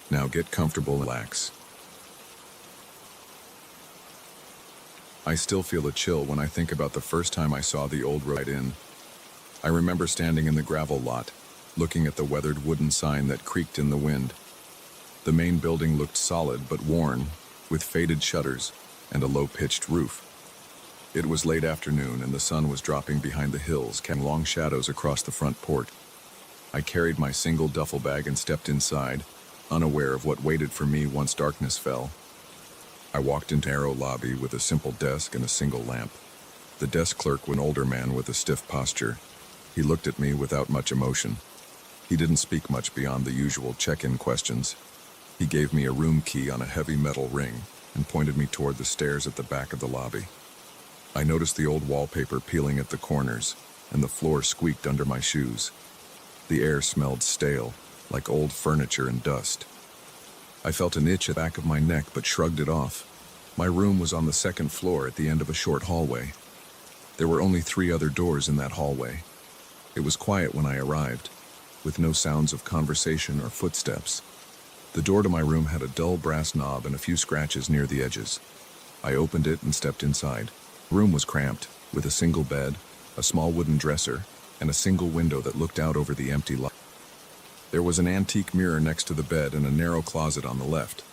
Now get comfortable and relax. I still feel a chill when I think about the first time I saw the old road inn. I remember standing in the gravel lot, looking at the weathered wooden sign that creaked in the wind. The main building looked solid but worn, with faded shutters and a low-pitched roof. It was late afternoon and the sun was dropping behind the hills, casting long shadows across the front porch. I carried my single duffel bag and stepped inside, unaware of what waited for me once darkness fell. I walked into a narrow lobby with a simple desk and a single lamp. The desk clerk was an older man with a stiff posture. He looked at me without much emotion. He didn't speak much beyond the usual check-in questions. He gave me a room key on a heavy metal ring and pointed me toward the stairs at the back of the lobby. I noticed the old wallpaper peeling at the corners, and the floor squeaked under my shoes. The air smelled stale, like old furniture and dust. I felt an itch at the back of my neck but shrugged it off. My room was on the second floor at the end of a short hallway. There were only 3 other doors in that hallway. It was quiet when I arrived, with no sounds of conversation or footsteps. The door to my room had a dull brass knob and a few scratches near the edges. I opened it and stepped inside. The room was cramped, with a single bed, a small wooden dresser, and a single window that looked out over the empty lot. There was an antique mirror next to the bed and a narrow closet on the left.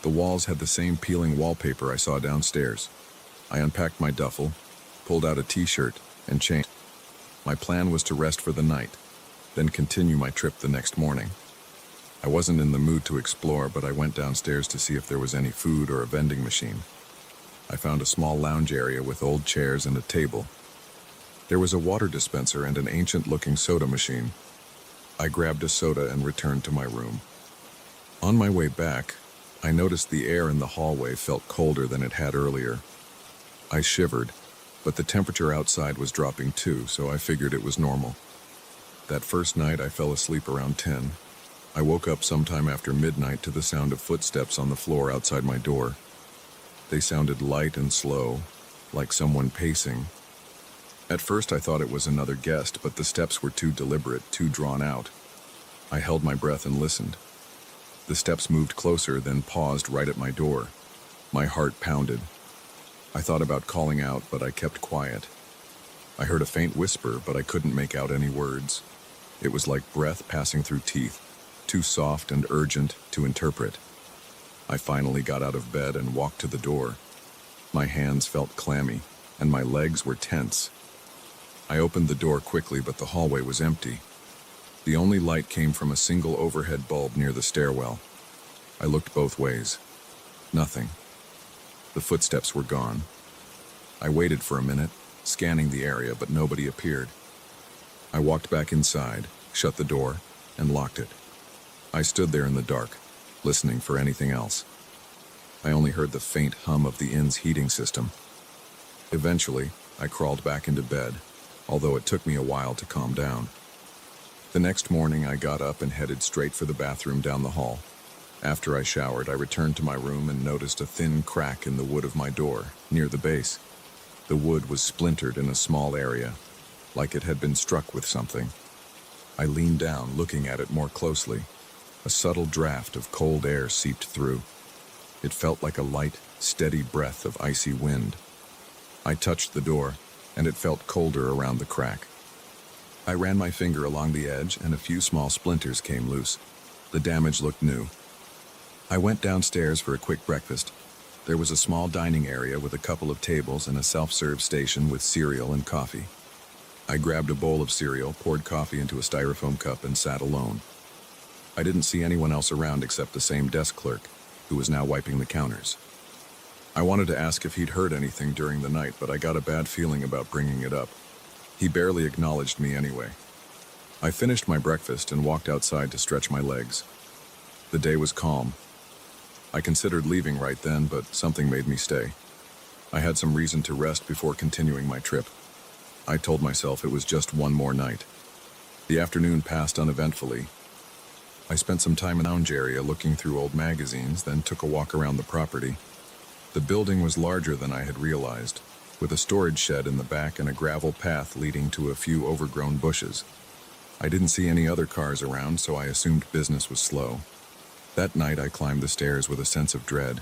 The walls had the same peeling wallpaper I saw downstairs. I unpacked my duffel, pulled out a t-shirt, and changed. My plan was to rest for the night, then continue my trip the next morning. I wasn't in the mood to explore, but I went downstairs to see if there was any food or a vending machine. I found a small lounge area with old chairs and a table. There was a water dispenser and an ancient-looking soda machine. I grabbed a soda and returned to my room. On my way back, I noticed the air in the hallway felt colder than it had earlier. I shivered, but the temperature outside was dropping too, so I figured it was normal. That first night I fell asleep around 10. I woke up sometime after midnight to the sound of footsteps on the floor outside my door. They sounded light and slow, like someone pacing. At first I thought it was another guest, but the steps were too deliberate, too drawn out. I held my breath and listened. The steps moved closer, then paused right at my door. My heart pounded. I thought about calling out, but I kept quiet. I heard a faint whisper, but I couldn't make out any words. It was like breath passing through teeth, too soft and urgent to interpret. I finally got out of bed and walked to the door. My hands felt clammy, and my legs were tense. I opened the door quickly, but the hallway was empty. The only light came from a single overhead bulb near the stairwell. I looked both ways. Nothing. The footsteps were gone. I waited for a minute, scanning the area, but nobody appeared. I walked back inside, shut the door, and locked it. I stood there in the dark, listening for anything else. I only heard the faint hum of the inn's heating system. Eventually, I crawled back into bed, although it took me a while to calm down. The next morning, I got up and headed straight for the bathroom down the hall. After I showered, I returned to my room and noticed a thin crack in the wood of my door, near the base. The wood was splintered in a small area, like it had been struck with something. I leaned down, looking at it more closely. A subtle draft of cold air seeped through. It felt like a light, steady breath of icy wind. I touched the door, and it felt colder around the crack. I ran my finger along the edge, and a few small splinters came loose. The damage looked new. I went downstairs for a quick breakfast. There was a small dining area with a couple of tables and a self-serve station with cereal and coffee. I grabbed a bowl of cereal, poured coffee into a styrofoam cup, and sat alone. I didn't see anyone else around except the same desk clerk, who was now wiping the counters. I wanted to ask if he'd heard anything during the night, but I got a bad feeling about bringing it up. He barely acknowledged me anyway. I finished my breakfast and walked outside to stretch my legs. The day was calm. I considered leaving right then, but something made me stay. I had some reason to rest before continuing my trip. I told myself it was just one more night. The afternoon passed uneventfully. I spent some time in the lounge area looking through old magazines, then took a walk around the property. The building was larger than I had realized, with a storage shed in the back and a gravel path leading to a few overgrown bushes. I didn't see any other cars around, so I assumed business was slow. That night I climbed the stairs with a sense of dread.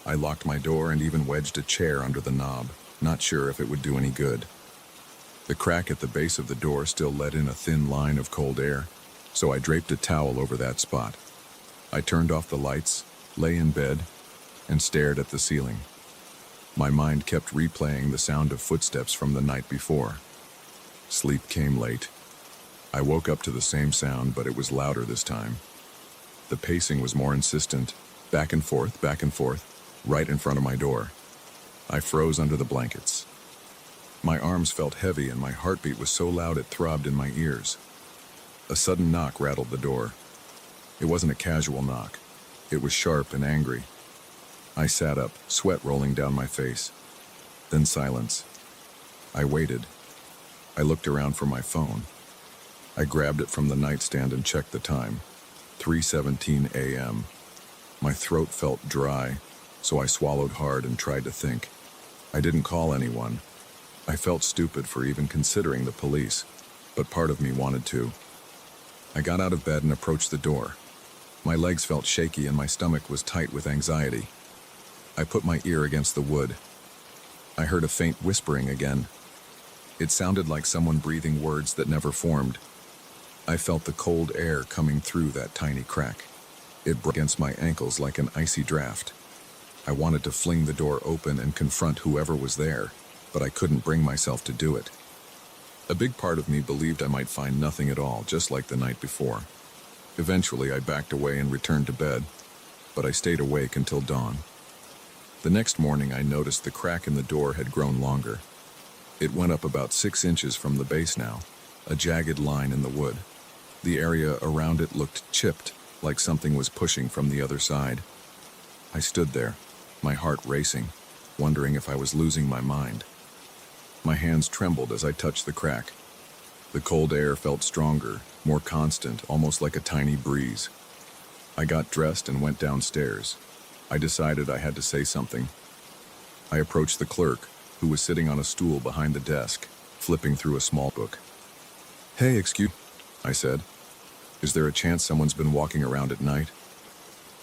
I locked my door and even wedged a chair under the knob, not sure if it would do any good. The crack at the base of the door still let in a thin line of cold air, so I draped a towel over that spot. I turned off the lights, lay in bed, and stared at the ceiling. My mind kept replaying the sound of footsteps from the night before. Sleep came late. I woke up to the same sound, but it was louder this time. The pacing was more insistent, back and forth, right in front of my door. I froze under the blankets. My arms felt heavy and my heartbeat was so loud it throbbed in my ears. A sudden knock rattled the door. It wasn't a casual knock. It was sharp and angry. I sat up, sweat rolling down my face. Then silence. I waited. I looked around for my phone. I grabbed it from the nightstand and checked the time. 3:17 a.m. My throat felt dry, so I swallowed hard and tried to think. I didn't call anyone. I felt stupid for even considering the police, but part of me wanted to. I got out of bed and approached the door. My legs felt shaky and my stomach was tight with anxiety. I put my ear against the wood. I heard a faint whispering again. It sounded like someone breathing words that never formed. I felt the cold air coming through that tiny crack. It broke against my ankles like an icy draft. I wanted to fling the door open and confront whoever was there, but I couldn't bring myself to do it. A big part of me believed I might find nothing at all, just like the night before. Eventually, I backed away and returned to bed, but I stayed awake until dawn. The next morning, I noticed the crack in the door had grown longer. It went up about 6 inches from the base now, a jagged line in the wood. The area around it looked chipped, like something was pushing from the other side. I stood there, my heart racing, wondering if I was losing my mind. My hands trembled as I touched the crack. The cold air felt stronger, more constant, almost like a tiny breeze. I got dressed and went downstairs. I decided I had to say something. I approached the clerk, who was sitting on a stool behind the desk, flipping through a small book. "Hey, excuse," I said. "Is there a chance someone's been walking around at night?"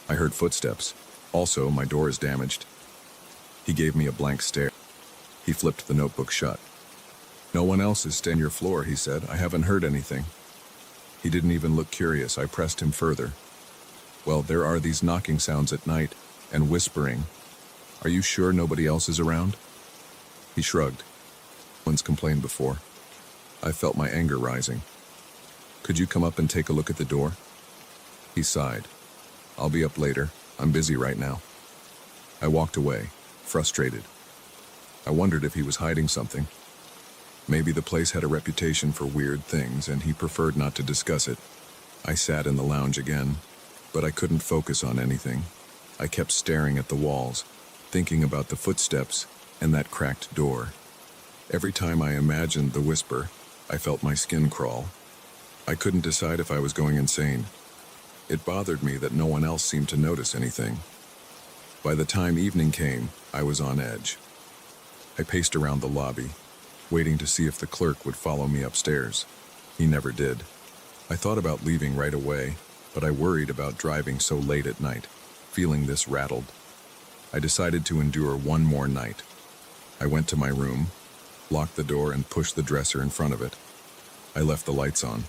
I heard footsteps. Also, my door is damaged. He gave me a blank stare. He flipped the notebook shut. "No one else is staying on your floor," he said. "I haven't heard anything." He didn't even look curious. I pressed him further. "Well, there are these knocking sounds at night, and whispering. Are you sure nobody else is around?" He shrugged. "No one's complained before." I felt my anger rising. "Could you come up and take a look at the door?" He sighed. "I'll be up later. I'm busy right now." I walked away, frustrated. I wondered if he was hiding something. Maybe the place had a reputation for weird things and he preferred not to discuss it. I sat in the lounge again, but I couldn't focus on anything. I kept staring at the walls, thinking about the footsteps and that cracked door. Every time I imagined the whisper, I felt my skin crawl. I couldn't decide if I was going insane. It bothered me that no one else seemed to notice anything. By the time evening came, I was on edge. I paced around the lobby, waiting to see if the clerk would follow me upstairs. He never did. I thought about leaving right away, but I worried about driving so late at night, feeling this rattled. I decided to endure one more night. I went to my room, locked the door and pushed the dresser in front of it. I left the lights on.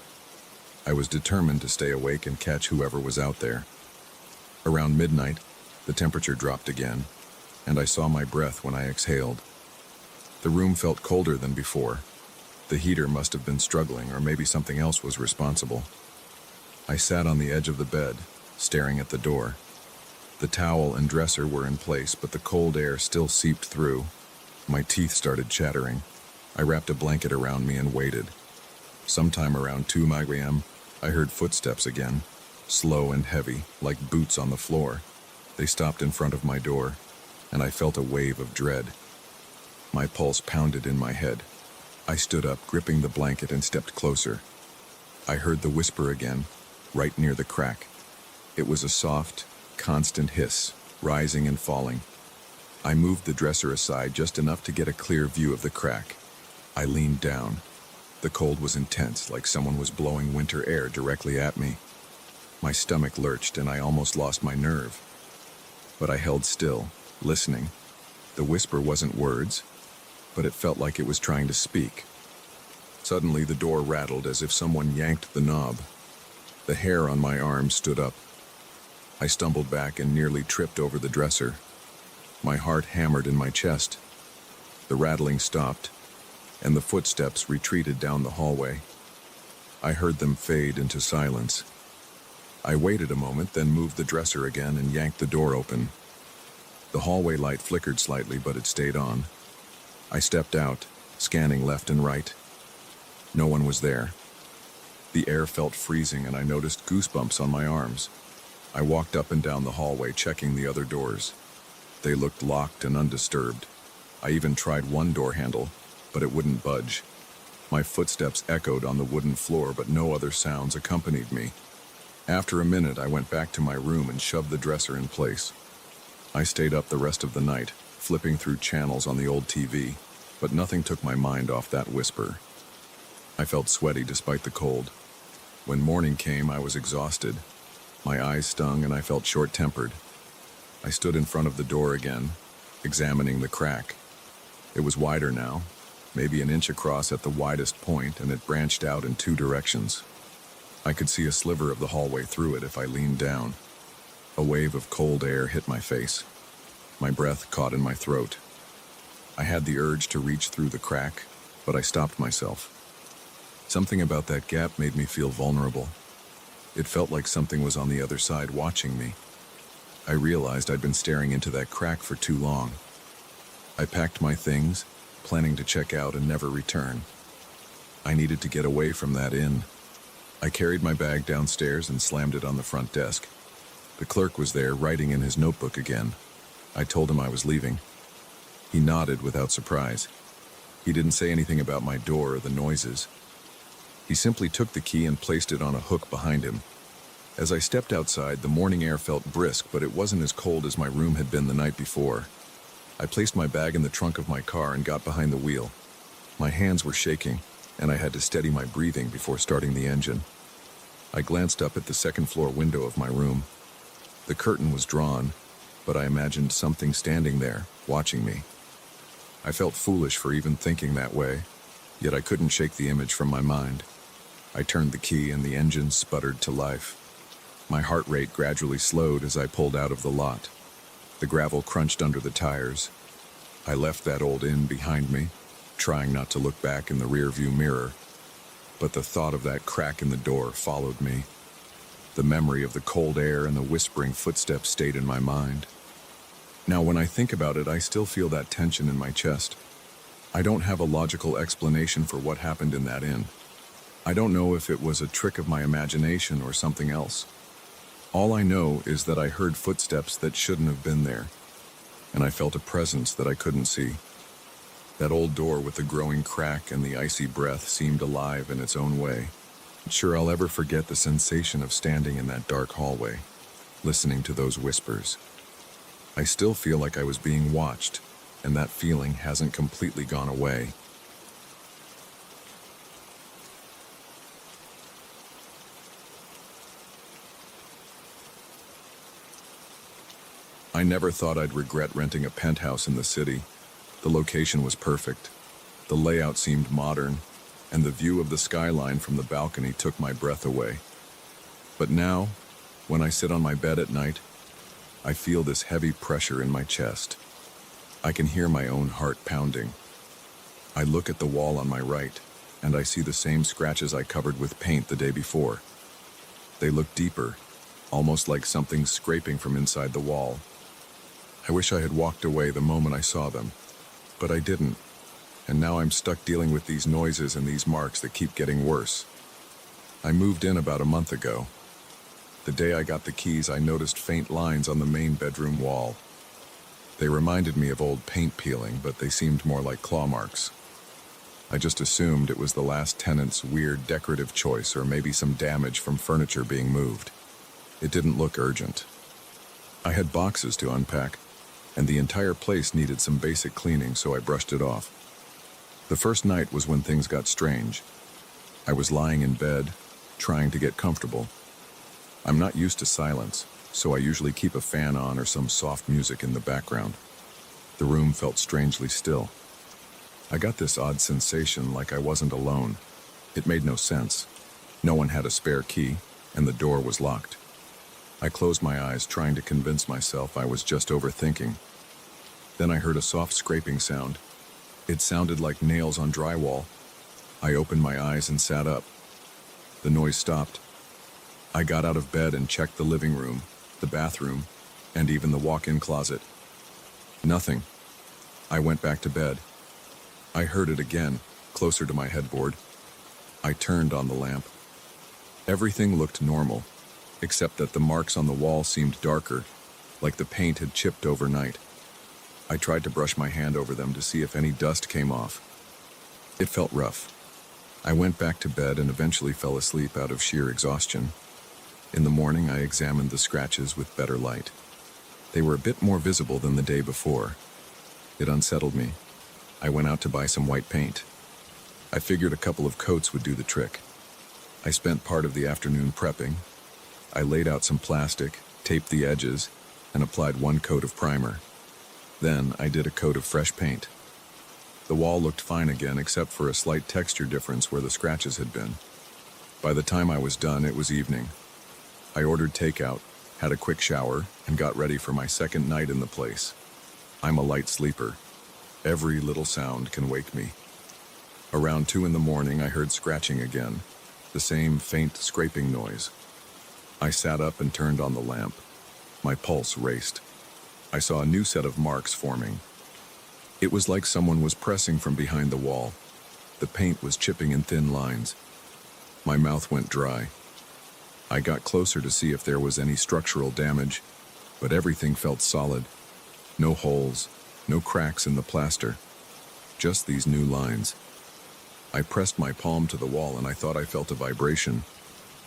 I was determined to stay awake and catch whoever was out there. Around midnight, the temperature dropped again, and I saw my breath when I exhaled. The room felt colder than before. The heater must have been struggling, or maybe something else was responsible. I sat on the edge of the bed, staring at the door. The towel and dresser were in place, but the cold air still seeped through. My teeth started chattering. I wrapped a blanket around me and waited. Sometime around 2 a.m., I heard footsteps again, slow and heavy, like boots on the floor. They stopped in front of my door, and I felt a wave of dread. My pulse pounded in my head. I stood up, gripping the blanket, and stepped closer. I heard the whisper again, right near the crack. It was a soft, constant hiss, rising and falling. I moved the dresser aside just enough to get a clear view of the crack. I leaned down. The cold was intense, like someone was blowing winter air directly at me. My stomach lurched and I almost lost my nerve. But I held still, listening. The whisper wasn't words, but it felt like it was trying to speak. Suddenly the door rattled as if someone yanked the knob. The hair on my arm stood up. I stumbled back and nearly tripped over the dresser. My heart hammered in my chest. The rattling stopped, and the footsteps retreated down the hallway. I heard them fade into silence. I waited a moment, then moved the dresser again and yanked the door open. The hallway light flickered slightly, but it stayed on. I stepped out, scanning left and right. No one was there. The air felt freezing and I noticed goosebumps on my arms. I walked up and down the hallway, checking the other doors. They looked locked and undisturbed. I even tried one door handle, but it wouldn't budge. My footsteps echoed on the wooden floor, but no other sounds accompanied me. After a minute, I went back to my room and shoved the dresser in place. I stayed up the rest of the night, flipping through channels on the old TV, but nothing took my mind off that whisper. I felt sweaty despite the cold. When morning came, I was exhausted. My eyes stung and I felt short-tempered. I stood in front of the door again, examining the crack. It was wider now, maybe an inch across at the widest point, and it branched out in two directions. I could see a sliver of the hallway through it if I leaned down. A wave of cold air hit my face. My breath caught in my throat. I had the urge to reach through the crack, but I stopped myself. Something about that gap made me feel vulnerable. It felt like something was on the other side watching me. I realized I'd been staring into that crack for too long. I packed my things, planning to check out and never return. I needed to get away from that inn. I carried my bag downstairs and slammed it on the front desk. The clerk was there, writing in his notebook again. I told him I was leaving. He nodded without surprise. He didn't say anything about my door or the noises. He simply took the key and placed it on a hook behind him. As I stepped outside, the morning air felt brisk, but it wasn't as cold as my room had been the night before. I placed my bag in the trunk of my car and got behind the wheel. My hands were shaking, and I had to steady my breathing before starting the engine. I glanced up at the second-floor window of my room. The curtain was drawn, but I imagined something standing there, watching me. I felt foolish for even thinking that way, yet I couldn't shake the image from my mind. I turned the key and the engine sputtered to life. My heart rate gradually slowed as I pulled out of the lot. The gravel crunched under the tires. I left that old inn behind me, trying not to look back in the rearview mirror. But the thought of that crack in the door followed me. The memory of the cold air and the whispering footsteps stayed in my mind. Now, when I think about it, I still feel that tension in my chest. I don't have a logical explanation for what happened in that inn. I don't know if it was a trick of my imagination or something else. All I know is that I heard footsteps that shouldn't have been there, and I felt a presence that I couldn't see. That old door with the growing crack and the icy breath seemed alive in its own way. Not sure I'll ever forget the sensation of standing in that dark hallway, listening to those whispers. I still feel like I was being watched, and that feeling hasn't completely gone away. I never thought I'd regret renting a penthouse in the city. The location was perfect. The layout seemed modern, and the view of the skyline from the balcony took my breath away. But now, when I sit on my bed at night, I feel this heavy pressure in my chest. I can hear my own heart pounding. I look at the wall on my right, and I see the same scratches I covered with paint the day before. They look deeper, almost like something scraping from inside the wall. I wish I had walked away the moment I saw them, but I didn't, and now I'm stuck dealing with these noises and these marks that keep getting worse. I moved in about a month ago. The day I got the keys, I noticed faint lines on the main bedroom wall. They reminded me of old paint peeling, but they seemed more like claw marks. I just assumed it was the last tenant's weird decorative choice, or maybe some damage from furniture being moved. It didn't look urgent. I had boxes to unpack, and the entire place needed some basic cleaning, so I brushed it off. The first night was when things got strange. I was lying in bed, trying to get comfortable. I'm not used to silence, so I usually keep a fan on or some soft music in the background. The room felt strangely still. I got this odd sensation like I wasn't alone. It made no sense. No one had a spare key, and the door was locked. I closed my eyes, trying to convince myself I was just overthinking. Then I heard a soft scraping sound. It sounded like nails on drywall. I opened my eyes and sat up. The noise stopped. I got out of bed and checked the living room, the bathroom, and even the walk-in closet. Nothing. I went back to bed. I heard it again, closer to my headboard. I turned on the lamp. Everything looked normal, except that the marks on the wall seemed darker, like the paint had chipped overnight. I tried to brush my hand over them to see if any dust came off. It felt rough. I went back to bed and eventually fell asleep out of sheer exhaustion. In the morning, I examined the scratches with better light. They were a bit more visible than the day before. It unsettled me. I went out to buy some white paint. I figured a couple of coats would do the trick. I spent part of the afternoon prepping. I laid out some plastic, taped the edges, and applied one coat of primer. Then I did a coat of fresh paint. The wall looked fine again except for a slight texture difference where the scratches had been. By the time I was done, it was evening. I ordered takeout, had a quick shower, and got ready for my second night in the place. I'm a light sleeper. Every little sound can wake me. Around 2 in the morning, I heard scratching again, the same faint scraping noise. I sat up and turned on the lamp. My pulse raced. I saw a new set of marks forming. It was like someone was pressing from behind the wall. The paint was chipping in thin lines. My mouth went dry. I got closer to see if there was any structural damage, but everything felt solid. No holes, no cracks in the plaster. Just these new lines. I pressed my palm to the wall and I thought I felt a vibration.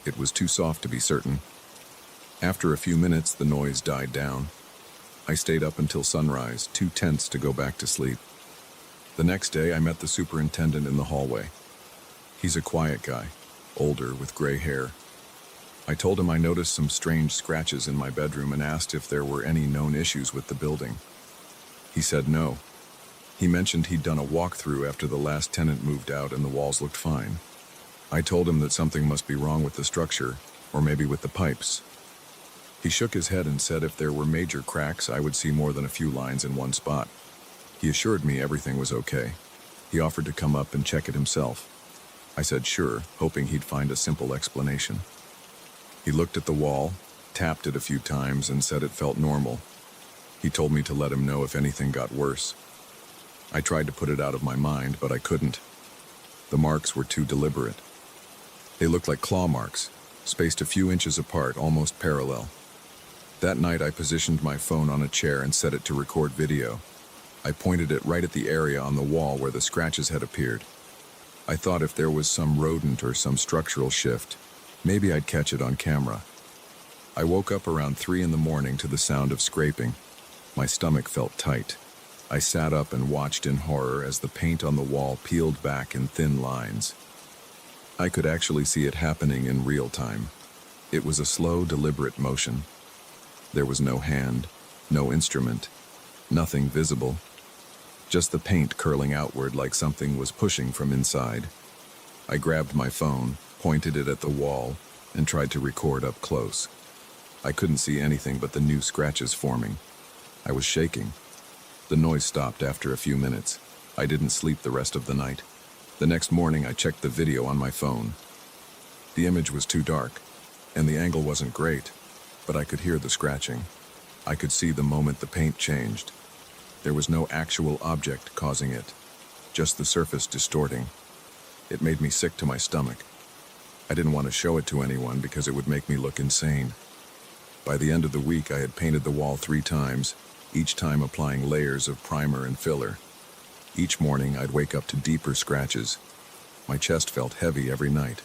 It was too soft to be certain. After a few minutes, the noise died down. I stayed up until sunrise, too tense to go back to sleep. The next day, I met the superintendent in the hallway. He's a quiet guy, older with gray hair. I told him I noticed some strange scratches in my bedroom and asked if there were any known issues with the building. He said no. He mentioned he'd done a walkthrough after the last tenant moved out and the walls looked fine. I told him that something must be wrong with the structure, or maybe with the pipes. He shook his head and said if there were major cracks, I would see more than a few lines in one spot. He assured me everything was okay. He offered to come up and check it himself. I said sure, hoping he'd find a simple explanation. He looked at the wall, tapped it a few times, and said it felt normal. He told me to let him know if anything got worse. I tried to put it out of my mind, but I couldn't. The marks were too deliberate. They looked like claw marks, spaced a few inches apart, almost parallel. That night, I positioned my phone on a chair and set it to record video. I pointed it right at the area on the wall where the scratches had appeared. I thought if there was some rodent or some structural shift, maybe I'd catch it on camera. I woke up around 3 in the morning to the sound of scraping. My stomach felt tight. I sat up and watched in horror as the paint on the wall peeled back in thin lines. I could actually see it happening in real time. It was a slow, deliberate motion. There was no hand, no instrument, nothing visible. Just the paint curling outward like something was pushing from inside. I grabbed my phone, pointed it at the wall, and tried to record up close. I couldn't see anything but the new scratches forming. I was shaking. The noise stopped after a few minutes. I didn't sleep the rest of the night. The next morning, I checked the video on my phone. The image was too dark, and the angle wasn't great, but I could hear the scratching. I could see the moment the paint changed. There was no actual object causing it, just the surface distorting. It made me sick to my stomach. I didn't want to show it to anyone because it would make me look insane. By the end of the week, I had painted the wall 3 times, each time applying layers of primer and filler. Each morning, I'd wake up to deeper scratches. My chest felt heavy every night.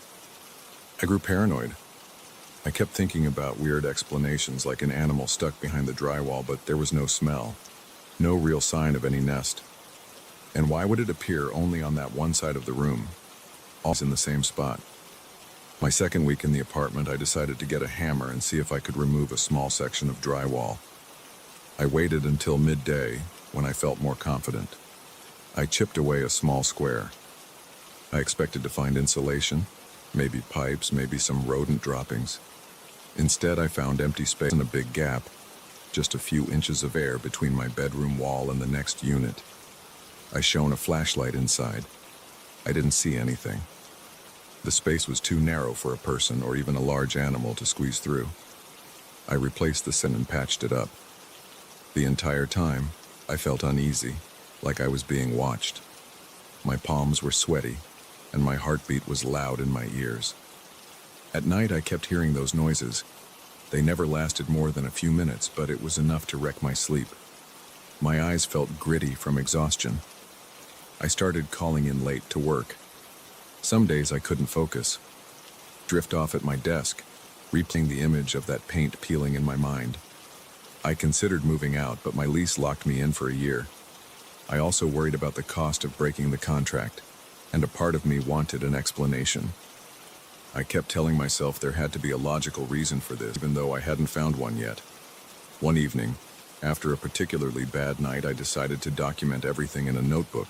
I grew paranoid. I kept thinking about weird explanations like an animal stuck behind the drywall, but there was no smell, no real sign of any nest. And why would it appear only on that one side of the room, always in the same spot? My second week in the apartment, I decided to get a hammer and see if I could remove a small section of drywall. I waited until midday, when I felt more confident. I chipped away a small square. I expected to find insulation, maybe pipes, maybe some rodent droppings. Instead, I found empty space and a big gap, just a few inches of air between my bedroom wall and the next unit. I shone a flashlight inside. I didn't see anything. The space was too narrow for a person or even a large animal to squeeze through. I replaced the sin and patched it up. The entire time, I felt uneasy, like I was being watched. My palms were sweaty, and my heartbeat was loud in my ears. At night, I kept hearing those noises. They never lasted more than a few minutes, but it was enough to wreck my sleep. My eyes felt gritty from exhaustion. I started calling in late to work. Some days I couldn't focus, drift off at my desk, replaying the image of that paint peeling in my mind. I considered moving out, but my lease locked me in for a year. I also worried about the cost of breaking the contract, and a part of me wanted an explanation. I kept telling myself there had to be a logical reason for this, even though I hadn't found one yet. One evening, after a particularly bad night, I decided to document everything in a notebook.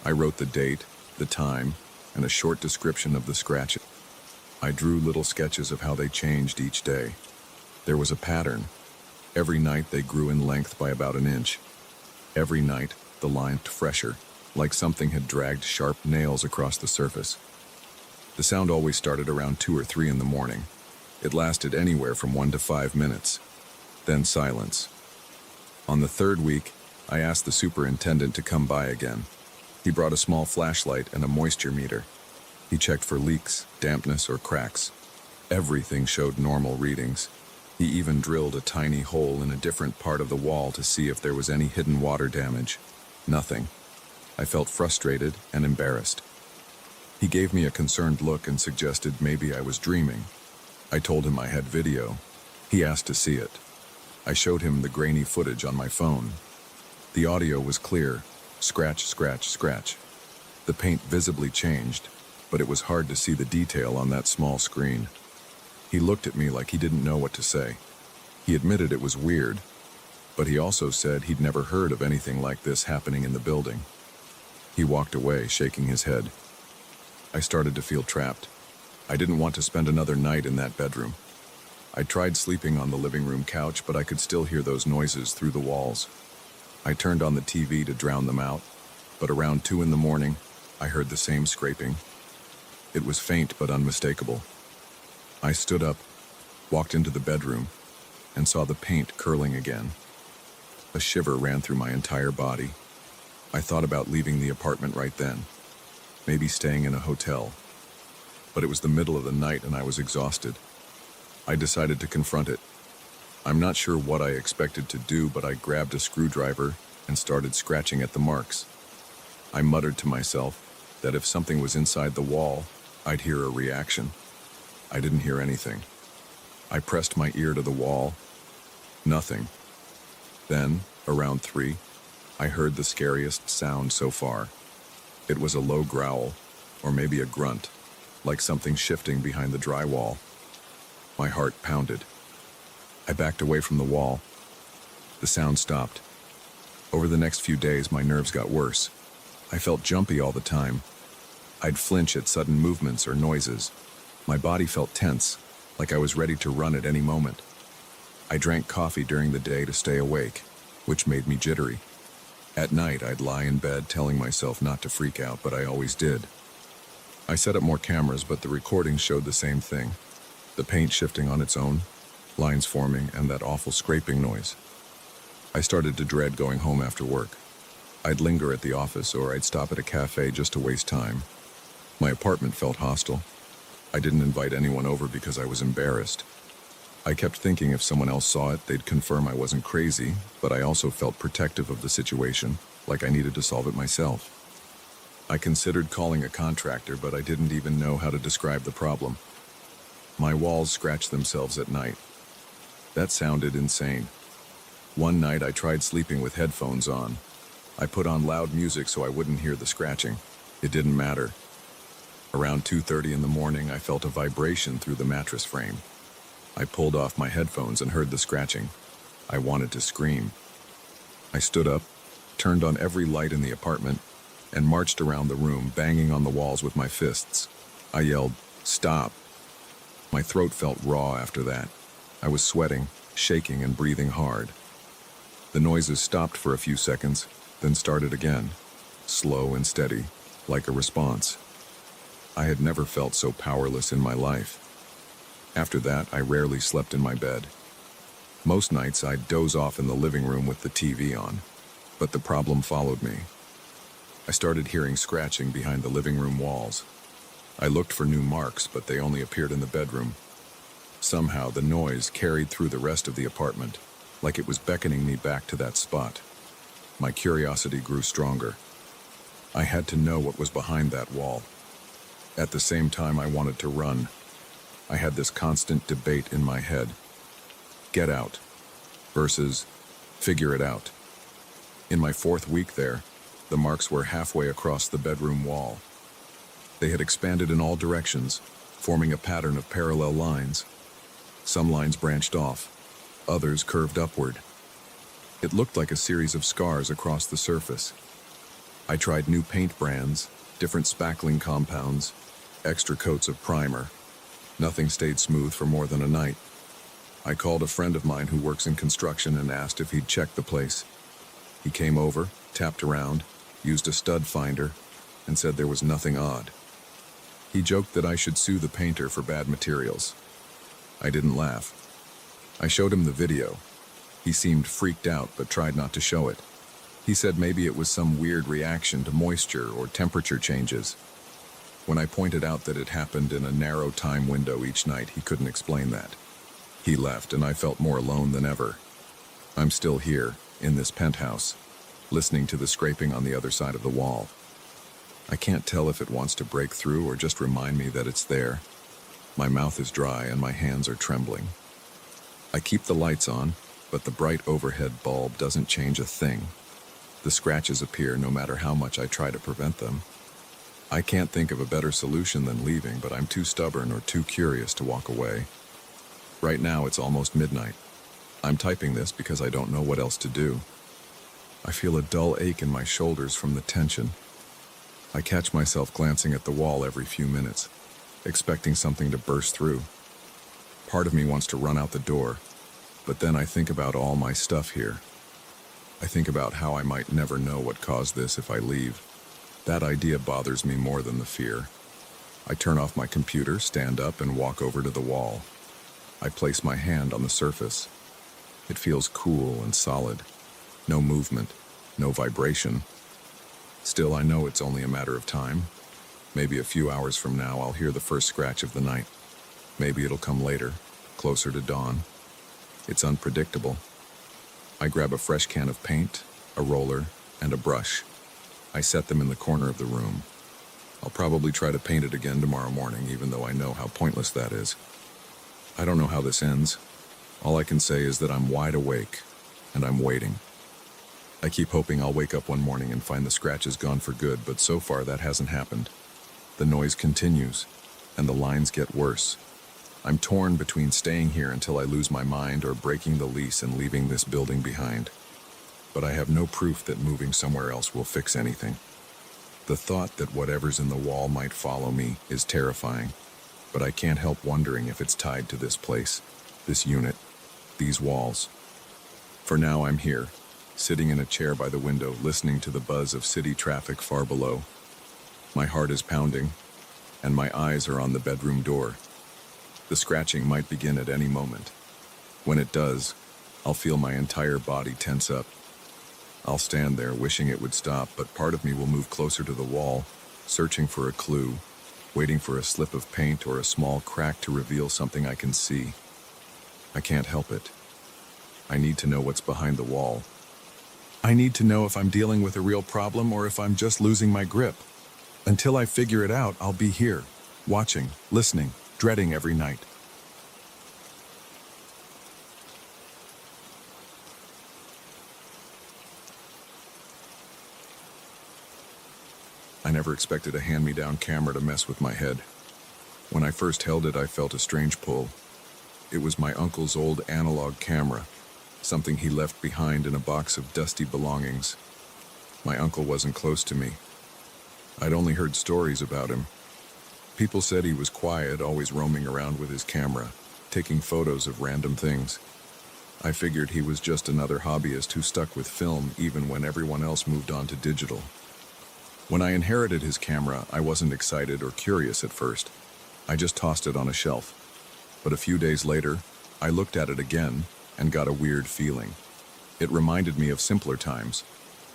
I wrote the date, the time, and a short description of the scratches. I drew little sketches of how they changed each day. There was a pattern. Every night they grew in length by about an inch. Every night, the line looked fresher, like something had dragged sharp nails across the surface. The sound always started around 2 or 3 in the morning. It lasted anywhere from 1 to 5 minutes. Then silence. On the third week, I asked the superintendent to come by again. He brought a small flashlight and a moisture meter. He checked for leaks, dampness, or cracks. Everything showed normal readings. He even drilled a tiny hole in a different part of the wall to see if there was any hidden water damage. Nothing. I felt frustrated and embarrassed. He gave me a concerned look and suggested maybe I was dreaming. I told him I had video. He asked to see it. I showed him the grainy footage on my phone. The audio was clear. Scratch, scratch, scratch. The paint visibly changed, but it was hard to see the detail on that small screen. He looked at me like he didn't know what to say. He admitted it was weird, but he also said he'd never heard of anything like this happening in the building. He walked away, shaking his head. I started to feel trapped. I didn't want to spend another night in that bedroom. I tried sleeping on the living room couch, but I could still hear those noises through the walls. I turned on the TV to drown them out, but around 2 in the morning, I heard the same scraping. It was faint but unmistakable. I stood up, walked into the bedroom, and saw the paint curling again. A shiver ran through my entire body. I thought about leaving the apartment right then, maybe staying in a hotel. But it was the middle of the night and I was exhausted. I decided to confront it. I'm not sure what I expected to do, but I grabbed a screwdriver and started scratching at the marks. I muttered to myself that if something was inside the wall, I'd hear a reaction. I didn't hear anything. I pressed my ear to the wall. Nothing. Then, around 3, I heard the scariest sound so far. It was a low growl, or maybe a grunt, like something shifting behind the drywall. My heart pounded. I backed away from the wall. The sound stopped. Over the next few days, my nerves got worse. I felt jumpy all the time. I'd flinch at sudden movements or noises. My body felt tense, like I was ready to run at any moment. I drank coffee during the day to stay awake, which made me jittery. At night, I'd lie in bed telling myself not to freak out, but I always did. I set up more cameras, but the recordings showed the same thing. The paint shifting on its own, lines forming, and that awful scraping noise. I started to dread going home after work. I'd linger at the office or I'd stop at a cafe just to waste time. My apartment felt hostile. I didn't invite anyone over because I was embarrassed. I kept thinking if someone else saw it, they'd confirm I wasn't crazy, but I also felt protective of the situation, like I needed to solve it myself. I considered calling a contractor, but I didn't even know how to describe the problem. My walls scratched themselves at night. That sounded insane. One night I tried sleeping with headphones on. I put on loud music so I wouldn't hear the scratching. It didn't matter. Around 2:30 in the morning, I felt a vibration through the mattress frame. I pulled off my headphones and heard the scratching. I wanted to scream. I stood up, turned on every light in the apartment, and marched around the room, banging on the walls with my fists. I yelled, "Stop!" My throat felt raw after that. I was sweating, shaking, and breathing hard. The noises stopped for a few seconds, then started again, slow and steady, like a response. I had never felt so powerless in my life. After that, I rarely slept in my bed. Most nights, I'd doze off in the living room with the TV on, but the problem followed me. I started hearing scratching behind the living room walls. I looked for new marks, but they only appeared in the bedroom. Somehow, the noise carried through the rest of the apartment, like it was beckoning me back to that spot. My curiosity grew stronger. I had to know what was behind that wall. At the same time, I wanted to run. I had this constant debate in my head. Get out versus figure it out. In my 4th week there, the marks were halfway across the bedroom wall. They had expanded in all directions, forming a pattern of parallel lines. Some lines branched off, others curved upward. It looked like a series of scars across the surface. I tried new paint brands, different spackling compounds, extra coats of primer. Nothing stayed smooth for more than a night. I called a friend of mine who works in construction and asked if he'd check the place. He came over, tapped around, used a stud finder, and said there was nothing odd. He joked that I should sue the painter for bad materials. I didn't laugh. I showed him the video. He seemed freaked out but tried not to show it. He said maybe it was some weird reaction to moisture or temperature changes. When I pointed out that it happened in a narrow time window each night, he couldn't explain that. He left, and I felt more alone than ever. I'm still here, in this penthouse, listening to the scraping on the other side of the wall. I can't tell if it wants to break through or just remind me that it's there. My mouth is dry and my hands are trembling. I keep the lights on, but the bright overhead bulb doesn't change a thing. The scratches appear no matter how much I try to prevent them. I can't think of a better solution than leaving, but I'm too stubborn or too curious to walk away. Right now, it's almost midnight. I'm typing this because I don't know what else to do. I feel a dull ache in my shoulders from the tension. I catch myself glancing at the wall every few minutes, expecting something to burst through. Part of me wants to run out the door, but then I think about all my stuff here. I think about how I might never know what caused this if I leave. That idea bothers me more than the fear. I turn off my computer, stand up, and walk over to the wall. I place my hand on the surface. It feels cool and solid. No movement, no vibration. Still, I know it's only a matter of time. Maybe a few hours from now, I'll hear the first scratch of the night. Maybe it'll come later, closer to dawn. It's unpredictable. I grab a fresh can of paint, a roller, and a brush. I set them in the corner of the room. I'll probably try to paint it again tomorrow morning, even though I know how pointless that is. I don't know how this ends. All I can say is that I'm wide awake, and I'm waiting. I keep hoping I'll wake up one morning and find the scratches gone for good, but so far that hasn't happened. The noise continues, and the lines get worse. I'm torn between staying here until I lose my mind or breaking the lease and leaving this building behind. But I have no proof that moving somewhere else will fix anything. The thought that whatever's in the wall might follow me is terrifying, but I can't help wondering if it's tied to this place, this unit, these walls. For now, I'm here, sitting in a chair by the window, listening to the buzz of city traffic far below. My heart is pounding, and my eyes are on the bedroom door. The scratching might begin at any moment. When it does, I'll feel my entire body tense up. I'll stand there wishing it would stop, but part of me will move closer to the wall, searching for a clue, waiting for a slip of paint or a small crack to reveal something I can see. I can't help it. I need to know what's behind the wall. I need to know if I'm dealing with a real problem or if I'm just losing my grip. Until I figure it out, I'll be here, watching, listening, dreading every night. I never expected a hand-me-down camera to mess with my head. When I first held it, I felt a strange pull. It was my uncle's old analog camera, something he left behind in a box of dusty belongings. My uncle wasn't close to me. I'd only heard stories about him. People said he was quiet, always roaming around with his camera, taking photos of random things. I figured he was just another hobbyist who stuck with film even when everyone else moved on to digital. When I inherited his camera, I wasn't excited or curious at first. I just tossed it on a shelf. But a few days later, I looked at it again and got a weird feeling. It reminded me of simpler times,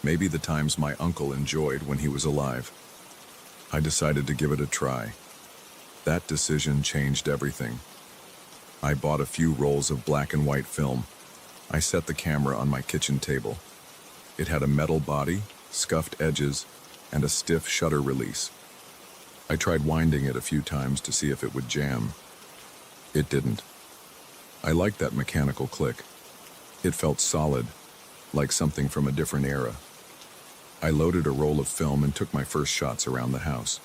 maybe the times my uncle enjoyed when he was alive. I decided to give it a try. That decision changed everything. I bought a few rolls of black and white film. I set the camera on my kitchen table. It had a metal body, scuffed edges, and a stiff shutter release. I tried winding it a few times to see if it would jam. It didn't. I liked that mechanical click. It felt solid, like something from a different era. I loaded a roll of film and took my first shots around the house.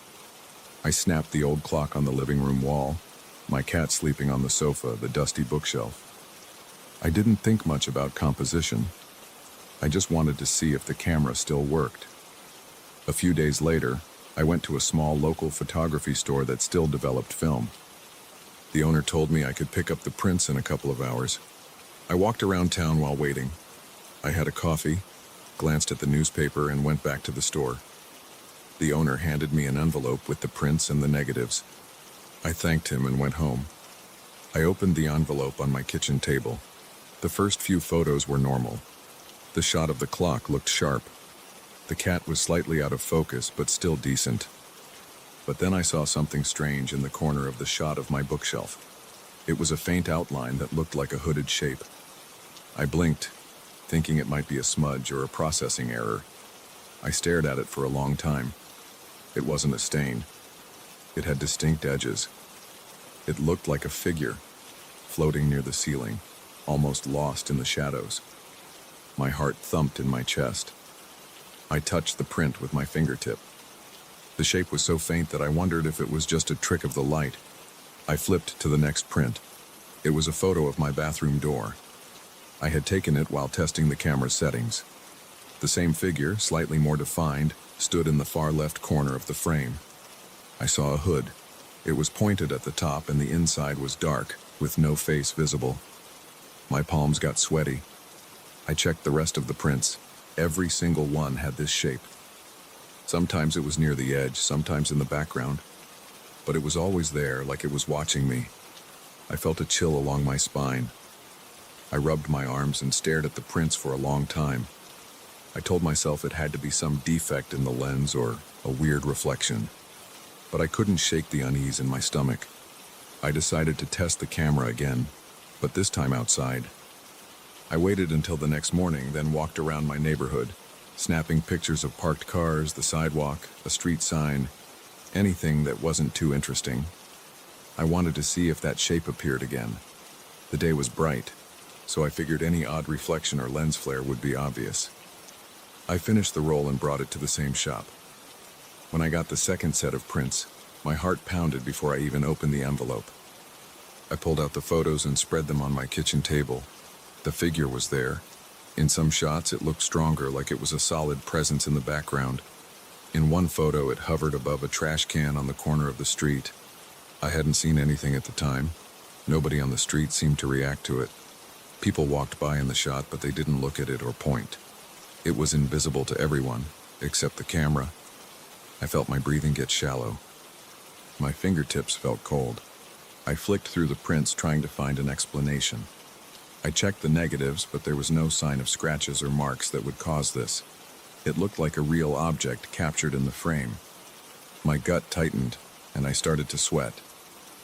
I snapped the old clock on the living room wall, my cat sleeping on the sofa, the dusty bookshelf. I didn't think much about composition. I just wanted to see if the camera still worked. A few days later, I went to a small local photography store that still developed film. The owner told me I could pick up the prints in a couple of hours. I walked around town while waiting. I had a coffee, glanced at the newspaper, and went back to the store. The owner handed me an envelope with the prints and the negatives. I thanked him and went home. I opened the envelope on my kitchen table. The first few photos were normal. The shot of the clock looked sharp. The cat was slightly out of focus, but still decent. But then I saw something strange in the corner of the shot of my bookshelf. It was a faint outline that looked like a hooded shape. I blinked, thinking it might be a smudge or a processing error. I stared at it for a long time. It wasn't a stain. It had distinct edges. It looked like a figure, floating near the ceiling, almost lost in the shadows. My heart thumped in my chest. I touched the print with my fingertip. The shape was so faint that I wondered if it was just a trick of the light. I flipped to the next print. It was a photo of my bathroom door. I had taken it while testing the camera's settings. The same figure, slightly more defined, stood in the far left corner of the frame. I saw a hood. It was pointed at the top and the inside was dark, with no face visible. My palms got sweaty. I checked the rest of the prints. Every single one had this shape. Sometimes it was near the edge, sometimes in the background, but it was always there, like it was watching me. I felt a chill along my spine. I rubbed my arms and stared at the prints for a long time. I told myself it had to be some defect in the lens or a weird reflection, but I couldn't shake the unease in my stomach. I decided to test the camera again, but this time outside. I waited until the next morning, then walked around my neighborhood, snapping pictures of parked cars, the sidewalk, a street sign, anything that wasn't too interesting. I wanted to see if that shape appeared again. The day was bright, so I figured any odd reflection or lens flare would be obvious. I finished the roll and brought it to the same shop. When I got the second set of prints, my heart pounded before I even opened the envelope. I pulled out the photos and spread them on my kitchen table. The figure was there. In some shots, it looked stronger, like it was a solid presence in the background. In one photo, it hovered above a trash can on the corner of the street. I hadn't seen anything at the time. Nobody on the street seemed to react to it. People walked by in the shot, but they didn't look at it or point. It was invisible to everyone, except the camera. I felt my breathing get shallow. My fingertips felt cold. I flicked through the prints, trying to find an explanation. I checked the negatives, but there was no sign of scratches or marks that would cause this. It looked like a real object captured in the frame. My gut tightened, and I started to sweat.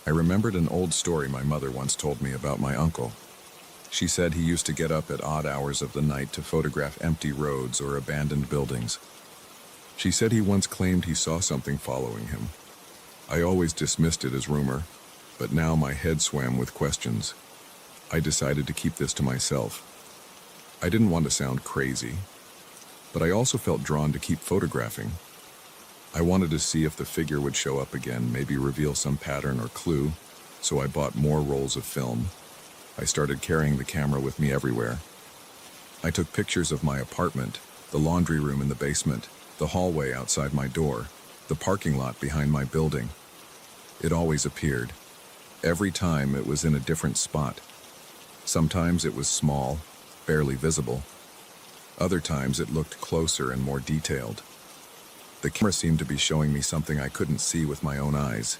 I remembered an old story my mother once told me about my uncle. She said he used to get up at odd hours of the night to photograph empty roads or abandoned buildings. She said he once claimed he saw something following him. I always dismissed it as rumor, but now my head swam with questions. I decided to keep this to myself. I didn't want to sound crazy, but I also felt drawn to keep photographing. I wanted to see if the figure would show up again, maybe reveal some pattern or clue, so I bought more rolls of film. I started carrying the camera with me everywhere. I took pictures of my apartment, the laundry room in the basement, the hallway outside my door, the parking lot behind my building. It always appeared. Every time it was in a different spot. Sometimes it was small, barely visible. Other times it looked closer and more detailed. The camera seemed to be showing me something I couldn't see with my own eyes.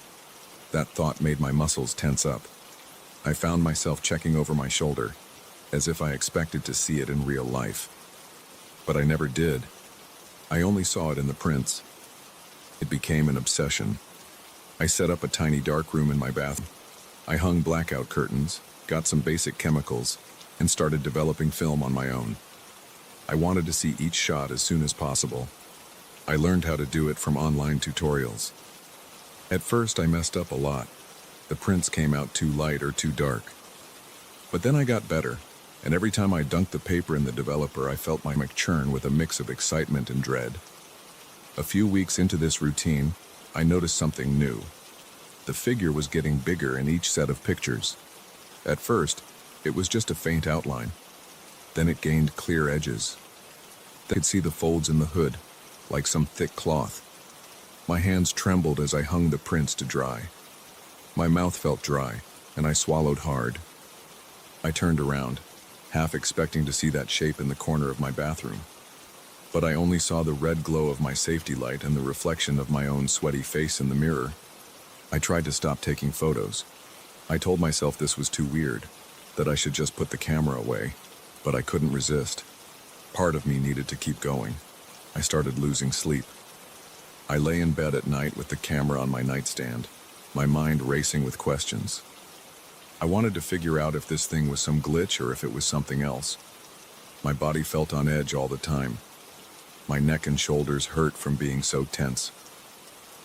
That thought made my muscles tense up. I found myself checking over my shoulder, as if I expected to see it in real life. But I never did. I only saw it in the prints. It became an obsession. I set up a tiny dark room in my bathroom. I hung blackout curtains, got some basic chemicals, and started developing film on my own. I wanted to see each shot as soon as possible. I learned how to do it from online tutorials. At first I messed up a lot. The prints came out too light or too dark. But then I got better, and every time I dunked the paper in the developer, I felt my mic churn with a mix of excitement and dread. A few weeks into this routine, I noticed something new. The figure was getting bigger in each set of pictures. At first, it was just a faint outline. Then it gained clear edges. I could see the folds in the hood, like some thick cloth. My hands trembled as I hung the prints to dry. My mouth felt dry, and I swallowed hard. I turned around, half expecting to see that shape in the corner of my bathroom. But I only saw the red glow of my safety light and the reflection of my own sweaty face in the mirror. I tried to stop taking photos. I told myself this was too weird, that I should just put the camera away, but I couldn't resist. Part of me needed to keep going. I started losing sleep. I lay in bed at night with the camera on my nightstand, my mind racing with questions. I wanted to figure out if this thing was some glitch or if it was something else. My body felt on edge all the time. My neck and shoulders hurt from being so tense.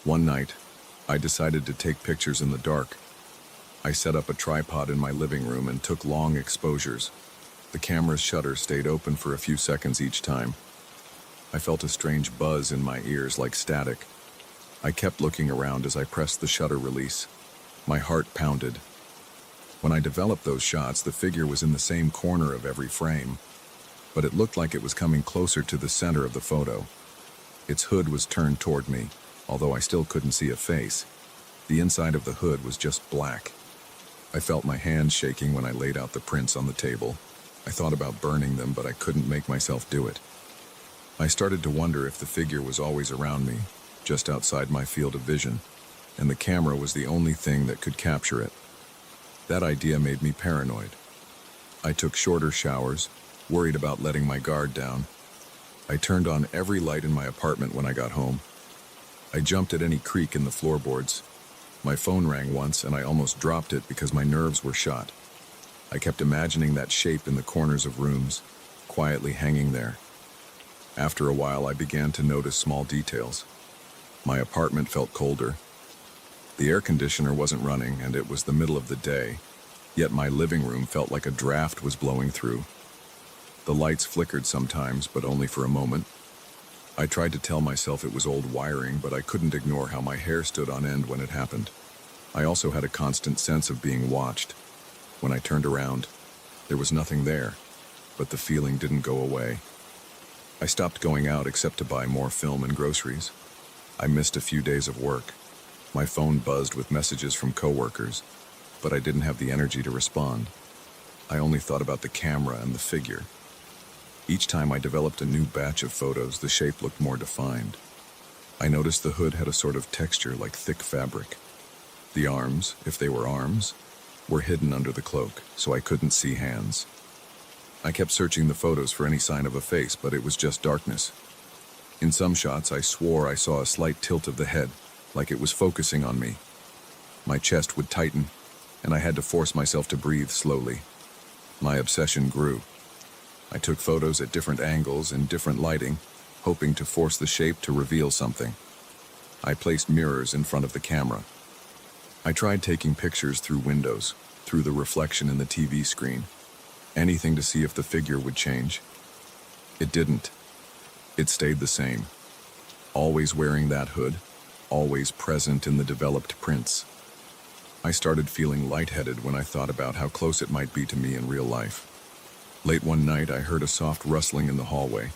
One night, I decided to take pictures in the dark. I set up a tripod in my living room and took long exposures. The camera's shutter stayed open for a few seconds each time. I felt a strange buzz in my ears like static. I kept looking around as I pressed the shutter release. My heart pounded. When I developed those shots, the figure was in the same corner of every frame, but it looked like it was coming closer to the center of the photo. Its hood was turned toward me, although I still couldn't see a face. The inside of the hood was just black. I felt my hands shaking when I laid out the prints on the table. I thought about burning them, but I couldn't make myself do it. I started to wonder if the figure was always around me, just outside my field of vision, and the camera was the only thing that could capture it. That idea made me paranoid. I took shorter showers, worried about letting my guard down. I turned on every light in my apartment when I got home. I jumped at any creak in the floorboards. My phone rang once and I almost dropped it because my nerves were shot. I kept imagining that shape in the corners of rooms, quietly hanging there. After a while, I began to notice small details. My apartment felt colder. The air conditioner wasn't running, and it was the middle of the day, yet my living room felt like a draft was blowing through. The lights flickered sometimes, but only for a moment. I tried to tell myself it was old wiring, but I couldn't ignore how my hair stood on end when it happened. I also had a constant sense of being watched. When I turned around, there was nothing there, but the feeling didn't go away. I stopped going out except to buy more film and groceries. I missed a few days of work. My phone buzzed with messages from coworkers, but I didn't have the energy to respond. I only thought about the camera and the figure. Each time I developed a new batch of photos, the shape looked more defined. I noticed the hood had a sort of texture like thick fabric. The arms, if they were arms, were hidden under the cloak, so I couldn't see hands. I kept searching the photos for any sign of a face, but it was just darkness. In some shots, I swore I saw a slight tilt of the head, like it was focusing on me. My chest would tighten, and I had to force myself to breathe slowly. My obsession grew. I took photos at different angles and different lighting, hoping to force the shape to reveal something. I placed mirrors in front of the camera. I tried taking pictures through windows, through the reflection in the TV screen. Anything to see if the figure would change. It didn't. It stayed the same. always wearing that hood, always present in the developed prints. I started feeling lightheaded when I thought about how close it might be to me in real life. Late one night, I heard a soft rustling in the hallway.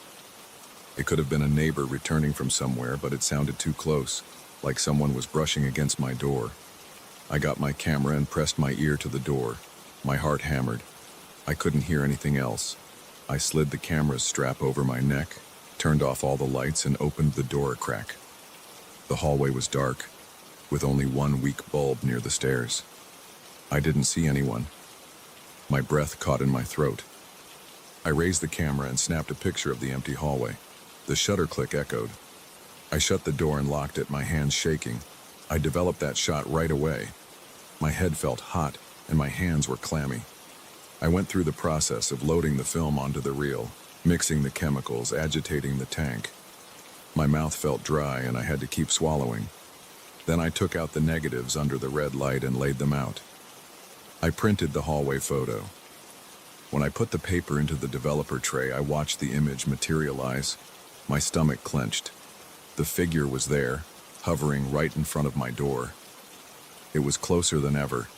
It could have been a neighbor returning from somewhere, but it sounded too close, like someone was brushing against my door. I got my camera and pressed my ear to the door. My heart hammered. I couldn't hear anything else. I slid the camera's strap over my neck, turned off all the lights, and opened the door a crack. The hallway was dark, with only one weak bulb near the stairs. I didn't see anyone. My breath caught in my throat. I raised the camera and snapped a picture of the empty hallway. The shutter click echoed. I shut the door and locked it, my hands shaking. I developed that shot right away. My head felt hot, and my hands were clammy. I went through the process of loading the film onto the reel, mixing the chemicals, agitating the tank. My mouth felt dry, and I had to keep swallowing. Then I took out the negatives under the red light and laid them out. I printed the hallway photo. When I put the paper into the developer tray, I watched the image materialize. My stomach clenched. The figure was there, hovering right in front of my door. It was closer than ever,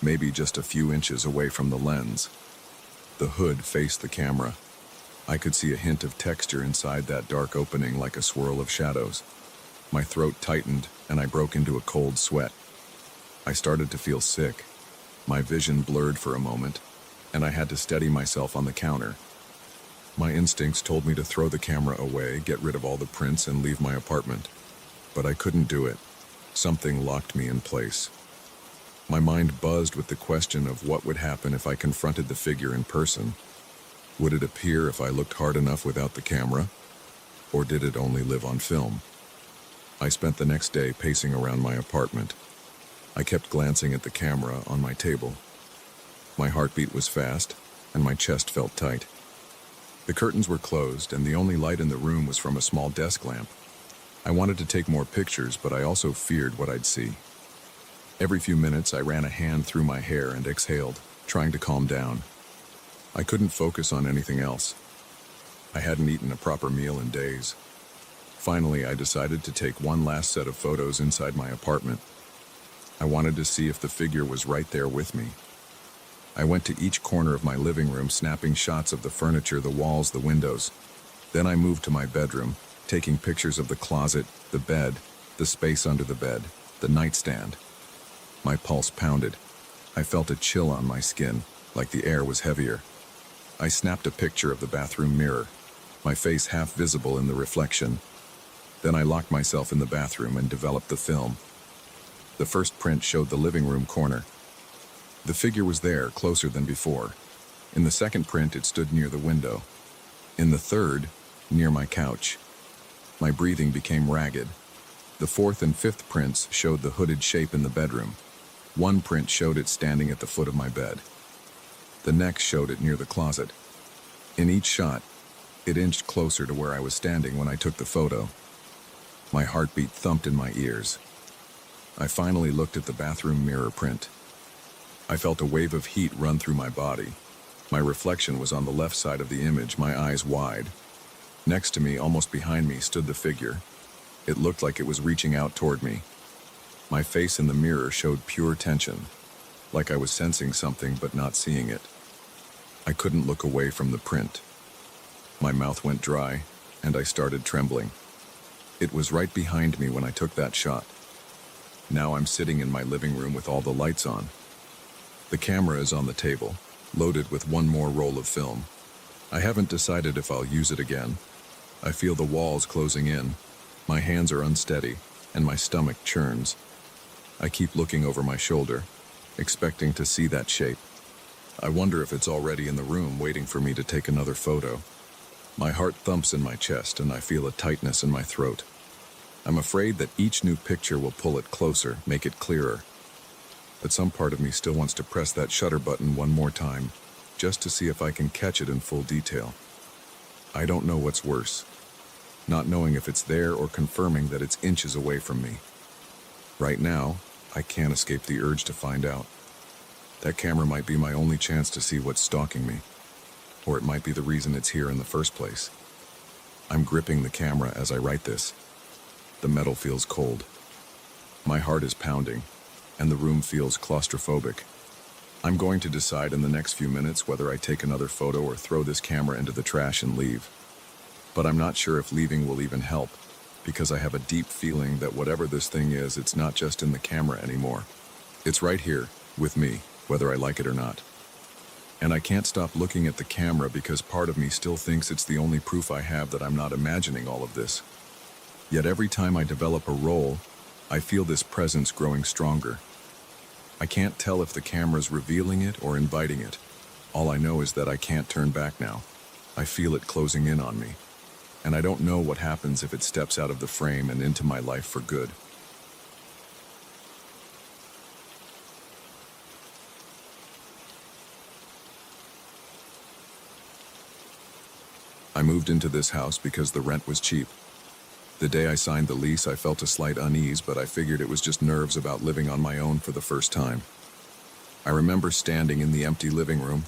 maybe just a few inches away from the lens. The hood faced the camera. I could see a hint of texture inside that dark opening, like a swirl of shadows. My throat tightened, and I broke into a cold sweat. I started to feel sick. My vision blurred for a moment, and I had to steady myself on the counter. My instincts told me to throw the camera away, get rid of all the prints, and leave my apartment. But I couldn't do it. Something locked me in place. My mind buzzed with the question of what would happen if I confronted the figure in person. Would it appear if I looked hard enough without the camera? Or did it only live on film? I spent the next day pacing around my apartment. I kept glancing at the camera on my table. My heartbeat was fast, and my chest felt tight. The curtains were closed, and the only light in the room was from a small desk lamp. I wanted to take more pictures, but I also feared what I'd see. Every few minutes, I ran a hand through my hair and exhaled, trying to calm down. I couldn't focus on anything else. I hadn't eaten a proper meal in days. Finally, I decided to take one last set of photos inside my apartment. I wanted to see if the figure was right there with me. I went to each corner of my living room, snapping shots of the furniture, the walls, the windows. Then I moved to my bedroom, taking pictures of the closet, the bed, the space under the bed, the nightstand. My pulse pounded. I felt a chill on my skin, like the air was heavier. I snapped a picture of the bathroom mirror, my face half visible in the reflection. Then I locked myself in the bathroom and developed the film. The first print showed the living room corner. The figure was there, closer than before. In the second print, it stood near the window. In the third, near my couch. My breathing became ragged. The fourth and fifth prints showed the hooded shape in the bedroom. One print showed it standing at the foot of my bed. The next showed it near the closet. In each shot, it inched closer to where I was standing when I took the photo. My heartbeat thumped in my ears. I finally looked at the bathroom mirror print. I felt a wave of heat run through my body. My reflection was on the left side of the image, my eyes wide. Next to me, almost behind me, stood the figure. It looked like it was reaching out toward me. My face in the mirror showed pure tension, like I was sensing something but not seeing it. I couldn't look away from the print. My mouth went dry, and I started trembling. It was right behind me when I took that shot. Now I'm sitting in my living room with all the lights on. The camera is on the table, loaded with one more roll of film. I haven't decided if I'll use it again. I feel the walls closing in. My hands are unsteady, and my stomach churns. I keep looking over my shoulder, expecting to see that shape. I wonder if it's already in the room waiting for me to take another photo. My heart thumps in my chest, and I feel a tightness in my throat. I'm afraid that each new picture will pull it closer, make it clearer. But some part of me still wants to press that shutter button one more time, just to see if I can catch it in full detail. I don't know what's worse, not knowing if it's there or confirming that it's inches away from me. Right now, I can't escape the urge to find out. That camera might be my only chance to see what's stalking me, or it might be the reason it's here in the first place. I'm gripping the camera as I write this. The metal feels cold. My heart is pounding, and the room feels claustrophobic. I'm going to decide in the next few minutes whether I take another photo or throw this camera into the trash and leave. But I'm not sure if leaving will even help, because I have a deep feeling that whatever this thing is, it's not just in the camera anymore. It's right here, with me, whether I like it or not. And I can't stop looking at the camera because part of me still thinks it's the only proof I have that I'm not imagining all of this. Yet every time I develop a role, I feel this presence growing stronger. I can't tell if the camera's revealing it or inviting it. All I know is that I can't turn back now. I feel it closing in on me. And I don't know what happens if it steps out of the frame and into my life for good. I moved into this house because the rent was cheap. The day I signed the lease, I felt a slight unease, but I figured it was just nerves about living on my own for the first time. I remember standing in the empty living room,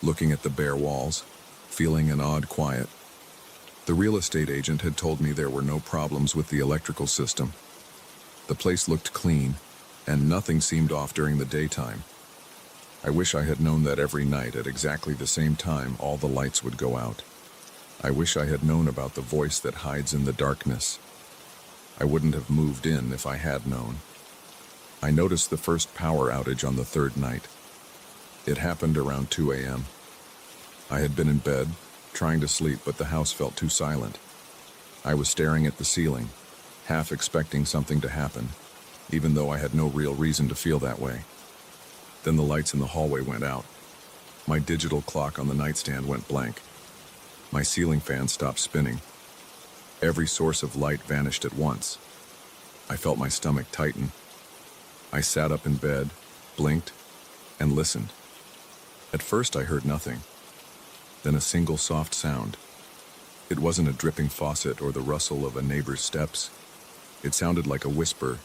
looking at the bare walls, feeling an odd quiet. The real estate agent had told me there were no problems with the electrical system. The place looked clean, and nothing seemed off during the daytime. I wish I had known that every night at exactly the same time all the lights would go out. I wish I had known about the voice that hides in the darkness. I wouldn't have moved in if I had known. I noticed the first power outage on the third night. It happened around 2 a.m. I had been in bed, trying to sleep, but the house felt too silent. I was staring at the ceiling, half expecting something to happen, even though I had no real reason to feel that way. Then the lights in the hallway went out. My digital clock on the nightstand went blank. My ceiling fan stopped spinning. Every source of light vanished at once. I felt my stomach tighten. I sat up in bed, blinked, and listened. At first I heard nothing. Then a single soft sound. It wasn't a dripping faucet or the rustle of a neighbor's steps. It sounded like a whisper,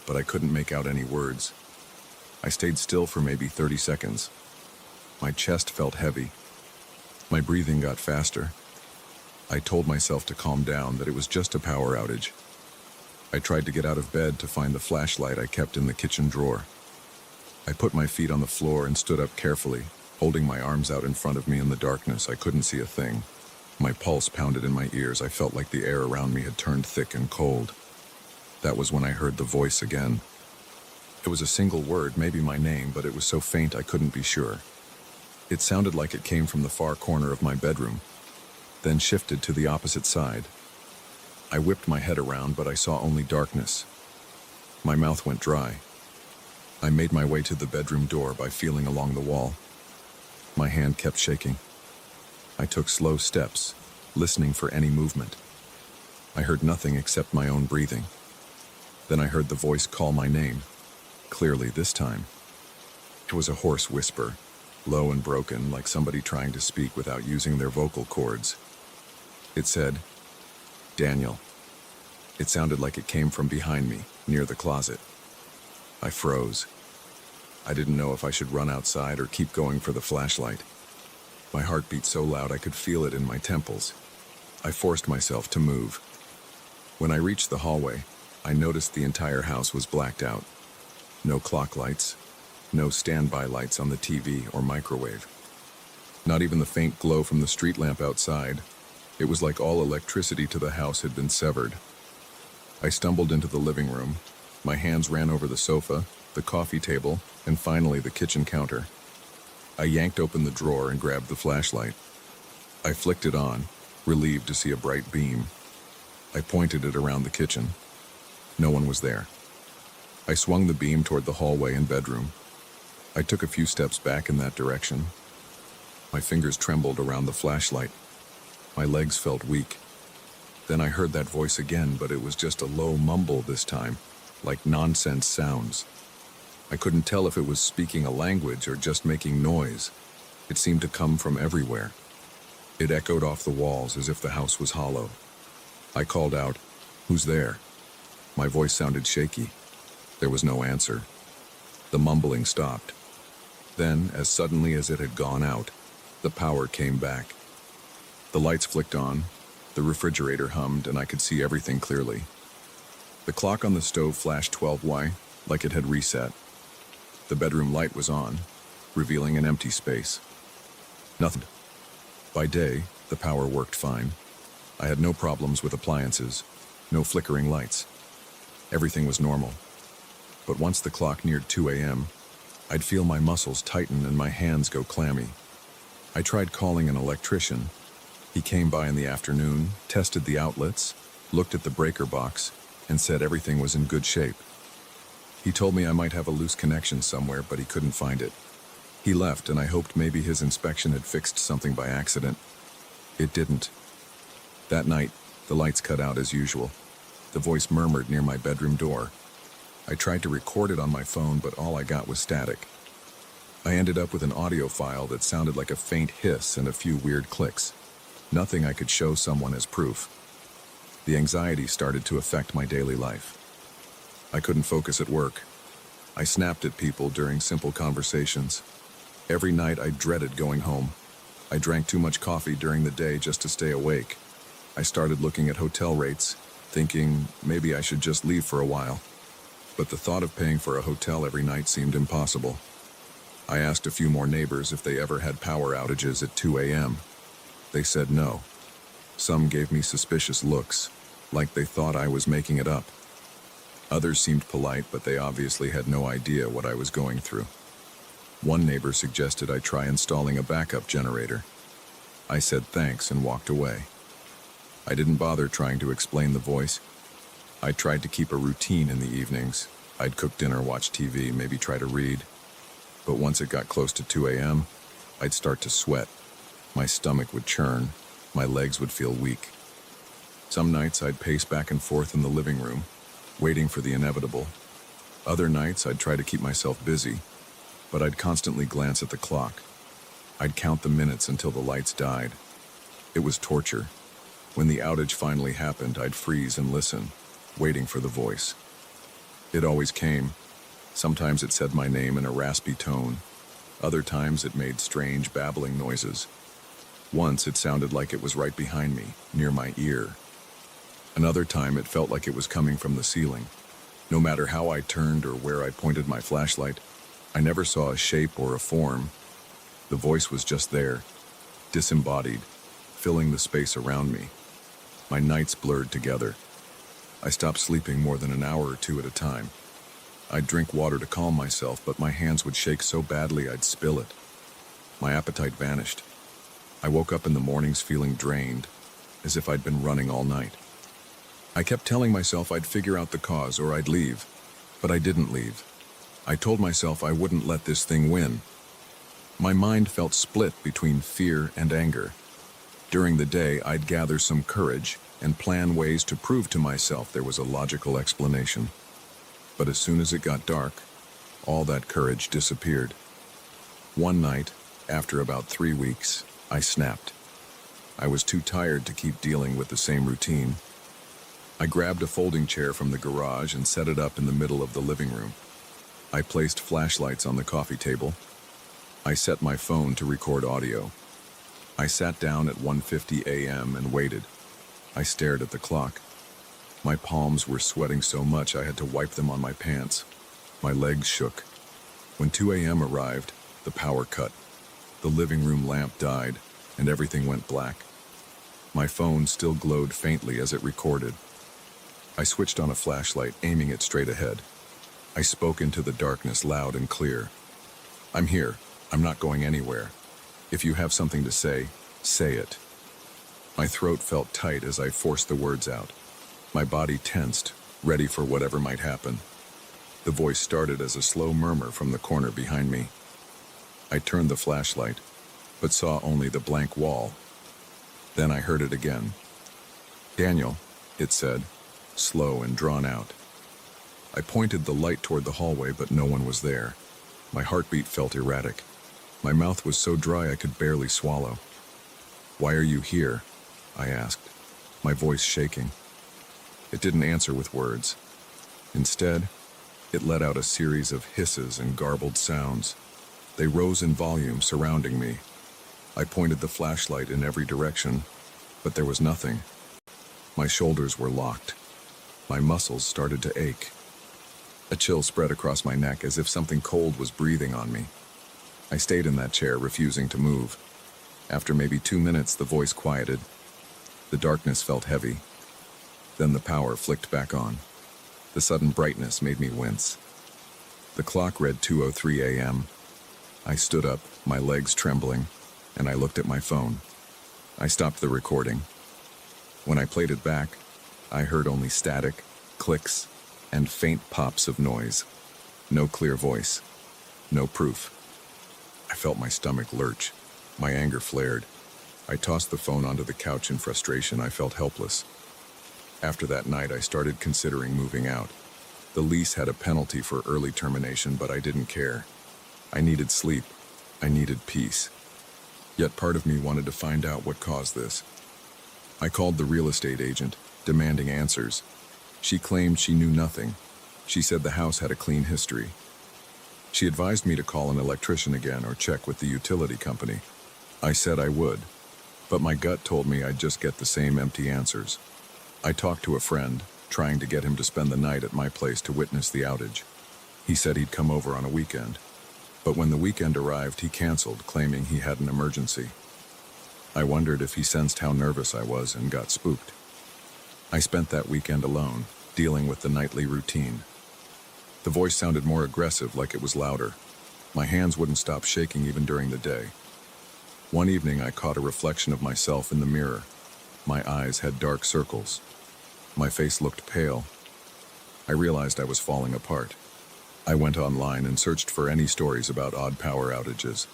but I couldn't make out any words. I stayed still for maybe 30 seconds. My chest felt heavy. My breathing got faster. I told myself to calm down, that it was just a power outage. I tried to get out of bed to find the flashlight I kept in the kitchen drawer. I put my feet on the floor and stood up carefully, holding my arms out in front of me in the darkness. I couldn't see a thing. My pulse pounded in my ears. I felt like the air around me had turned thick and cold. That was when I heard the voice again. It was a single word, maybe my name, but it was so faint I couldn't be sure. It sounded like it came from the far corner of my bedroom, then shifted to the opposite side. I whipped my head around, but I saw only darkness. My mouth went dry. I made my way to the bedroom door by feeling along the wall. My hand kept shaking. I took slow steps, listening for any movement. I heard nothing except my own breathing. Then I heard the voice call my name, clearly this time. It was a hoarse whisper, low and broken, like somebody trying to speak without using their vocal cords. It said, "Daniel." It sounded like it came from behind me, near the closet. I froze. I didn't know if I should run outside or keep going for the flashlight. My heart beat so loud I could feel it in my temples. I forced myself to move. When I reached the hallway, I noticed the entire house was blacked out. No clock lights, no standby lights on the TV or microwave. Not even the faint glow from the street lamp outside. It was like all electricity to the house had been severed. I stumbled into the living room. My hands ran over the sofa, the coffee table, and finally the kitchen counter. I yanked open the drawer and grabbed the flashlight. I flicked it on, relieved to see a bright beam. I pointed it around the kitchen. No one was there. I swung the beam toward the hallway and bedroom. I took a few steps back in that direction. My fingers trembled around the flashlight. My legs felt weak. Then I heard that voice again, but it was just a low mumble this time, like nonsense sounds. I couldn't tell if it was speaking a language or just making noise. It seemed to come from everywhere. It echoed off the walls as if the house was hollow. I called out, "Who's there?" My voice sounded shaky. There was no answer. The mumbling stopped. Then, as suddenly as it had gone out, the power came back. The lights flicked on, the refrigerator hummed, and I could see everything clearly. The clock on the stove flashed 12Y, like it had reset. The bedroom light was on, revealing an empty space. Nothing. By day, the power worked fine. I had no problems with appliances, no flickering lights. Everything was normal. But once the clock neared 2 a.m., I'd feel my muscles tighten and my hands go clammy. I tried calling an electrician. He came by in the afternoon, tested the outlets, looked at the breaker box, and said everything was in good shape. He told me I might have a loose connection somewhere, but he couldn't find it. He left, and I hoped maybe his inspection had fixed something by accident. It didn't. That night, the lights cut out as usual. The voice murmured near my bedroom door. I tried to record it on my phone, but all I got was static. I ended up with an audio file that sounded like a faint hiss and a few weird clicks. Nothing I could show someone as proof. The anxiety started to affect my daily life. I couldn't focus at work. I snapped at people during simple conversations. Every night I dreaded going home. I drank too much coffee during the day just to stay awake. I started looking at hotel rates, thinking maybe I should just leave for a while. But the thought of paying for a hotel every night seemed impossible. I asked a few more neighbors if they ever had power outages at 2 a.m. They said no. Some gave me suspicious looks, like they thought I was making it up. Others seemed polite, but they obviously had no idea what I was going through. One neighbor suggested I try installing a backup generator. I said thanks and walked away. I didn't bother trying to explain the voice. I tried to keep a routine in the evenings. I'd cook dinner, watch TV, maybe try to read. But once it got close to 2 a.m., I'd start to sweat. My stomach would churn. My legs would feel weak. Some nights I'd pace back and forth in the living room, waiting for the inevitable. Other nights I'd try to keep myself busy, but I'd constantly glance at the clock. I'd count the minutes until the lights died. It was torture. When the outage finally happened, I'd freeze and listen, waiting for the voice. It always came. Sometimes it said my name in a raspy tone. Other times it made strange babbling noises. Once it sounded like it was right behind me, near my ear. Another time it felt like it was coming from the ceiling. No matter how I turned or where I pointed my flashlight, I never saw a shape or a form. The voice was just there, disembodied, filling the space around me. My nights blurred together. I stopped sleeping more than an hour or two at a time. I'd drink water to calm myself, but my hands would shake so badly I'd spill it. My appetite vanished. I woke up in the mornings feeling drained, as if I'd been running all night. I kept telling myself I'd figure out the cause or I'd leave, but I didn't leave. I told myself I wouldn't let this thing win. My mind felt split between fear and anger. During the day, I'd gather some courage and plan ways to prove to myself there was a logical explanation. But as soon as it got dark, all that courage disappeared. One night, after about 3 weeks, I snapped. I was too tired to keep dealing with the same routine. I grabbed a folding chair from the garage and set it up in the middle of the living room. I placed flashlights on the coffee table. I set my phone to record audio. I sat down at 1:50 a.m. and waited. I stared at the clock. My palms were sweating so much I had to wipe them on my pants. My legs shook. When 2 a.m. arrived, the power cut. The living room lamp died, and everything went black. My phone still glowed faintly as it recorded. I switched on a flashlight, aiming it straight ahead. I spoke into the darkness loud and clear. "I'm here. I'm not going anywhere. If you have something to say, say it." My throat felt tight as I forced the words out. My body tensed, ready for whatever might happen. The voice started as a slow murmur from the corner behind me. I turned the flashlight, but saw only the blank wall. Then I heard it again. "Daniel," it said, slow and drawn out. I pointed the light toward the hallway, but no one was there. My heartbeat felt erratic. My mouth was so dry I could barely swallow. "Why are you here?" I asked, my voice shaking. It didn't answer with words. Instead, it let out a series of hisses and garbled sounds. They rose in volume, surrounding me. I pointed the flashlight in every direction, but there was nothing. My shoulders were locked. My muscles started to ache. A chill spread across my neck as if something cold was breathing on me. I stayed in that chair, refusing to move. After maybe 2 minutes, the voice quieted. The darkness felt heavy. Then the power flicked back on. The sudden brightness made me wince. The clock read 2:03 a.m. I stood up, my legs trembling, and I looked at my phone. I stopped the recording. When I played it back, I heard only static, clicks, and faint pops of noise. No clear voice. No proof. I felt my stomach lurch. My anger flared. I tossed the phone onto the couch in frustration. I felt helpless. After that night, I started considering moving out. The lease had a penalty for early termination, but I didn't care. I needed sleep. I needed peace. Yet part of me wanted to find out what caused this. I called the real estate agent, demanding answers. She claimed she knew nothing. She said the house had a clean history. She advised me to call an electrician again or check with the utility company. I said I would, but my gut told me I'd just get the same empty answers. I talked to a friend, trying to get him to spend the night at my place to witness the outage. He said he'd come over on a weekend, but when the weekend arrived, he canceled, claiming he had an emergency. I wondered if he sensed how nervous I was and got spooked. I spent that weekend alone, dealing with the nightly routine. The voice sounded more aggressive, like it was louder. My hands wouldn't stop shaking even during the day. One evening, I caught a reflection of myself in the mirror. My eyes had dark circles. My face looked pale. I realized I was falling apart. I went online and searched for any stories about odd power outages.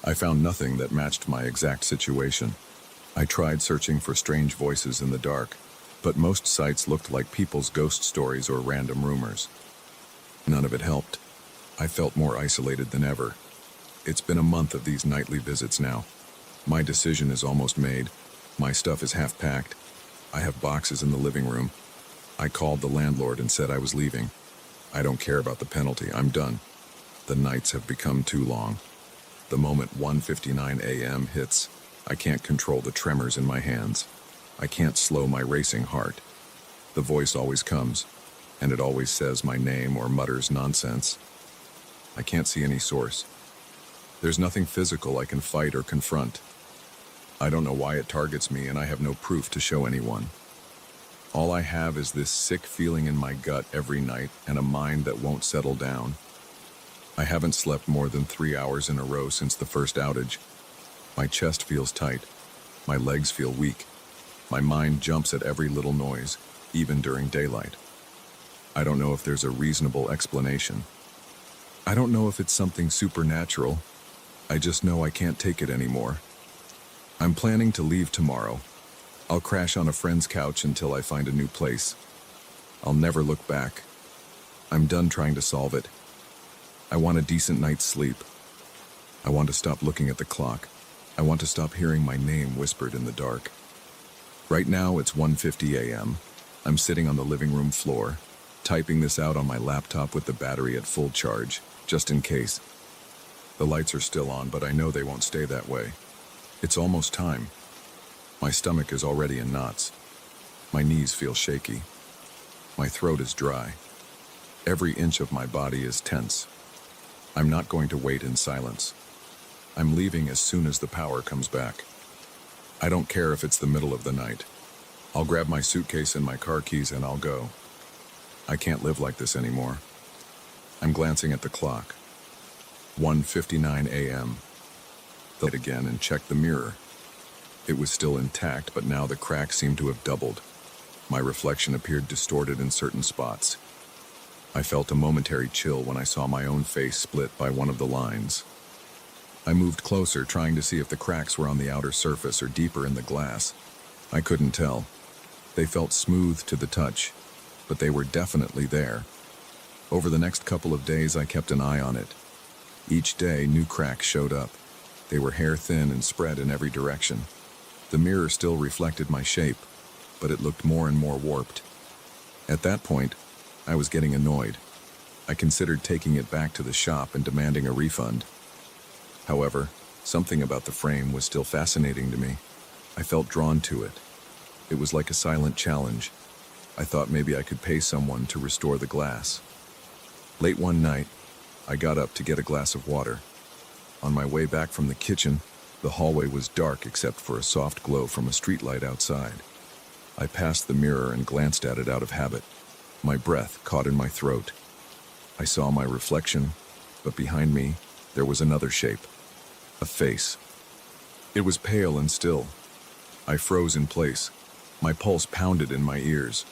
I found nothing that matched my exact situation. I tried searching for strange voices in the dark, but most sites looked like people's ghost stories or random rumors. None of it helped. I felt more isolated than ever. It's been a month of these nightly visits now. My decision is almost made. My stuff is half packed. I have boxes in the living room. I called the landlord and said I was leaving. I don't care about the penalty. I'm done. The nights have become too long. The moment 1:59 a.m. hits, I can't control the tremors in my hands. I can't slow my racing heart. The voice always comes, and it always says my name or mutters nonsense. I can't see any source. There's nothing physical I can fight or confront. I don't know why it targets me, and I have no proof to show anyone. All I have is this sick feeling in my gut every night and a mind that won't settle down. I haven't slept more than 3 hours in a row since the first outage. My chest feels tight. My legs feel weak. My mind jumps at every little noise, even during daylight. I don't know if there's a reasonable explanation. I don't know if it's something supernatural. I just know I can't take it anymore. I'm planning to leave tomorrow. I'll crash on a friend's couch until I find a new place. I'll never look back. I'm done trying to solve it. I want a decent night's sleep. I want to stop looking at the clock. I want to stop hearing my name whispered in the dark. Right now it's 1:50 a.m. I'm sitting on the living room floor, typing this out on my laptop with the battery at full charge, just in case. The lights are still on, but I know they won't stay that way. It's almost time. My stomach is already in knots. My knees feel shaky. My throat is dry. Every inch of my body is tense. I'm not going to wait in silence. I'm leaving as soon as the power comes back. I don't care if it's the middle of the night. I'll grab my suitcase and my car keys and I'll go. I can't live like this anymore. I'm glancing at the clock. 1:59 a.m. I looked again and checked the mirror. It was still intact, but now the cracks seemed to have doubled. My reflection appeared distorted in certain spots. I felt a momentary chill when I saw my own face split by one of the lines. I moved closer, trying to see if the cracks were on the outer surface or deeper in the glass. I couldn't tell. They felt smooth to the touch, but they were definitely there. Over the next couple of days, I kept an eye on it. Each day, new cracks showed up. They were hair-thin and spread in every direction. The mirror still reflected my shape, but it looked more and more warped. At that point, I was getting annoyed. I considered taking it back to the shop and demanding a refund. However, something about the frame was still fascinating to me. I felt drawn to it. It was like a silent challenge. I thought maybe I could pay someone to restore the glass. Late one night, I got up to get a glass of water. On my way back from the kitchen, the hallway was dark except for a soft glow from a streetlight outside. I passed the mirror and glanced at it out of habit. My breath caught in my throat. I saw my reflection, but behind me, there was another shape. A face. It was pale and still. I froze in place. My pulse pounded in my ears.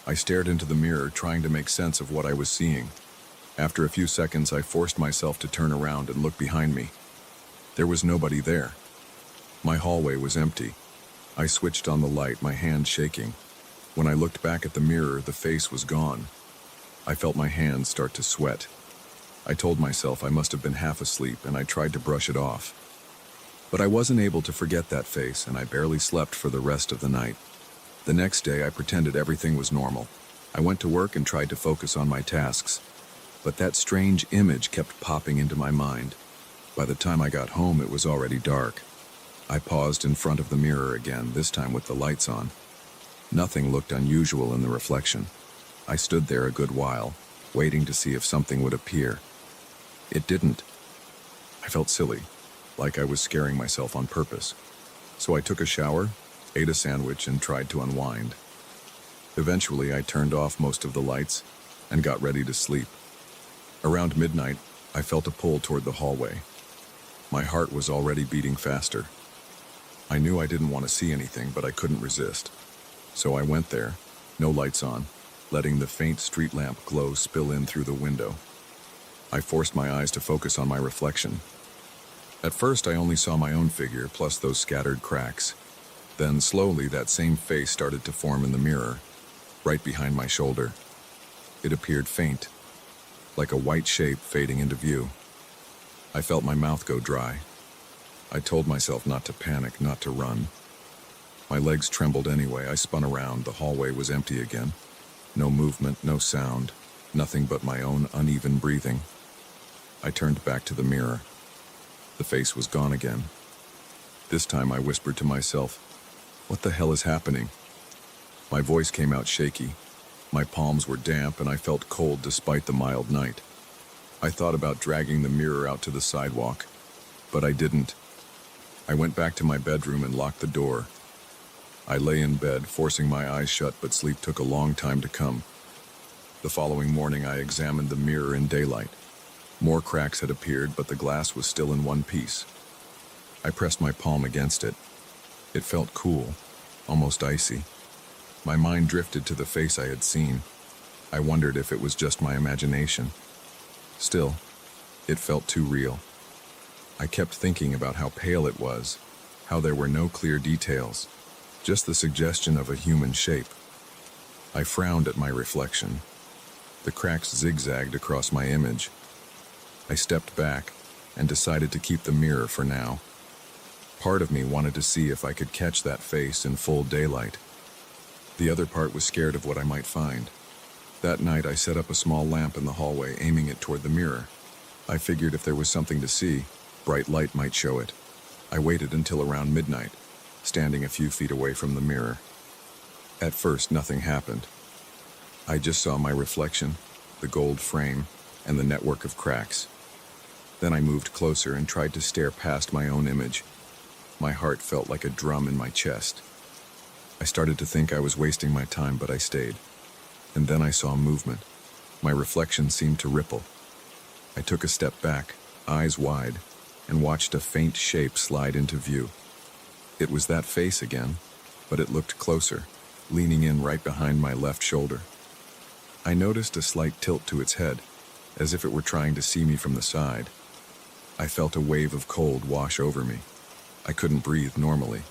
I stared into the mirror, trying to make sense of what I was seeing. After a few seconds, I forced myself to turn around and look behind me. There was nobody there. My hallway was empty. I switched on the light, my hand shaking. When I looked back at the mirror, the face was gone. I felt my hands start to sweat. I told myself I must have been half asleep, and I tried to brush it off. But I wasn't able to forget that face, and I barely slept for the rest of the night. The next day, I pretended everything was normal. I went to work and tried to focus on my tasks. But that strange image kept popping into my mind. By the time I got home, it was already dark. I paused in front of the mirror again, this time with the lights on. Nothing looked unusual in the reflection. I stood there a good while, waiting to see if something would appear. It didn't. I felt silly, like I was scaring myself on purpose. So I took a shower, ate a sandwich, and tried to unwind. Eventually, I turned off most of the lights and got ready to sleep. Around midnight, I felt a pull toward the hallway. My heart was already beating faster. I knew I didn't want to see anything, but I couldn't resist. So I went there, no lights on, letting the faint street lamp glow spill in through the window. I forced my eyes to focus on my reflection. At first, I only saw my own figure, plus those scattered cracks. Then, slowly, that same face started to form in the mirror, right behind my shoulder. It appeared faint, like a white shape fading into view. I felt my mouth go dry. I told myself not to panic, not to run. My legs trembled anyway. I spun around. The hallway was empty again. No movement, no sound, nothing but my own uneven breathing. I turned back to the mirror. The face was gone again. This time I whispered to myself, "What the hell is happening?" My voice came out shaky. My palms were damp and I felt cold despite the mild night. I thought about dragging the mirror out to the sidewalk, but I didn't. I went back to my bedroom and locked the door. I lay in bed, forcing my eyes shut, but sleep took a long time to come. The following morning, I examined the mirror in daylight. More cracks had appeared, but the glass was still in one piece. I pressed my palm against it. It felt cool, almost icy. My mind drifted to the face I had seen. I wondered if it was just my imagination. Still, it felt too real. I kept thinking about how pale it was, how there were no clear details, just the suggestion of a human shape. I frowned at my reflection. The cracks zigzagged across my image. I stepped back and decided to keep the mirror for now. Part of me wanted to see if I could catch that face in full daylight. The other part was scared of what I might find. That night, I set up a small lamp in the hallway, aiming it toward the mirror. I figured if there was something to see, bright light might show it. I waited until around midnight, standing a few feet away from the mirror. At first, nothing happened. I just saw my reflection, the gold frame, and the network of cracks. Then I moved closer and tried to stare past my own image. My heart felt like a drum in my chest. I started to think I was wasting my time, but I stayed. And then I saw movement. My reflection seemed to ripple. I took a step back, eyes wide, and watched a faint shape slide into view. It was that face again, but it looked closer, leaning in right behind my left shoulder. I noticed a slight tilt to its head, as if it were trying to see me from the side. I felt a wave of cold wash over me. I couldn't breathe normally.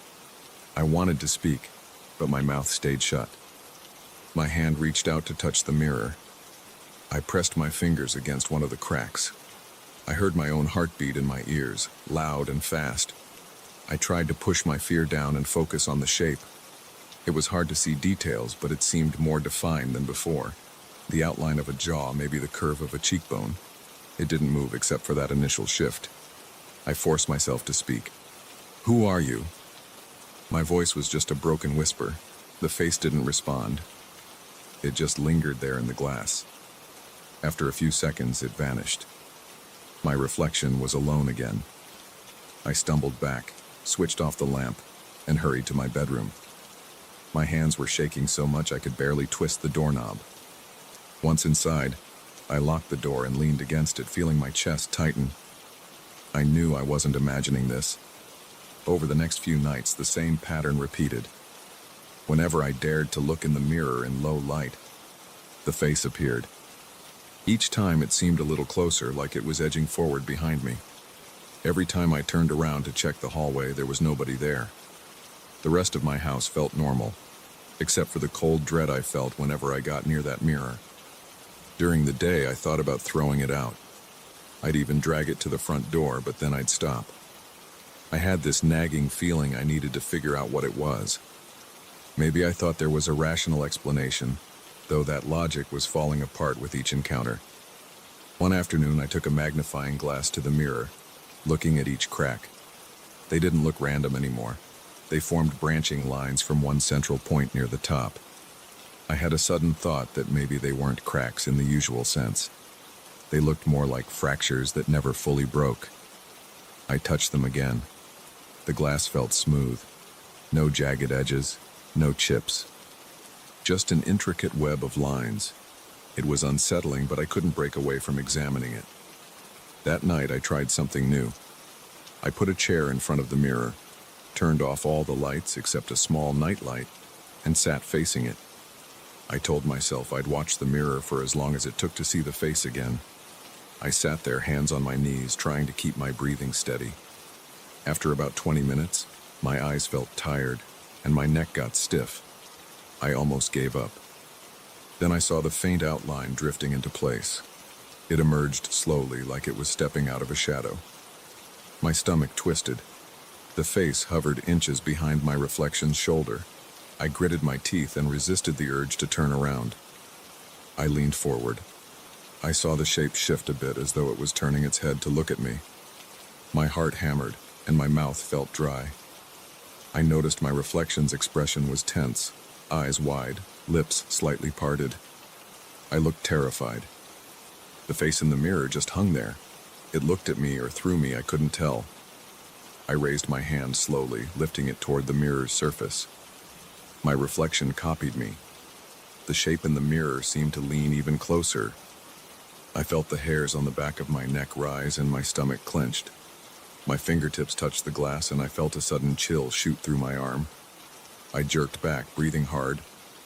I wanted to speak, but my mouth stayed shut. My hand reached out to touch the mirror. I pressed my fingers against one of the cracks. I heard my own heartbeat in my ears, loud and fast. I tried to push my fear down and focus on the shape. It was hard to see details, but it seemed more defined than before. The outline of a jaw, maybe the curve of a cheekbone. It didn't move except for that initial shift. I forced myself to speak. "Who are you?" My voice was just a broken whisper. The face didn't respond. It just lingered there in the glass. After a few seconds, it vanished. My reflection was alone again. I stumbled back, switched off the lamp, and hurried to my bedroom. My hands were shaking so much I could barely twist the doorknob. Once inside, I locked the door and leaned against it, feeling my chest tighten. I knew I wasn't imagining this. Over the next few nights, the same pattern repeated. Whenever I dared to look in the mirror in low light, the face appeared. Each time it seemed a little closer, like it was edging forward behind me. Every time I turned around to check the hallway, there was nobody there. The rest of my house felt normal, except for the cold dread I felt whenever I got near that mirror. During the day, I thought about throwing it out. I'd even drag it to the front door, but then I'd stop. I had this nagging feeling I needed to figure out what it was. Maybe I thought there was a rational explanation, though that logic was falling apart with each encounter. One afternoon, I took a magnifying glass to the mirror, looking at each crack. They didn't look random anymore. They formed branching lines from one central point near the top. I had a sudden thought that maybe they weren't cracks in the usual sense. They looked more like fractures that never fully broke. I touched them again. The glass felt smooth. No jagged edges, no chips. Just an intricate web of lines. It was unsettling, but I couldn't break away from examining it. That night, I tried something new. I put a chair in front of the mirror, turned off all the lights except a small night light, and sat facing it. I told myself I'd watch the mirror for as long as it took to see the face again. I sat there, hands on my knees, trying to keep my breathing steady. After about 20 minutes, my eyes felt tired, and my neck got stiff. I almost gave up. Then I saw the faint outline drifting into place. It emerged slowly, like it was stepping out of a shadow. My stomach twisted. The face hovered inches behind my reflection's shoulder. I gritted my teeth and resisted the urge to turn around. I leaned forward. I saw the shape shift a bit, as though it was turning its head to look at me. My heart hammered, and my mouth felt dry. I noticed my reflection's expression was tense, eyes wide, lips slightly parted. I looked terrified. The face in the mirror just hung there. It looked at me or through me, I couldn't tell. I raised my hand slowly, lifting it toward the mirror's surface. My reflection copied me. The shape in the mirror seemed to lean even closer. I felt the hairs on the back of my neck rise and my stomach clenched. My fingertips touched the glass and I felt a sudden chill shoot through my arm. I jerked back, breathing hard.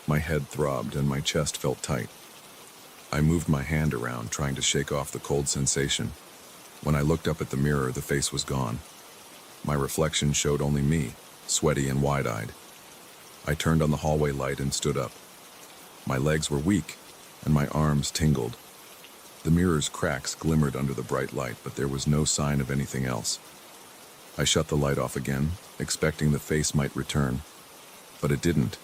My head throbbed and my chest felt tight. I moved my hand around, trying to shake off the cold sensation. When I looked up at the mirror, the face was gone. My reflection showed only me, sweaty and wide-eyed. I turned on the hallway light and stood up. My legs were weak, and my arms tingled. The mirror's cracks glimmered under the bright light, but there was no sign of anything else. I shut the light off again, expecting the face might return. But it didn't.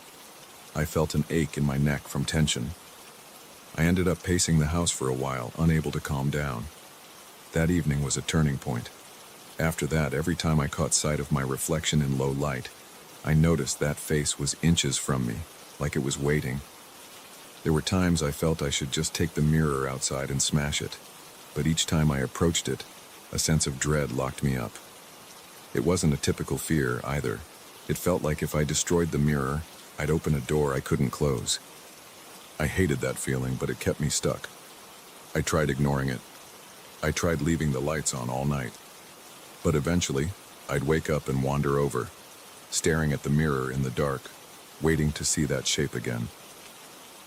I felt an ache in my neck from tension. I ended up pacing the house for a while, unable to calm down. That evening was a turning point. After that, every time I caught sight of my reflection in low light, I noticed that face was inches from me, like it was waiting. There were times I felt I should just take the mirror outside and smash it, but each time I approached it, a sense of dread locked me up. It wasn't a typical fear, either. It felt like if I destroyed the mirror, I'd open a door I couldn't close. I hated that feeling, but it kept me stuck. I tried ignoring it. I tried leaving the lights on all night. But eventually, I'd wake up and wander over, staring at the mirror in the dark, waiting to see that shape again.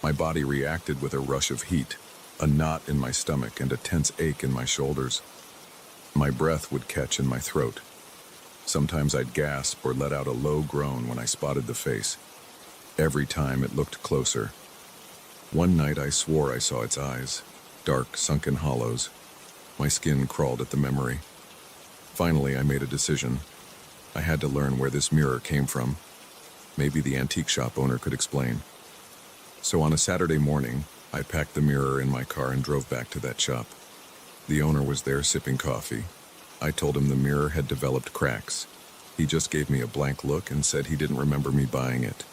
My body reacted with a rush of heat, a knot in my stomach and a tense ache in my shoulders. My breath would catch in my throat. Sometimes I'd gasp or let out a low groan when I spotted the face. Every time it looked closer. One night I swore I saw its eyes, dark, sunken hollows. My skin crawled at the memory. Finally, I made a decision. I had to learn where this mirror came from. Maybe the antique shop owner could explain. So on a Saturday morning, I packed the mirror in my car and drove back to that shop. The owner was there sipping coffee. I told him the mirror had developed cracks. He just gave me a blank look and said he didn't remember me buying it.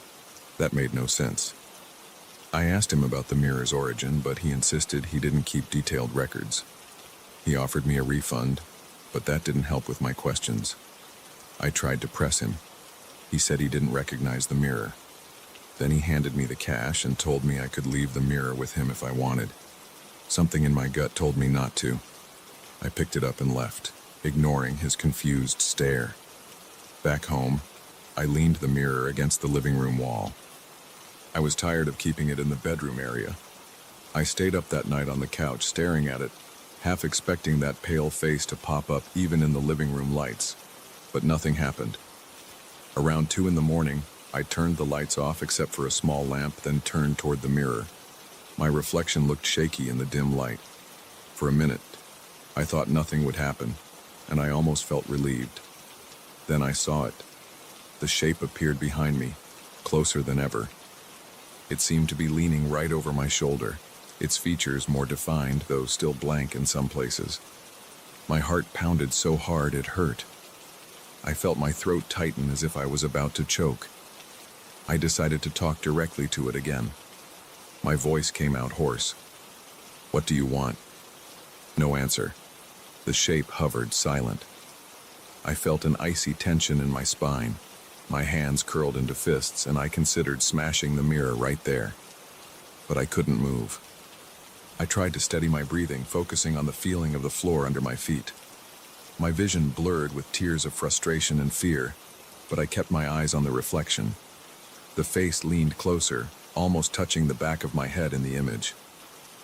That made no sense. I asked him about the mirror's origin, but he insisted he didn't keep detailed records. He offered me a refund, but that didn't help with my questions. I tried to press him. He said he didn't recognize the mirror. Then he handed me the cash and told me I could leave the mirror with him if I wanted. Something in my gut told me not to. I picked it up and left, ignoring his confused stare. Back home, I leaned the mirror against the living room wall. I was tired of keeping it in the bedroom area. I stayed up that night on the couch staring at it, half expecting that pale face to pop up even in the living room lights. But nothing happened. Around 2 a.m, I turned the lights off except for a small lamp, then turned toward the mirror. My reflection looked shaky in the dim light. For a minute, I thought nothing would happen, and I almost felt relieved. Then I saw it. The shape appeared behind me, closer than ever. It seemed to be leaning right over my shoulder, its features more defined, though still blank in some places. My heart pounded so hard it hurt. I felt my throat tighten as if I was about to choke. I decided to talk directly to it again. My voice came out hoarse. "What do you want?" No answer. The shape hovered silent. I felt an icy tension in my spine. My hands curled into fists, and I considered smashing the mirror right there. But I couldn't move. I tried to steady my breathing, focusing on the feeling of the floor under my feet. My vision blurred with tears of frustration and fear, but I kept my eyes on the reflection. The face leaned closer, almost touching the back of my head in the image.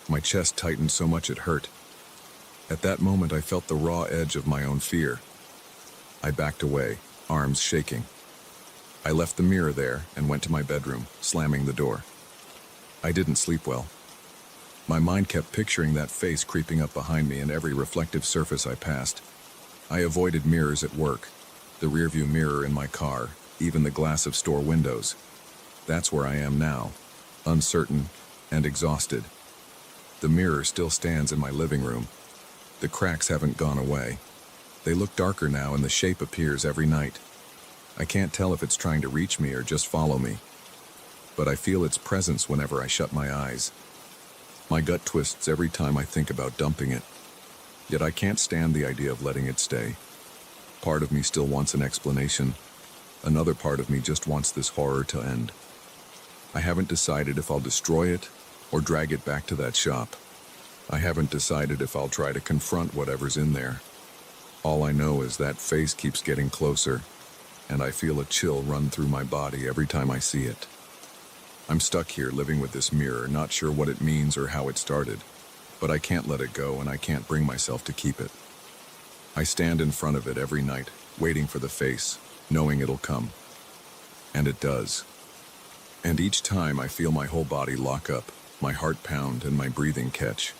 My chest tightened so much it hurt. At that moment, I felt the raw edge of my own fear. I backed away, arms shaking. I left the mirror there and went to my bedroom, slamming the door. I didn't sleep well. My mind kept picturing that face creeping up behind me in every reflective surface I passed. I avoided mirrors at work, the rearview mirror in my car, even the glass of store windows. That's where I am now, uncertain and exhausted. The mirror still stands in my living room. The cracks haven't gone away. They look darker now, and the shape appears every night. I can't tell if it's trying to reach me or just follow me, but I feel its presence whenever I shut my eyes. My gut twists every time I think about dumping it, yet I can't stand the idea of letting it stay. Part of me still wants an explanation. Another part of me just wants this horror to end. I haven't decided if I'll destroy it or drag it back to that shop. I haven't decided if I'll try to confront whatever's in there. All I know is that face keeps getting closer, and I feel a chill run through my body every time I see it. I'm stuck here living with this mirror, not sure what it means or how it started, but I can't let it go, and I can't bring myself to keep it. I stand in front of it every night, waiting for the face, knowing it'll come. And it does. And each time I feel my whole body lock up, my heart pound, and my breathing catch.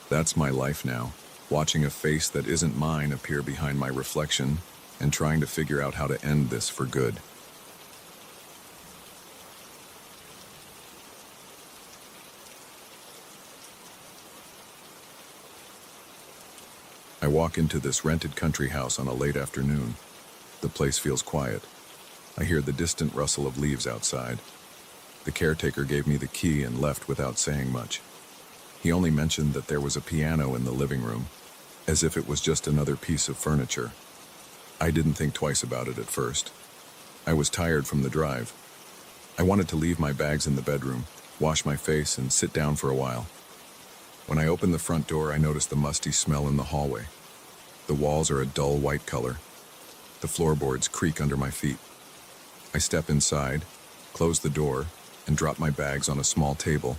That's my life now, watching a face that isn't mine appear behind my reflection and trying to figure out how to end this for good. I walk into this rented country house on a late afternoon. The place feels quiet. I hear the distant rustle of leaves outside. The caretaker gave me the key and left without saying much. He only mentioned that there was a piano in the living room, as if it was just another piece of furniture. I didn't think twice about it at first. I was tired from the drive. I wanted to leave my bags in the bedroom, wash my face, and sit down for a while. When I opened the front door, I noticed the musty smell in the hallway. The walls are a dull white color. The floorboards creak under my feet. I step inside, close the door, and drop my bags on a small table.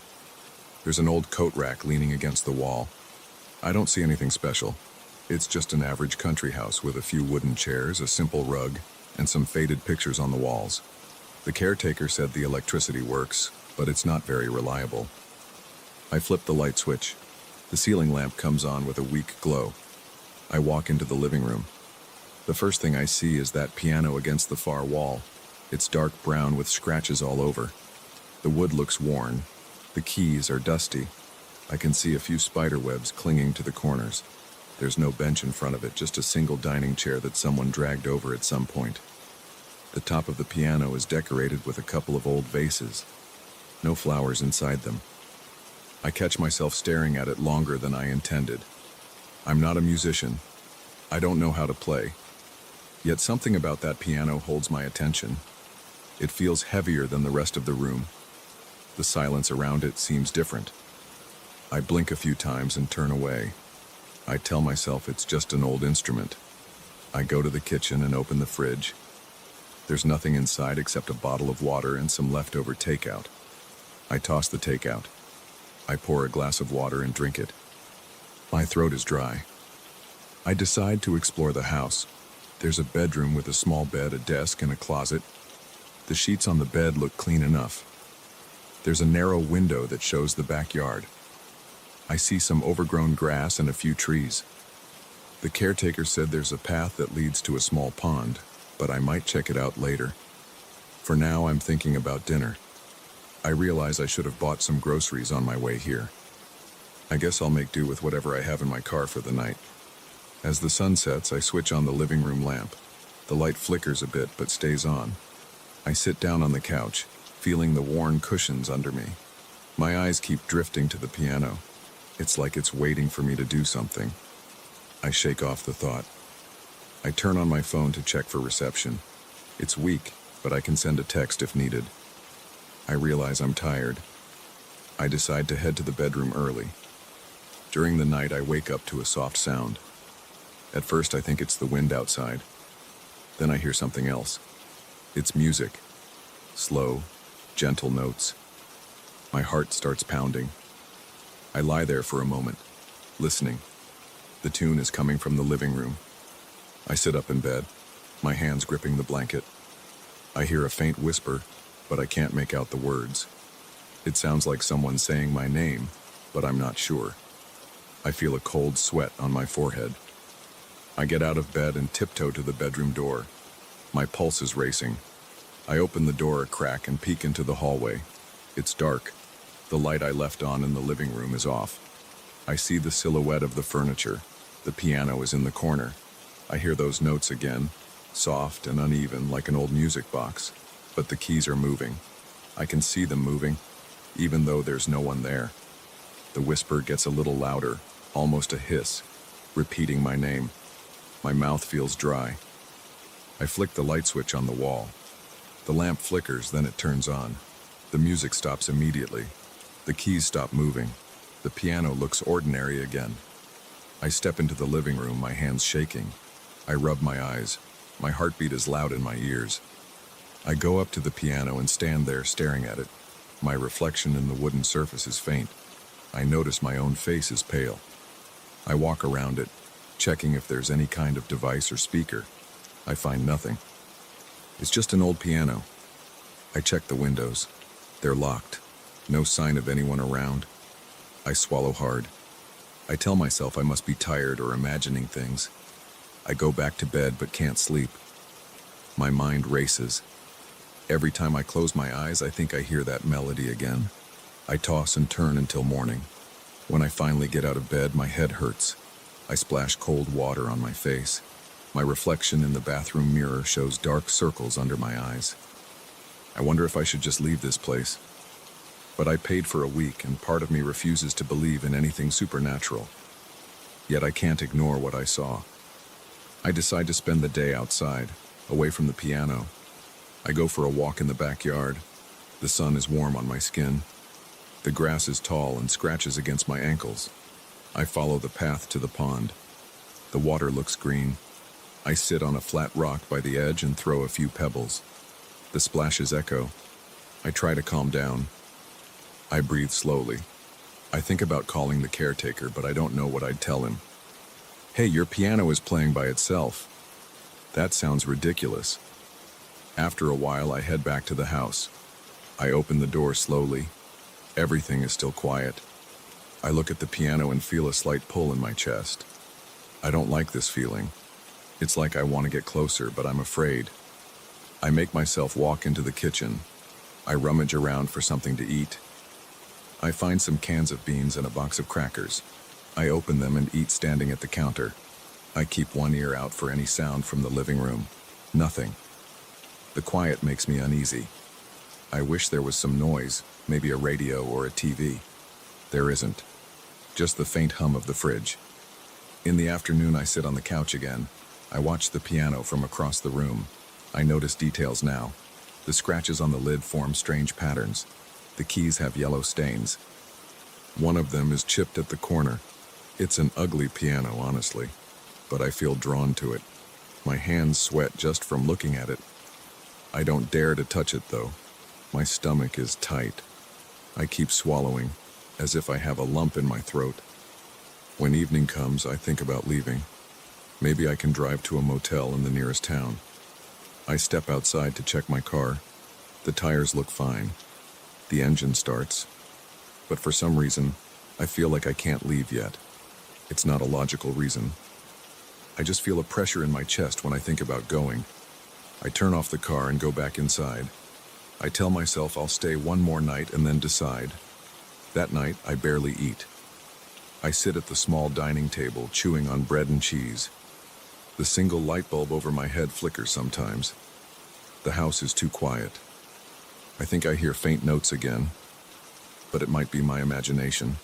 There's an old coat rack leaning against the wall. I don't see anything special. It's just an average country house with a few wooden chairs, a simple rug, and some faded pictures on the walls. The caretaker said the electricity works, but it's not very reliable. I flip the light switch. The ceiling lamp comes on with a weak glow. I walk into the living room. The first thing I see is that piano against the far wall. It's dark brown with scratches all over. The wood looks worn. The keys are dusty. I can see a few spider webs clinging to the corners. There's no bench in front of it, just a single dining chair that someone dragged over at some point. The top of the piano is decorated with a couple of old vases. no flowers inside them. I catch myself staring at it longer than I intended. I'm not a musician. I don't know how to play. Yet something about that piano holds my attention. It feels heavier than the rest of the room. The silence around it seems different. I blink a few times and turn away. I tell myself it's just an old instrument. I go to the kitchen and open the fridge. There's nothing inside except a bottle of water and some leftover takeout. I toss the takeout. I pour a glass of water and drink it. My throat is dry. I decide to explore the house. There's a bedroom with a small bed, a desk, and a closet. The sheets on the bed look clean enough. There's a narrow window that shows the backyard. I see some overgrown grass and a few trees. The caretaker said there's a path that leads to a small pond, but I might check it out later. For now, I'm thinking about dinner. I realize I should have bought some groceries on my way here. I guess I'll make do with whatever I have in my car for the night. As the sun sets, I switch on the living room lamp. The light flickers a bit, but stays on. I sit down on the couch, feeling the worn cushions under me. My eyes keep drifting to the piano. It's like it's waiting for me to do something. I shake off the thought. I turn on my phone to check for reception. It's weak, but I can send a text if needed. I realize I'm tired. I decide to head to the bedroom early. During the night, I wake up to a soft sound. At first, I think it's the wind outside. Then I hear something else. It's music. Slow, gentle notes. My heart starts pounding. I lie there for a moment, listening. The tune is coming from the living room. I sit up in bed, my hands gripping the blanket. I hear a faint whisper, but I can't make out the words. It sounds like someone saying my name, but I'm not sure. I feel a cold sweat on my forehead. I get out of bed and tiptoe to the bedroom door. My pulse is racing. I open the door a crack and peek into the hallway. It's dark. The light I left on in the living room is off. I see the silhouette of the furniture. The piano is in the corner. I hear those notes again, soft and uneven like an old music box, but the keys are moving. I can see them moving, even though there's no one there. The whisper gets a little louder, almost a hiss, repeating my name. My mouth feels dry. I flick the light switch on the wall. The lamp flickers, then it turns on. The music stops immediately. The keys stop moving. The piano looks ordinary again. I step into the living room, my hands shaking. I rub my eyes. My heartbeat is loud in my ears. I go up to the piano and stand there staring at it. My reflection in the wooden surface is faint. I notice my own face is pale. I walk around it, checking if there's any kind of device or speaker. I find nothing. It's just an old piano. I check the windows. They're locked. No sign of anyone around. I swallow hard. I tell myself I must be tired or imagining things. I go back to bed but can't sleep. My mind races. Every time I close my eyes, I think I hear that melody again. I toss and turn until morning. When I finally get out of bed, my head hurts. I splash cold water on my face. My reflection in the bathroom mirror shows dark circles under my eyes. I wonder if I should just leave this place. But I paid for a week, and part of me refuses to believe in anything supernatural. Yet I can't ignore what I saw. I decide to spend the day outside, away from the piano. I go for a walk in the backyard. The sun is warm on my skin. The grass is tall and scratches against my ankles. I follow the path to the pond. The water looks green. I sit on a flat rock by the edge and throw a few pebbles. The splashes echo. I try to calm down. I breathe slowly. I think about calling the caretaker, but I don't know what I'd tell him. Hey, your piano is playing by itself. That sounds ridiculous. After a while, I head back to the house. I open the door slowly. Everything is still quiet. I look at the piano and feel a slight pull in my chest. I don't like this feeling. It's like I want to get closer, but I'm afraid. I make myself walk into the kitchen. I rummage around for something to eat. I find some cans of beans and a box of crackers. I open them and eat standing at the counter. I keep one ear out for any sound from the living room. Nothing. The quiet makes me uneasy. I wish there was some noise, maybe a radio or a TV. There isn't. Just the faint hum of the fridge. In the afternoon, I sit on the couch again. I watch the piano from across the room. I notice details now. The scratches on the lid form strange patterns. The keys have yellow stains. One of them is chipped at the corner. It's an ugly piano, honestly, but I feel drawn to it. My hands sweat just from looking at it. I don't dare to touch it, though. My stomach is tight. I keep swallowing, as if I have a lump in my throat. When evening comes, I think about leaving. Maybe I can drive to a motel in the nearest town. I step outside to check my car. The tires look fine. The engine starts. But for some reason, I feel like I can't leave yet. It's not a logical reason. I just feel a pressure in my chest when I think about going. I turn off the car and go back inside. I tell myself I'll stay one more night and then decide. That night, I barely eat. I sit at the small dining table, chewing on bread and cheese. The single light bulb over my head flickers sometimes. The house is too quiet. I think I hear faint notes again, but it might be my imagination.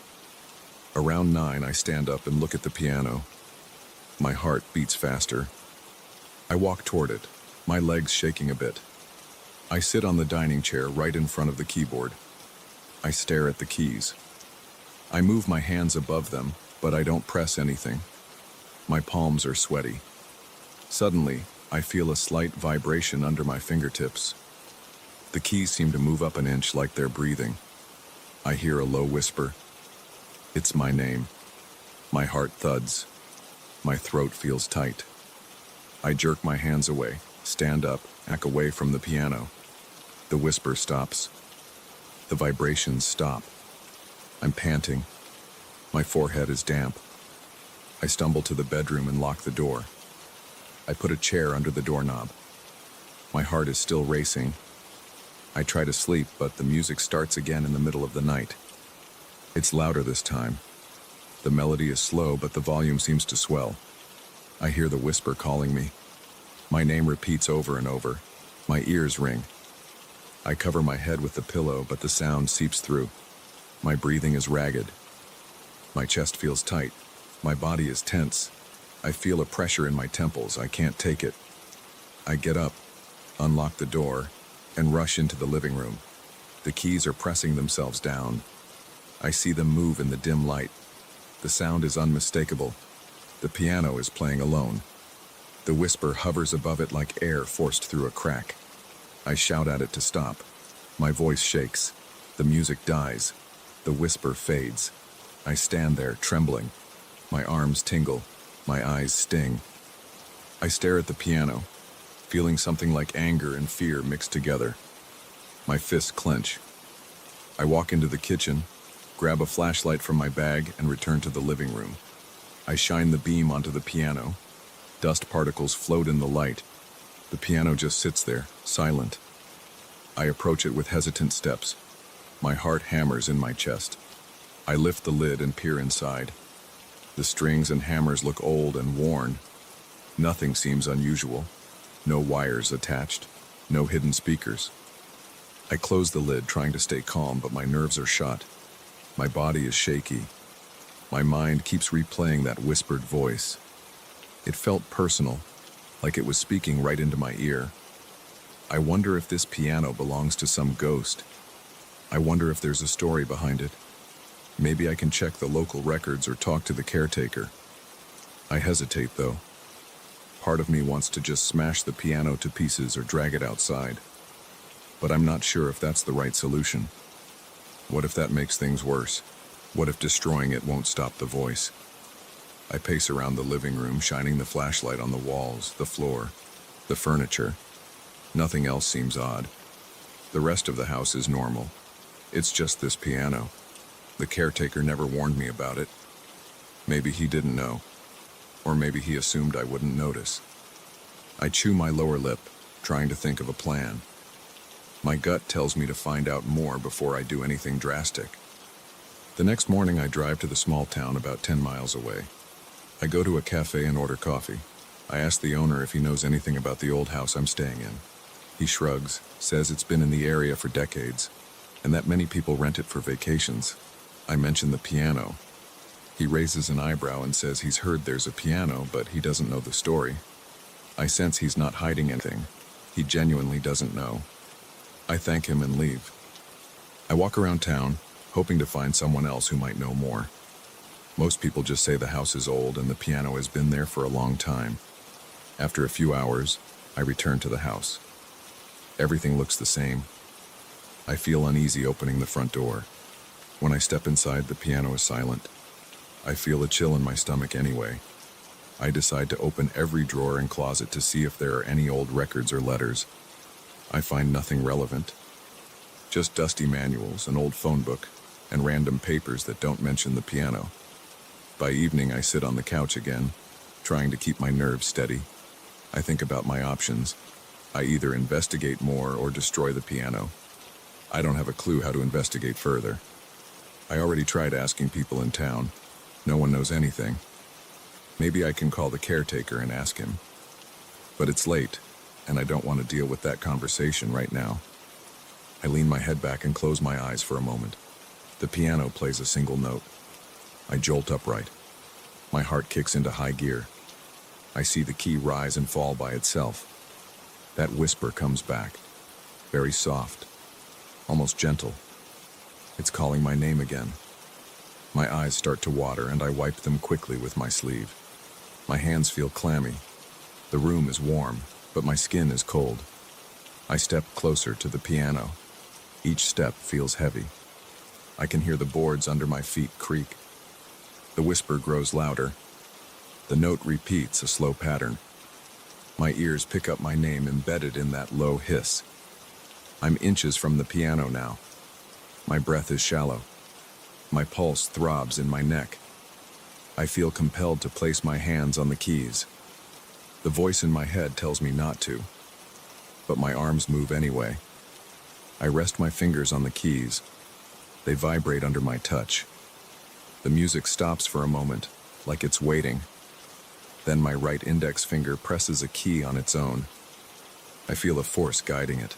Around 9, I stand up and look at the piano. My heart beats faster. I walk toward it, my legs shaking a bit. I sit on the dining chair right in front of the keyboard. I stare at the keys. I move my hands above them, but I don't press anything. My palms are sweaty. Suddenly, I feel a slight vibration under my fingertips. The keys seem to move up an inch like they're breathing. I hear a low whisper. It's my name. My heart thuds. My throat feels tight. I jerk my hands away, stand up, back away from the piano. The whisper stops. The vibrations stop. I'm panting. My forehead is damp. I stumble to the bedroom and lock the door. I put a chair under the doorknob. My heart is still racing. I try to sleep, but the music starts again in the middle of the night. It's louder this time. The melody is slow, but the volume seems to swell. I hear the whisper calling me. My name repeats over and over. My ears ring. I cover my head with the pillow, but the sound seeps through. My breathing is ragged. My chest feels tight. My body is tense. I feel a pressure in my temples. I can't take it. I get up, unlock the door, and rush into the living room. The keys are pressing themselves down. I see them move in the dim light. The sound is unmistakable. The piano is playing alone. The whisper hovers above it like air forced through a crack. I shout at it to stop. My voice shakes. The music dies. The whisper fades. I stand there, trembling. My arms tingle. My eyes sting. I stare at the piano, feeling something like anger and fear mixed together. My fists clench. I walk into the kitchen, grab a flashlight from my bag, and return to the living room. I shine the beam onto the piano. Dust particles float in the light. The piano just sits there, silent. I approach it with hesitant steps. My heart hammers in my chest. I lift the lid and peer inside. The strings and hammers look old and worn. Nothing seems unusual. No wires attached. No hidden speakers. I close the lid, trying to stay calm, but my nerves are shot. My body is shaky. My mind keeps replaying that whispered voice. It felt personal, like it was speaking right into my ear. I wonder if this piano belongs to some ghost. I wonder if there's a story behind it. Maybe I can check the local records or talk to the caretaker. I hesitate, though. Part of me wants to just smash the piano to pieces or drag it outside. But I'm not sure if that's the right solution. What if that makes things worse? What if destroying it won't stop the voice? I pace around the living room, shining the flashlight on the walls, the floor, the furniture. Nothing else seems odd. The rest of the house is normal. It's just this piano. The caretaker never warned me about it. Maybe he didn't know. Or maybe he assumed I wouldn't notice. I chew my lower lip, trying to think of a plan. My gut tells me to find out more before I do anything drastic. The next morning, I drive to the small town about 10 miles away. I go to a cafe and order coffee. I ask the owner if he knows anything about the old house I'm staying in. He shrugs, says it's been in the area for decades, and that many people rent it for vacations. I mention the piano. He raises an eyebrow and says he's heard there's a piano, but he doesn't know the story. I sense he's not hiding anything. He genuinely doesn't know. I thank him and leave. I walk around town, hoping to find someone else who might know more. Most people just say the house is old and the piano has been there for a long time. After a few hours, I return to the house. Everything looks the same. I feel uneasy opening the front door. When I step inside, the piano is silent. I feel a chill in my stomach anyway. I decide to open every drawer and closet to see if there are any old records or letters. I find nothing relevant. Just dusty manuals, an old phone book, and random papers that don't mention the piano. By evening, I sit on the couch again, trying to keep my nerves steady. I think about my options. I either investigate more or destroy the piano. I don't have a clue how to investigate further. I already tried asking people in town. No one knows anything. Maybe I can call the caretaker and ask him. But it's late, and I don't want to deal with that conversation right now. I lean my head back and close my eyes for a moment. The piano plays a single note. I jolt upright. My heart kicks into high gear. I see the key rise and fall by itself. That whisper comes back, very soft, almost gentle. It's calling my name again. My eyes start to water and I wipe them quickly with my sleeve. My hands feel clammy. The room is warm, but my skin is cold. I step closer to the piano. Each step feels heavy. I can hear the boards under my feet creak. The whisper grows louder. The note repeats a slow pattern. My ears pick up my name embedded in that low hiss. I'm inches from the piano now. My breath is shallow. My pulse throbs in my neck. I feel compelled to place my hands on the keys. The voice in my head tells me not to, but my arms move anyway. I rest my fingers on the keys. They vibrate under my touch. The music stops for a moment, like it's waiting. Then my right index finger presses a key on its own. I feel a force guiding it.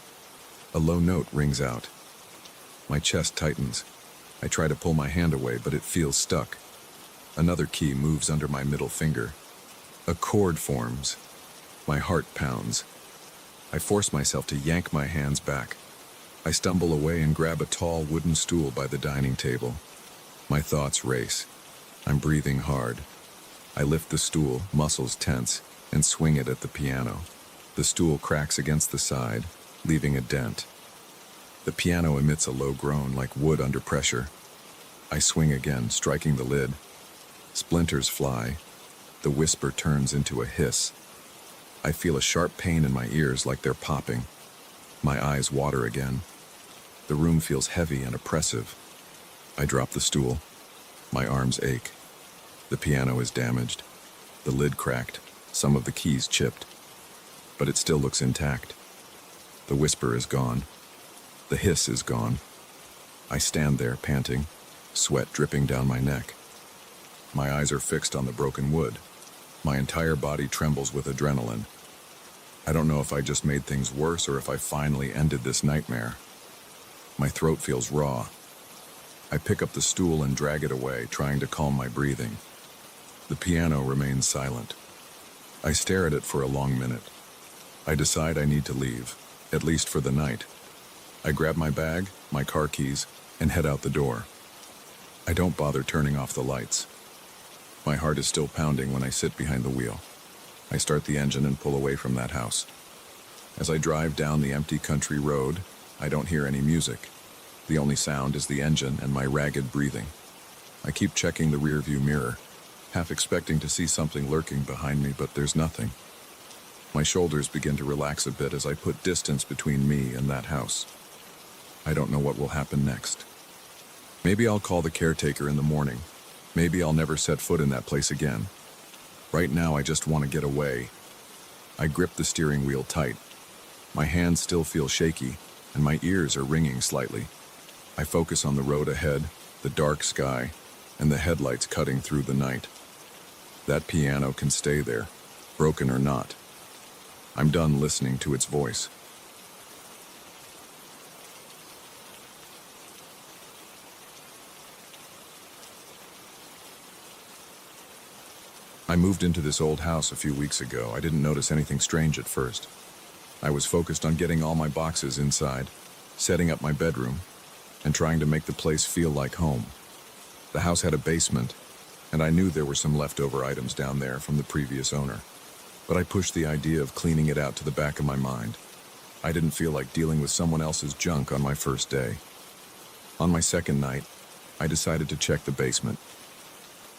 A low note rings out. My chest tightens. I try to pull my hand away, but it feels stuck. Another key moves under my middle finger. A chord forms. My heart pounds. I force myself to yank my hands back. I stumble away and grab a tall wooden stool by the dining table. My thoughts race. I'm breathing hard. I lift the stool, muscles tense, and swing it at the piano. The stool cracks against the side, leaving a dent. The piano emits a low groan like wood under pressure. I swing again, striking the lid. Splinters fly. The whisper turns into a hiss. I feel a sharp pain in my ears like they're popping. My eyes water again. The room feels heavy and oppressive. I drop the stool. My arms ache. The piano is damaged. The lid cracked, some of the keys chipped. But it still looks intact. The whisper is gone. The hiss is gone. I stand there, panting, sweat dripping down my neck. My eyes are fixed on the broken wood. My entire body trembles with adrenaline. I don't know if I just made things worse or if I finally ended this nightmare. My throat feels raw. I pick up the stool and drag it away, trying to calm my breathing. The piano remains silent. I stare at it for a long minute. I decide I need to leave, at least for the night. I grab my bag, my car keys, and head out the door. I don't bother turning off the lights. My heart is still pounding when I sit behind the wheel. I start the engine and pull away from that house. As I drive down the empty country road, I don't hear any music. The only sound is the engine and my ragged breathing. I keep checking the rearview mirror, half expecting to see something lurking behind me, but there's nothing. My shoulders begin to relax a bit as I put distance between me and that house. I don't know what will happen next. Maybe I'll call the caretaker in the morning. Maybe I'll never set foot in that place again. Right now, I just want to get away. I grip the steering wheel tight. My hands still feel shaky, and my ears are ringing slightly. I focus on the road ahead, the dark sky, and the headlights cutting through the night. That piano can stay there, broken or not. I'm done listening to its voice. I moved into this old house a few weeks ago. I didn't notice anything strange at first. I was focused on getting all my boxes inside, setting up my bedroom, and trying to make the place feel like home. The house had a basement, and I knew there were some leftover items down there from the previous owner. But I pushed the idea of cleaning it out to the back of my mind. I didn't feel like dealing with someone else's junk on my first day. On my second night, I decided to check the basement.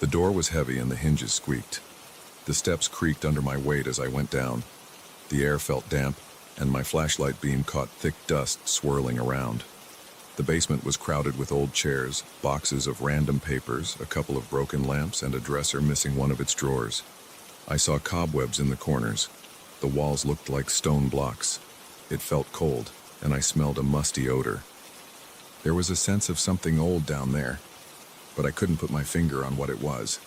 The door was heavy and the hinges squeaked. The steps creaked under my weight as I went down. The air felt damp, and my flashlight beam caught thick dust swirling around. The basement was crowded with old chairs, boxes of random papers, a couple of broken lamps, and a dresser missing one of its drawers. I saw cobwebs in the corners. The walls looked like stone blocks. It felt cold, and I smelled a musty odor. There was a sense of something old down there, but I couldn't put my finger on what it was.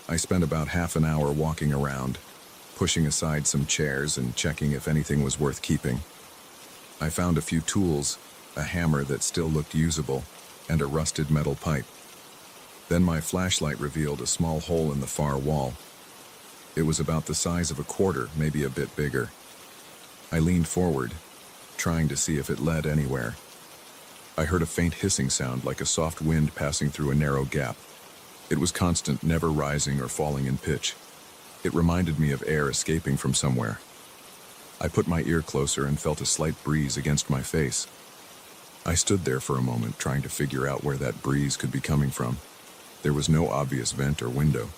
I spent about half an hour walking around, pushing aside some chairs and checking if anything was worth keeping. I found a few tools, a hammer that still looked usable, and a rusted metal pipe. Then my flashlight revealed a small hole in the far wall. It was about the size of a quarter, maybe a bit bigger. I leaned forward, trying to see if it led anywhere. I heard a faint hissing sound like a soft wind passing through a narrow gap. It was constant, never rising or falling in pitch. It reminded me of air escaping from somewhere. I put my ear closer and felt a slight breeze against my face. I stood there for a moment, trying to figure out where that breeze could be coming from. There was no obvious vent or window.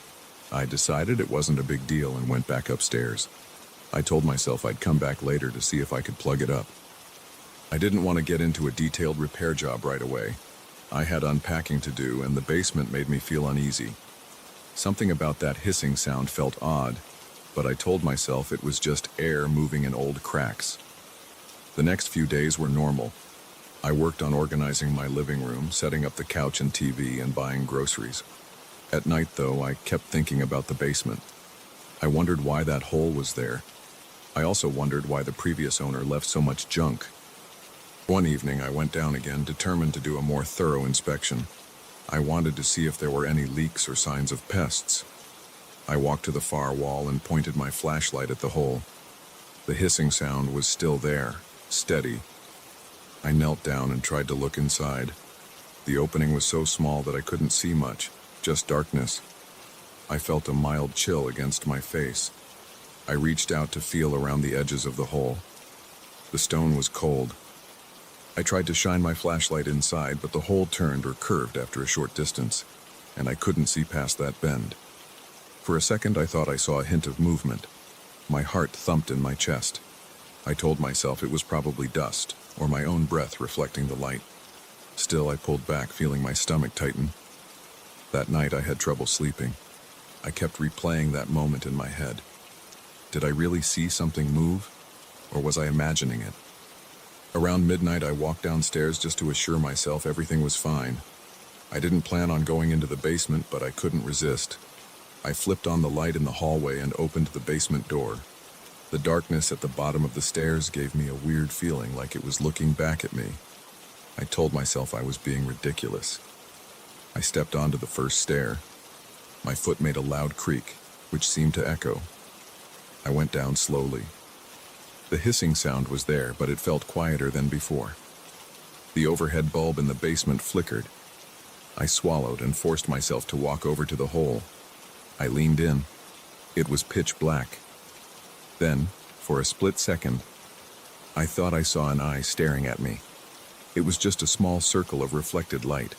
I decided it wasn't a big deal and went back upstairs. I told myself I'd come back later to see if I could plug it up. I didn't want to get into a detailed repair job right away. I had unpacking to do, and the basement made me feel uneasy. Something about that hissing sound felt odd, but I told myself it was just air moving in old cracks. The next few days were normal. I worked on organizing my living room, setting up the couch and TV, and buying groceries. At night, though, I kept thinking about the basement. I wondered why that hole was there. I also wondered why the previous owner left so much junk. One evening, I went down again, determined to do a more thorough inspection. I wanted to see if there were any leaks or signs of pests. I walked to the far wall and pointed my flashlight at the hole. The hissing sound was still there, steady. I knelt down and tried to look inside. The opening was so small that I couldn't see much, just darkness. I felt a mild chill against my face. I reached out to feel around the edges of the hole. The stone was cold. I tried to shine my flashlight inside, but the hole turned or curved after a short distance, and I couldn't see past that bend. For a second, I thought I saw a hint of movement. My heart thumped in my chest. I told myself it was probably dust, or my own breath reflecting the light. Still, I pulled back, feeling my stomach tighten. That night, I had trouble sleeping. I kept replaying that moment in my head. Did I really see something move, or was I imagining it? Around midnight, I walked downstairs just to assure myself everything was fine. I didn't plan on going into the basement, but I couldn't resist. I flipped on the light in the hallway and opened the basement door. The darkness at the bottom of the stairs gave me a weird feeling, like it was looking back at me. I told myself I was being ridiculous. I stepped onto the first stair. My foot made a loud creak, which seemed to echo. I went down slowly. The hissing sound was there, but it felt quieter than before. The overhead bulb in the basement flickered. I swallowed and forced myself to walk over to the hole. I leaned in. It was pitch black. Then, for a split second, I thought I saw an eye staring at me. It was just a small circle of reflected light.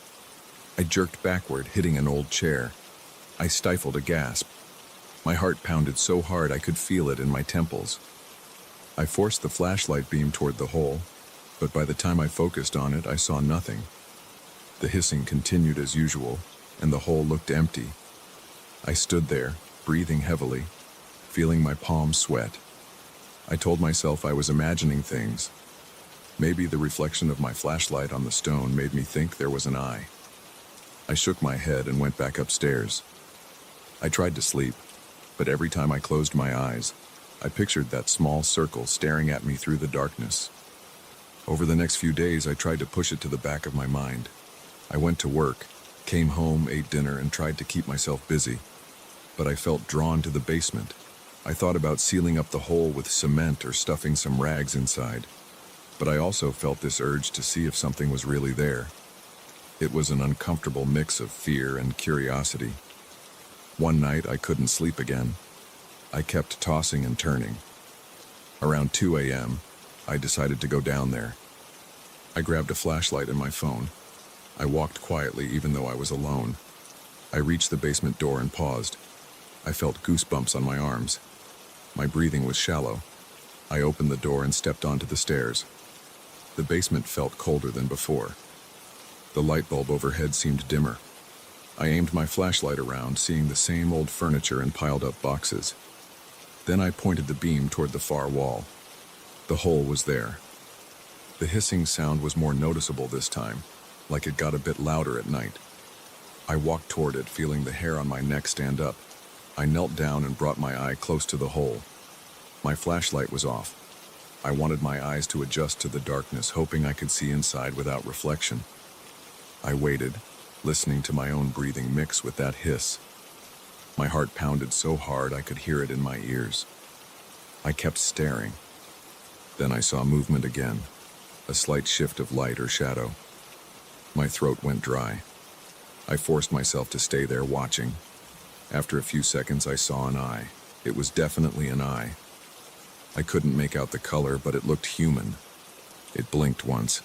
I jerked backward, hitting an old chair. I stifled a gasp. My heart pounded so hard I could feel it in my temples. I forced the flashlight beam toward the hole, but by the time I focused on it, I saw nothing. The hissing continued as usual, and the hole looked empty. I stood there, breathing heavily, feeling my palms sweat. I told myself I was imagining things. Maybe the reflection of my flashlight on the stone made me think there was an eye. I shook my head and went back upstairs. I tried to sleep, but every time I closed my eyes, I pictured that small circle staring at me through the darkness. Over the next few days, I tried to push it to the back of my mind. I went to work, came home, ate dinner, and tried to keep myself busy. but I felt drawn to the basement. I thought about sealing up the hole with cement or stuffing some rags inside, but I also felt this urge to see if something was really there. It was an uncomfortable mix of fear and curiosity. One night I couldn't sleep again. I kept tossing and turning. Around 2 a.m., I decided to go down there. I grabbed a flashlight and my phone. I walked quietly even though I was alone. I reached the basement door and paused. I felt goosebumps on my arms. My breathing was shallow. I opened the door and stepped onto the stairs. The basement felt colder than before. The light bulb overhead seemed dimmer. I aimed my flashlight around, seeing the same old furniture and piled up boxes. Then I pointed the beam toward the far wall. The hole was there. The hissing sound was more noticeable this time, like it got a bit louder at night. I walked toward it, feeling the hair on my neck stand up. I knelt down and brought my eye close to the hole. My flashlight was off. I wanted my eyes to adjust to the darkness, hoping I could see inside without reflection. I waited, listening to my own breathing mix with that hiss. My heart pounded so hard I could hear it in my ears. I kept staring. Then I saw movement again, a slight shift of light or shadow. My throat went dry. I forced myself to stay there watching. After a few seconds, I saw an eye. It was definitely an eye. I couldn't make out the color, but it looked human. It blinked once.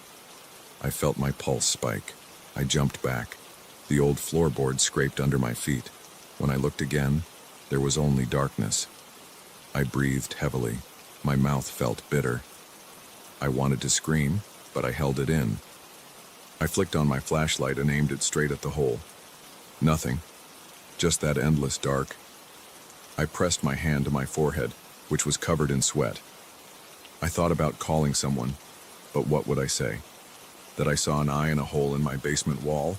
I felt my pulse spike. I jumped back. The old floorboard scraped under my feet. When I looked again, there was only darkness. I breathed heavily. My mouth felt bitter. I wanted to scream, but I held it in. I flicked on my flashlight and aimed it straight at the hole. Nothing. Just that endless dark. I pressed my hand to my forehead, which was covered in sweat. I thought about calling someone, but what would I say? That I saw an eye in a hole in my basement wall?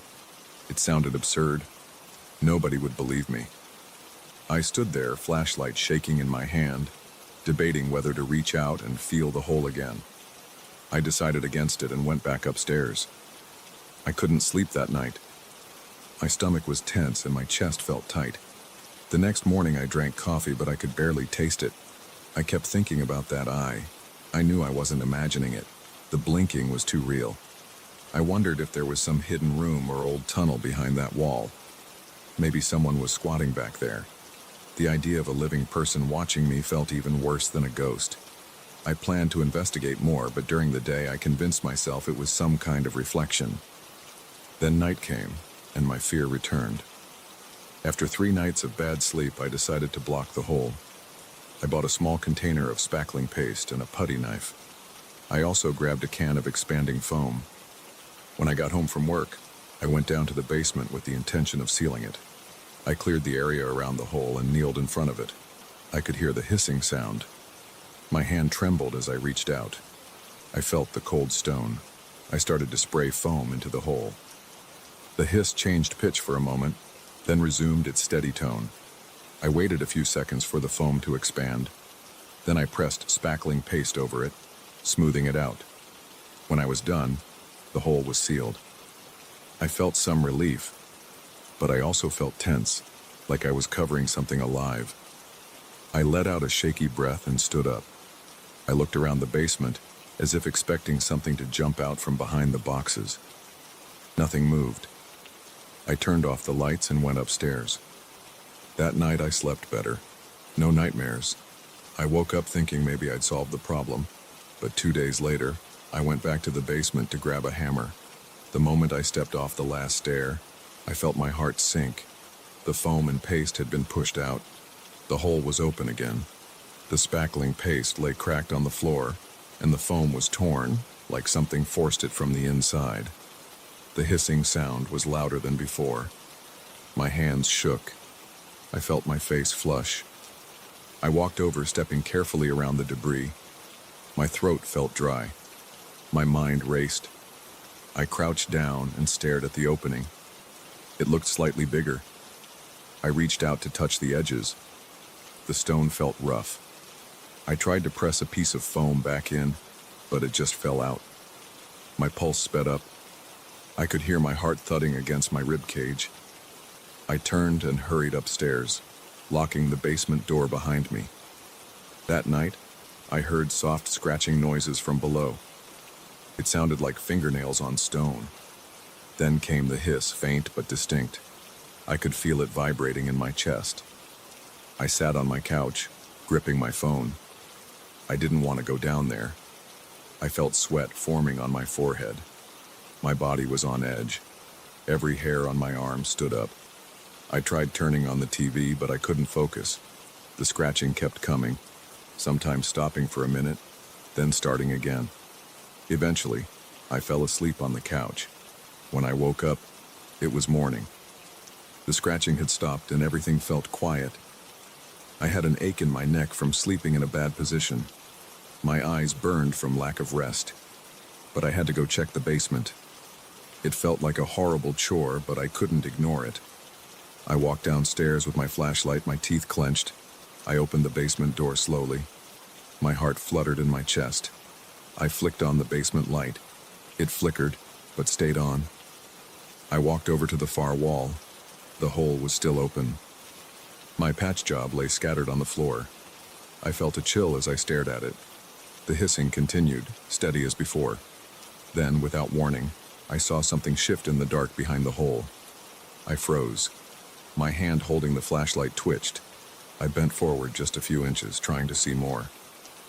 It sounded absurd. Nobody would believe me. I stood there, flashlight shaking in my hand, debating whether to reach out and feel the hole again. I decided against it and went back upstairs. I couldn't sleep that night. My stomach was tense and my chest felt tight. The next morning I drank coffee, but I could barely taste it. I kept thinking about that eye. I knew I wasn't imagining it. The blinking was too real. I wondered if there was some hidden room or old tunnel behind that wall. Maybe someone was squatting back there. The idea of a living person watching me felt even worse than a ghost. I planned to investigate more, but during the day I convinced myself it was some kind of reflection. Then night came, and my fear returned. After 3 nights of bad sleep, I decided to block the hole. I bought a small container of spackling paste and a putty knife. I also grabbed a can of expanding foam. When I got home from work, I went down to the basement with the intention of sealing it. I cleared the area around the hole and kneeled in front of it. I could hear the hissing sound. My hand trembled as I reached out. I felt the cold stone. I started to spray foam into the hole. The hiss changed pitch for a moment, then resumed its steady tone. I waited a few seconds for the foam to expand. Then I pressed spackling paste over it, smoothing it out. When I was done, the hole was sealed. I felt some relief, but I also felt tense, like I was covering something alive. I let out a shaky breath and stood up. I looked around the basement, as if expecting something to jump out from behind the boxes. Nothing moved. I turned off the lights and went upstairs. That night I slept better. No nightmares. I woke up thinking maybe I'd solved the problem, but 2 days later, I went back to the basement to grab a hammer. The moment I stepped off the last stair, I felt my heart sink. The foam and paste had been pushed out. The hole was open again. The spackling paste lay cracked on the floor, and the foam was torn, like something forced it from the inside. The hissing sound was louder than before. My hands shook. I felt my face flush. I walked over, stepping carefully around the debris. My throat felt dry. My mind raced. I crouched down and stared at the opening. It looked slightly bigger. I reached out to touch the edges. The stone felt rough. I tried to press a piece of foam back in, but it just fell out. My pulse sped up. I could hear my heart thudding against my rib cage. I turned and hurried upstairs. locking the basement door behind me. That night, I heard soft scratching noises from below. It sounded like fingernails on stone. Then came the hiss, faint but distinct. I could feel it vibrating in my chest. I sat on my couch, gripping my phone. I didn't want to go down there. I felt sweat forming on my forehead. My body was on edge. Every hair on my arm stood up. I tried turning on the TV, but I couldn't focus. The scratching kept coming, sometimes stopping for a minute, then starting again. Eventually, I fell asleep on the couch. When I woke up, it was morning. The scratching had stopped and everything felt quiet. I had an ache in my neck from sleeping in a bad position. My eyes burned from lack of rest. But I had to go check the basement. It felt like a horrible chore, but I couldn't ignore it. I walked downstairs with my flashlight, my teeth clenched. I opened the basement door slowly. My heart fluttered in my chest. I flicked on the basement light. It flickered, but stayed on. I walked over to the far wall. The hole was still open. My patch job lay scattered on the floor. I felt a chill as I stared at it. The hissing continued, steady as before. Then, without warning, I saw something shift in the dark behind the hole. I froze. My hand holding the flashlight twitched. I bent forward just a few inches, trying to see more.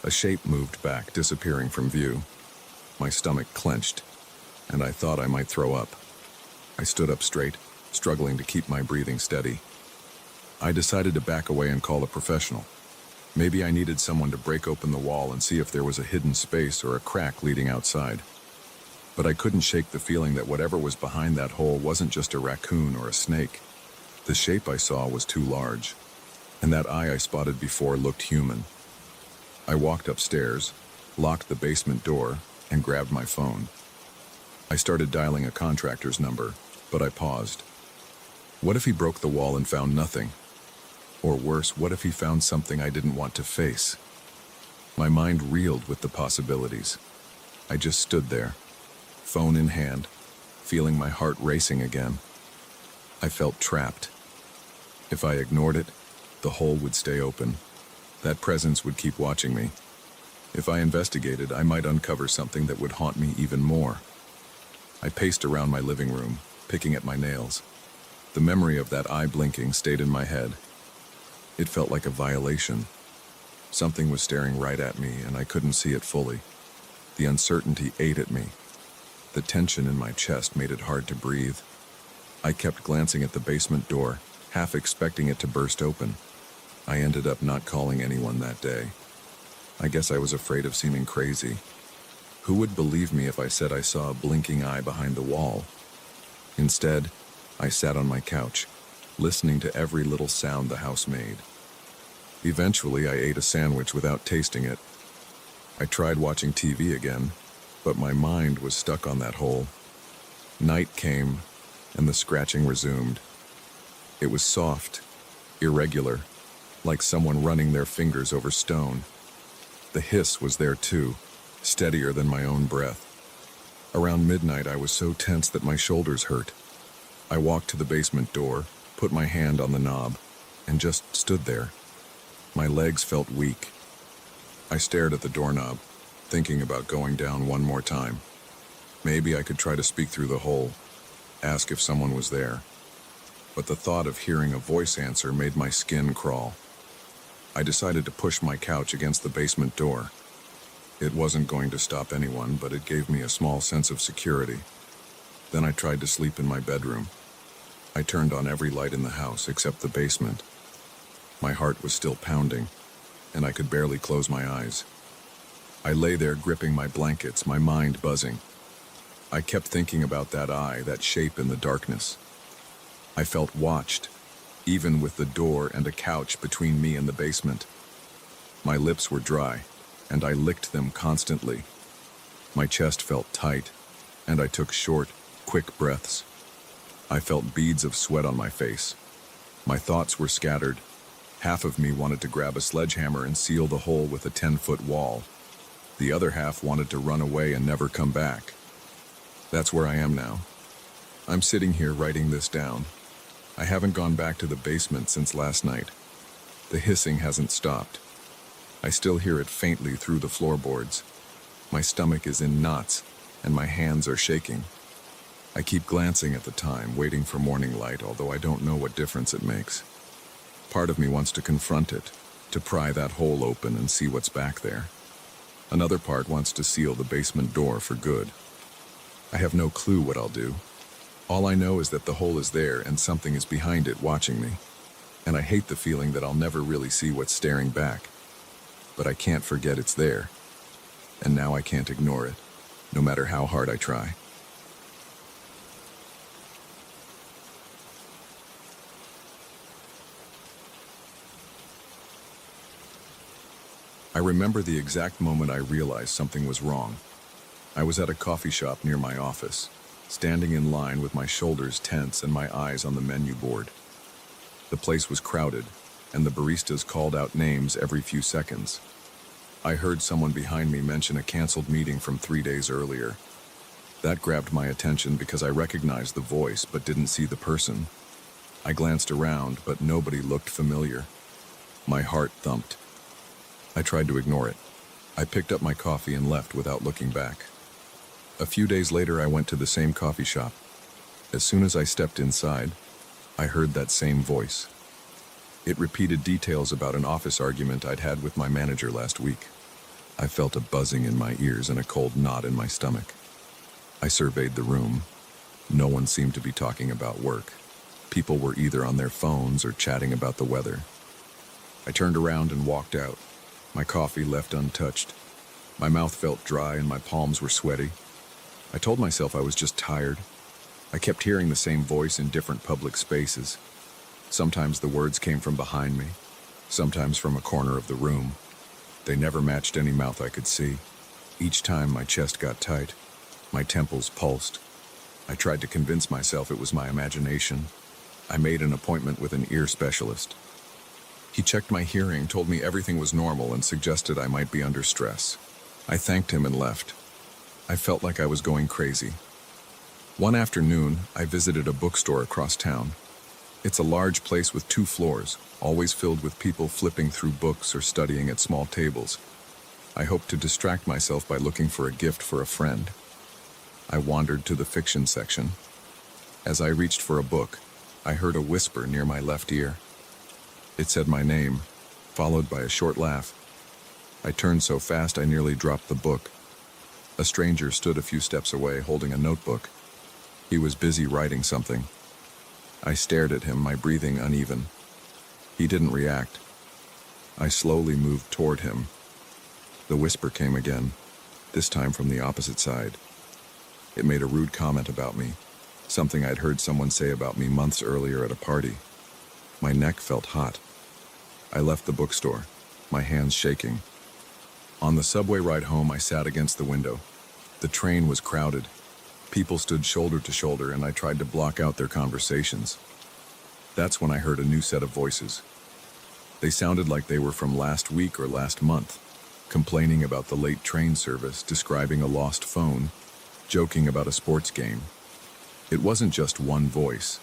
A shape moved back, disappearing from view. My stomach clenched, and I thought I might throw up. I stood up straight, struggling to keep my breathing steady. I decided to back away and call a professional. Maybe I needed someone to break open the wall and see if there was a hidden space or a crack leading outside. But I couldn't shake the feeling that whatever was behind that hole wasn't just a raccoon or a snake. The shape I saw was too large, and that eye I spotted before looked human. I walked upstairs, locked the basement door, and grabbed my phone. I started dialing a contractor's number, but I paused. What if he broke the wall and found nothing? Or worse, what if he found something I didn't want to face? My mind reeled with the possibilities. I just stood there, phone in hand, feeling my heart racing again. I felt trapped. If I ignored it, the hole would stay open. That presence would keep watching me. If I investigated, I might uncover something that would haunt me even more. I paced around my living room, picking at my nails. The memory of that eye blinking stayed in my head. It felt like a violation. Something was staring right at me, and I couldn't see it fully. The uncertainty ate at me. The tension in my chest made it hard to breathe. I kept glancing at the basement door, half expecting it to burst open. I ended up not calling anyone that day. I guess I was afraid of seeming crazy. Who would believe me if I said I saw a blinking eye behind the wall? Instead, I sat on my couch, listening to every little sound the house made. Eventually, I ate a sandwich without tasting it. I tried watching TV again, but my mind was stuck on that hole. Night came, and the scratching resumed. It was soft, irregular, like someone running their fingers over stone. The hiss was there too, steadier than my own breath. Around midnight, I was so tense that my shoulders hurt. I walked to the basement door, put my hand on the knob, and just stood there. My legs felt weak. I stared at the doorknob, thinking about going down one more time. Maybe I could try to speak through the hole, ask if someone was there. But the thought of hearing a voice answer made my skin crawl. I decided to push my couch against the basement door. It wasn't going to stop anyone, but it gave me a small sense of security. Then I tried to sleep in my bedroom. I turned on every light in the house except the basement. My heart was still pounding, and I could barely close my eyes. I lay there gripping my blankets, my mind buzzing. I kept thinking about that eye, that shape in the darkness. I felt watched, even with the door and a couch between me and the basement. My lips were dry, and I licked them constantly. My chest felt tight, and I took short, quick breaths. I felt beads of sweat on my face. My thoughts were scattered. Half of me wanted to grab a sledgehammer and seal the hole with a 10-foot wall. The other half wanted to run away and never come back. That's where I am now. I'm sitting here writing this down. I haven't gone back to the basement since last night. The hissing hasn't stopped. I still hear it faintly through the floorboards. My stomach is in knots, and my hands are shaking. I keep glancing at the time, waiting for morning light, although I don't know what difference it makes. Part of me wants to confront it, to pry that hole open and see what's back there. Another part wants to seal the basement door for good. I have no clue what I'll do. All I know is that the hole is there and something is behind it watching me. And I hate the feeling that I'll never really see what's staring back. But I can't forget it's there. And now I can't ignore it, no matter how hard I try. I remember the exact moment I realized something was wrong. I was at a coffee shop near my office, standing in line with my shoulders tense and my eyes on the menu board. The place was crowded, and the baristas called out names every few seconds. I heard someone behind me mention a canceled meeting from 3 days earlier. That grabbed my attention because I recognized the voice but didn't see the person. I glanced around, but nobody looked familiar. My heart thumped. I tried to ignore it. I picked up my coffee and left without looking back. A few days later, I went to the same coffee shop. As soon as I stepped inside, I heard that same voice. It repeated details about an office argument I'd had with my manager last week. I felt a buzzing in my ears and a cold knot in my stomach. I surveyed the room. No one seemed to be talking about work. People were either on their phones or chatting about the weather. I turned around and walked out, my coffee left untouched. My mouth felt dry and my palms were sweaty. I told myself I was just tired. I kept hearing the same voice in different public spaces. Sometimes the words came from behind me, sometimes from a corner of the room. They never matched any mouth I could see. Each time my chest got tight, my temples pulsed. I tried to convince myself it was my imagination. I made an appointment with an ear specialist. He checked my hearing, told me everything was normal, and suggested I might be under stress. I thanked him and left. I felt like I was going crazy. One afternoon, I visited a bookstore across town. It's a large place with 2 floors, always filled with people flipping through books or studying at small tables. I hoped to distract myself by looking for a gift for a friend. I wandered to the fiction section. As I reached for a book, I heard a whisper near my left ear. It said my name, followed by a short laugh. I turned so fast I nearly dropped the book. A stranger stood a few steps away, holding a notebook. He was busy writing something. I stared at him, my breathing uneven. He didn't react. I slowly moved toward him. The whisper came again, this time from the opposite side. It made a rude comment about me, something I'd heard someone say about me months earlier at a party. My neck felt hot. I left the bookstore, my hands shaking. On the subway ride home, I sat against the window. The train was crowded. People stood shoulder to shoulder, and I tried to block out their conversations. That's when I heard a new set of voices. They sounded like they were from last week or last month, complaining about the late train service, describing a lost phone, joking about a sports game. It wasn't just one voice.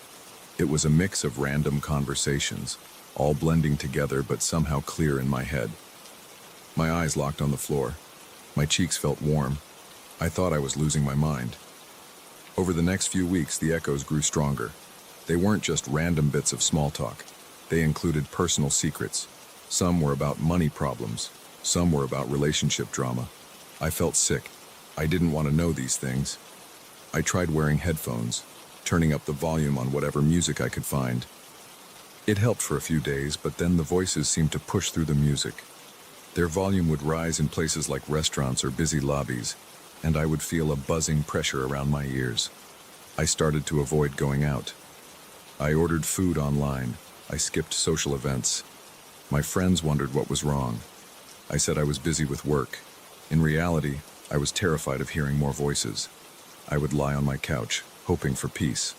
It was a mix of random conversations, all blending together but somehow clear in my head. My eyes locked on the floor. My cheeks felt warm. I thought I was losing my mind. Over the next few weeks, the echoes grew stronger. They weren't just random bits of small talk. They included personal secrets. Some were about money problems. Some were about relationship drama. I felt sick. I didn't want to know these things. I tried wearing headphones, turning up the volume on whatever music I could find. It helped for a few days, but then the voices seemed to push through the music. Their volume would rise in places like restaurants or busy lobbies, and I would feel a buzzing pressure around my ears. I started to avoid going out. I ordered food online. I skipped social events. My friends wondered what was wrong. I said I was busy with work. In reality, I was terrified of hearing more voices. I would lie on my couch, hoping for peace.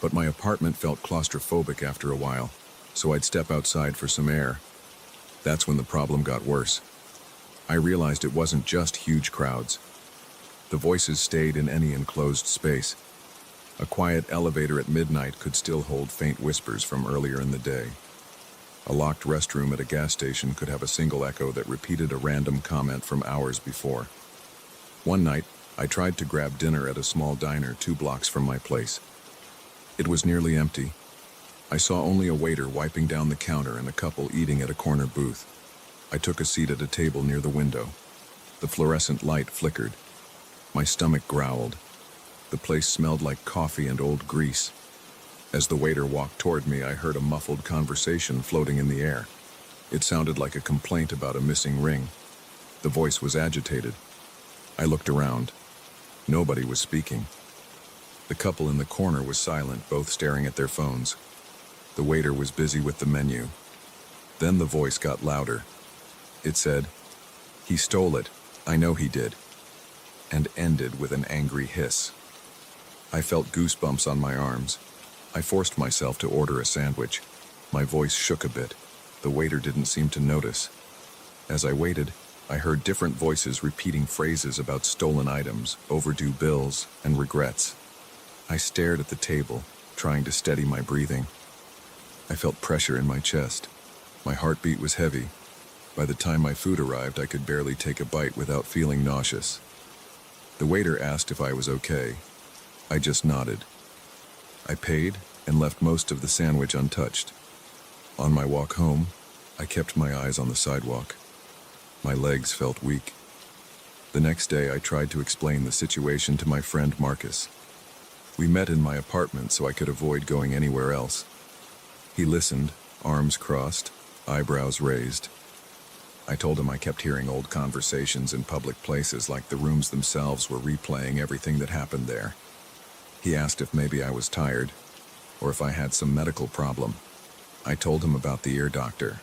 But my apartment felt claustrophobic after a while, so I'd step outside for some air. That's when the problem got worse. I realized it wasn't just huge crowds. The voices stayed in any enclosed space. A quiet elevator at midnight could still hold faint whispers from earlier in the day. A locked restroom at a gas station could have a single echo that repeated a random comment from hours before. One night, I tried to grab dinner at a small diner 2 blocks from my place. It was nearly empty. I saw only a waiter wiping down the counter and a couple eating at a corner booth. I took a seat at a table near the window. The fluorescent light flickered. My stomach growled. The place smelled like coffee and old grease. As the waiter walked toward me, I heard a muffled conversation floating in the air. It sounded like a complaint about a missing ring. The voice was agitated. I looked around. Nobody was speaking. The couple in the corner was silent, both staring at their phones. The waiter was busy with the menu. Then the voice got louder. It said, "He stole it. I know he did," and ended with an angry hiss. I felt goosebumps on my arms. I forced myself to order a sandwich. My voice shook a bit. The waiter didn't seem to notice. As I waited, I heard different voices repeating phrases about stolen items, overdue bills, and regrets. I stared at the table, trying to steady my breathing. I felt pressure in my chest. My heartbeat was heavy. By the time my food arrived, I could barely take a bite without feeling nauseous. The waiter asked if I was okay. I just nodded. I paid and left most of the sandwich untouched. On my walk home, I kept my eyes on the sidewalk. My legs felt weak. The next day, I tried to explain the situation to my friend Marcus. We met in my apartment so I could avoid going anywhere else. He listened, arms crossed, eyebrows raised. I told him I kept hearing old conversations in public places, like the rooms themselves were replaying everything that happened there. He asked if maybe I was tired, or if I had some medical problem. I told him about the ear doctor.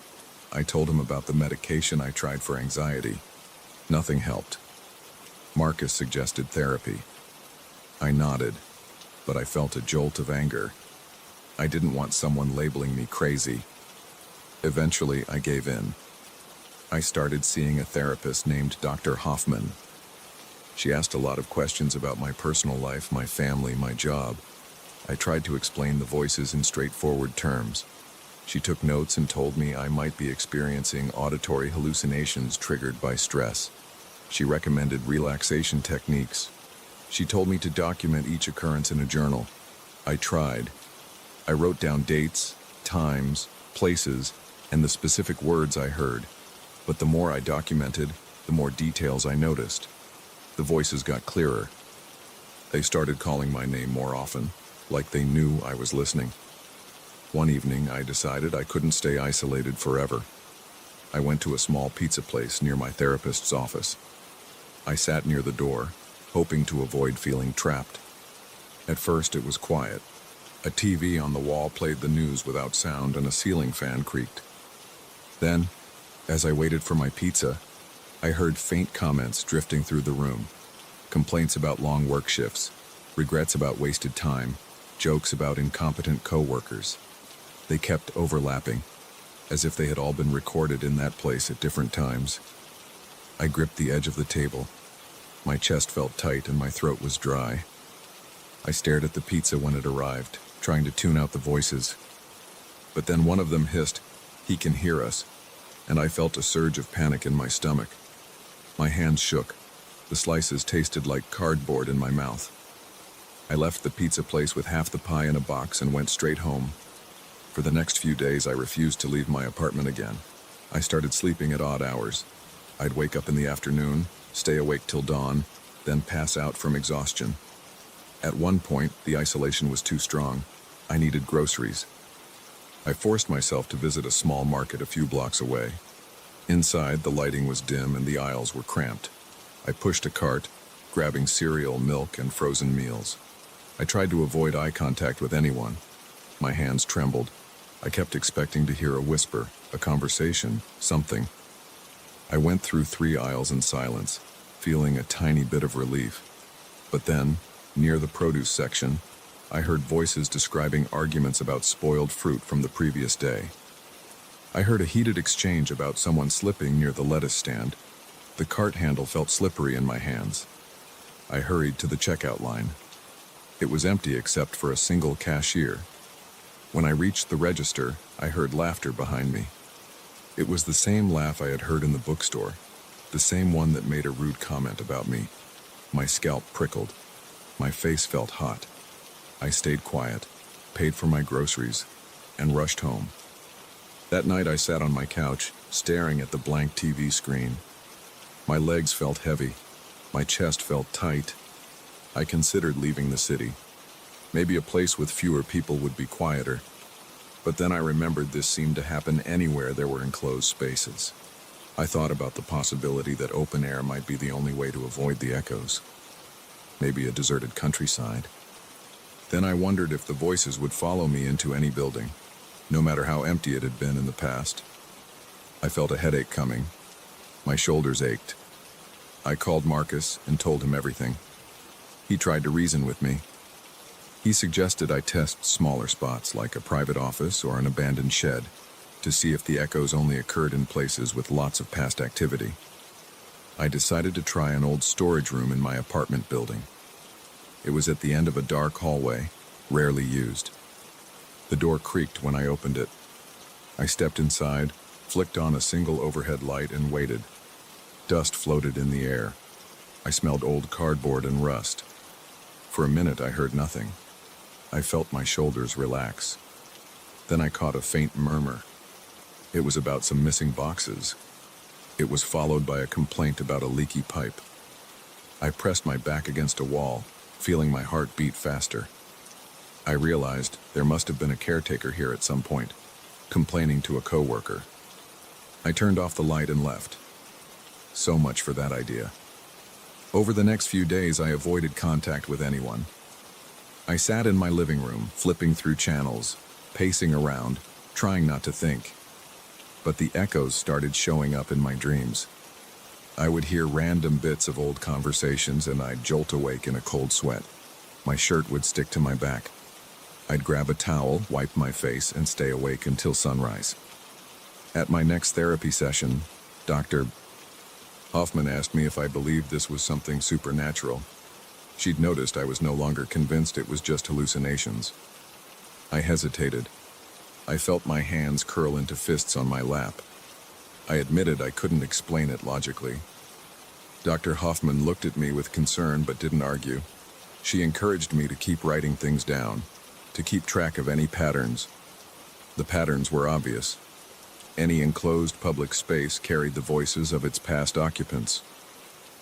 I told him about the medication I tried for anxiety. Nothing helped. Marcus suggested therapy. I nodded, but I felt a jolt of anger. I didn't want someone labeling me crazy. Eventually, I gave in. I started seeing a therapist named Dr. Hoffman. She asked a lot of questions about my personal life, my family, my job. I tried to explain the voices in straightforward terms. She took notes and told me I might be experiencing auditory hallucinations triggered by stress. She recommended relaxation techniques. She told me to document each occurrence in a journal. I tried. I wrote down dates, times, places, and the specific words I heard. But the more I documented, the more details I noticed. The voices got clearer. They started calling my name more often, like they knew I was listening. One evening, I decided I couldn't stay isolated forever. I went to a small pizza place near my therapist's office. I sat near the door, hoping to avoid feeling trapped. At first, it was quiet. A TV on the wall played the news without sound, and a ceiling fan creaked. Then, as I waited for my pizza, I heard faint comments drifting through the room. Complaints about long work shifts, regrets about wasted time, jokes about incompetent coworkers. They kept overlapping, as if they had all been recorded in that place at different times. I gripped the edge of the table. My chest felt tight and my throat was dry. I stared at the pizza when it arrived, trying to tune out the voices. But then one of them hissed, "He can hear us," and I felt a surge of panic in my stomach. My hands shook. The slices tasted like cardboard in my mouth. I left the pizza place with half the pie in a box and went straight home. For the next few days, I refused to leave my apartment again. I started sleeping at odd hours. I'd wake up in the afternoon, stay awake till dawn, then pass out from exhaustion. At one point, the isolation was too strong. I needed groceries. I forced myself to visit a small market a few blocks away. Inside, the lighting was dim and the aisles were cramped. I pushed a cart, grabbing cereal, milk, and frozen meals. I tried to avoid eye contact with anyone. My hands trembled. I kept expecting to hear a whisper, a conversation, something. I went through 3 aisles in silence, feeling a tiny bit of relief. But then, near the produce section, I heard voices describing arguments about spoiled fruit from the previous day. I heard a heated exchange about someone slipping near the lettuce stand. The cart handle felt slippery in my hands. I hurried to the checkout line. It was empty except for a single cashier. When I reached the register, I heard laughter behind me. It was the same laugh I had heard in the bookstore, the same one that made a rude comment about me. My scalp prickled. My face felt hot. I stayed quiet, paid for my groceries, and rushed home. That night I sat on my couch, staring at the blank TV screen. My legs felt heavy. My chest felt tight. I considered leaving the city. Maybe a place with fewer people would be quieter. But then I remembered this seemed to happen anywhere there were enclosed spaces. I thought about the possibility that open air might be the only way to avoid the echoes. Maybe a deserted countryside. Then I wondered if the voices would follow me into any building, no matter how empty it had been in the past. I felt a headache coming. My shoulders ached. I called Marcus and told him everything. He tried to reason with me. He suggested I test smaller spots like a private office or an abandoned shed to see if the echoes only occurred in places with lots of past activity. I decided to try an old storage room in my apartment building. It was at the end of a dark hallway, rarely used. The door creaked when I opened it. I stepped inside, flicked on a single overhead light, and waited. Dust floated in the air. I smelled old cardboard and rust. For a minute I heard nothing. I felt my shoulders relax. Then I caught a faint murmur. It was about some missing boxes. It was followed by a complaint about a leaky pipe. I pressed my back against a wall, feeling my heart beat faster. I realized there must have been a caretaker here at some point, complaining to a coworker. I turned off the light and left. So much for that idea. Over the next few days, I avoided contact with anyone. I sat in my living room, flipping through channels, pacing around, trying not to think. But the echoes started showing up in my dreams. I would hear random bits of old conversations and I'd jolt awake in a cold sweat. My shirt would stick to my back. I'd grab a towel, wipe my face, and stay awake until sunrise. At my next therapy session, Dr. Hoffman asked me if I believed this was something supernatural. She'd noticed I was no longer convinced it was just hallucinations. I hesitated. I felt my hands curl into fists on my lap. I admitted I couldn't explain it logically. Dr. Hoffman looked at me with concern but didn't argue. She encouraged me to keep writing things down, to keep track of any patterns. The patterns were obvious. Any enclosed public space carried the voices of its past occupants.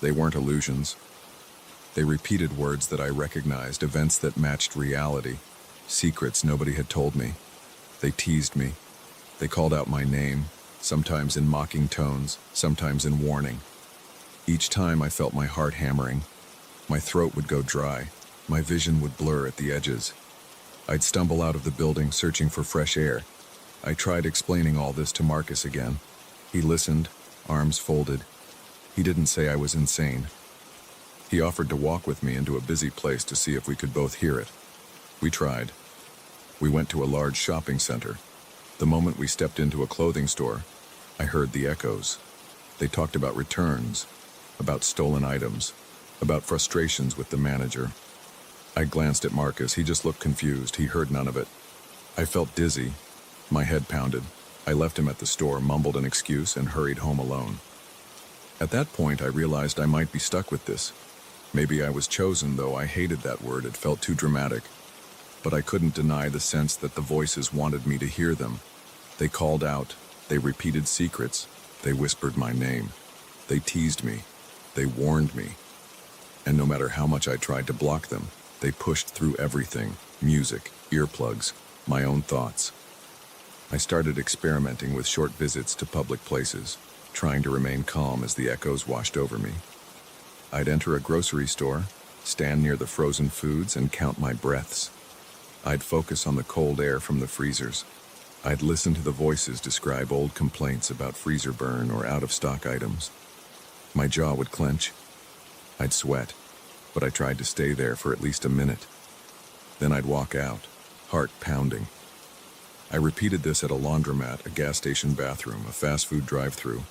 They weren't illusions. They repeated words that I recognized, events that matched reality, secrets nobody had told me. They teased me. They called out my name, sometimes in mocking tones, sometimes in warning. Each time I felt my heart hammering. My throat would go dry. My vision would blur at the edges. I'd stumble out of the building searching for fresh air. I tried explaining all this to Marcus again. He listened, arms folded. He didn't say I was insane. He offered to walk with me into a busy place to see if we could both hear it. We tried. We went to a large shopping center. The moment we stepped into a clothing store, I heard the echoes. They talked about returns, about stolen items, about frustrations with the manager. I glanced at Marcus. He just looked confused. He heard none of it. I felt dizzy. My head pounded. I left him at the store, mumbled an excuse, and hurried home alone. At that point, I realized I might be stuck with this. Maybe I was chosen, though I hated that word. It felt too dramatic. But I couldn't deny the sense that the voices wanted me to hear them. They called out. They repeated secrets. They whispered my name. They teased me. They warned me. And no matter how much I tried to block them, they pushed through everything: music, earplugs, my own thoughts. I started experimenting with short visits to public places, trying to remain calm as the echoes washed over me. I'd enter a grocery store, stand near the frozen foods, and count my breaths. I'd focus on the cold air from the freezers. I'd listen to the voices describe old complaints about freezer burn or out-of-stock items. My jaw would clench. I'd sweat, but I tried to stay there for at least a minute. Then I'd walk out, heart pounding. I repeated this at a laundromat, a gas station bathroom, a fast food drive-thru.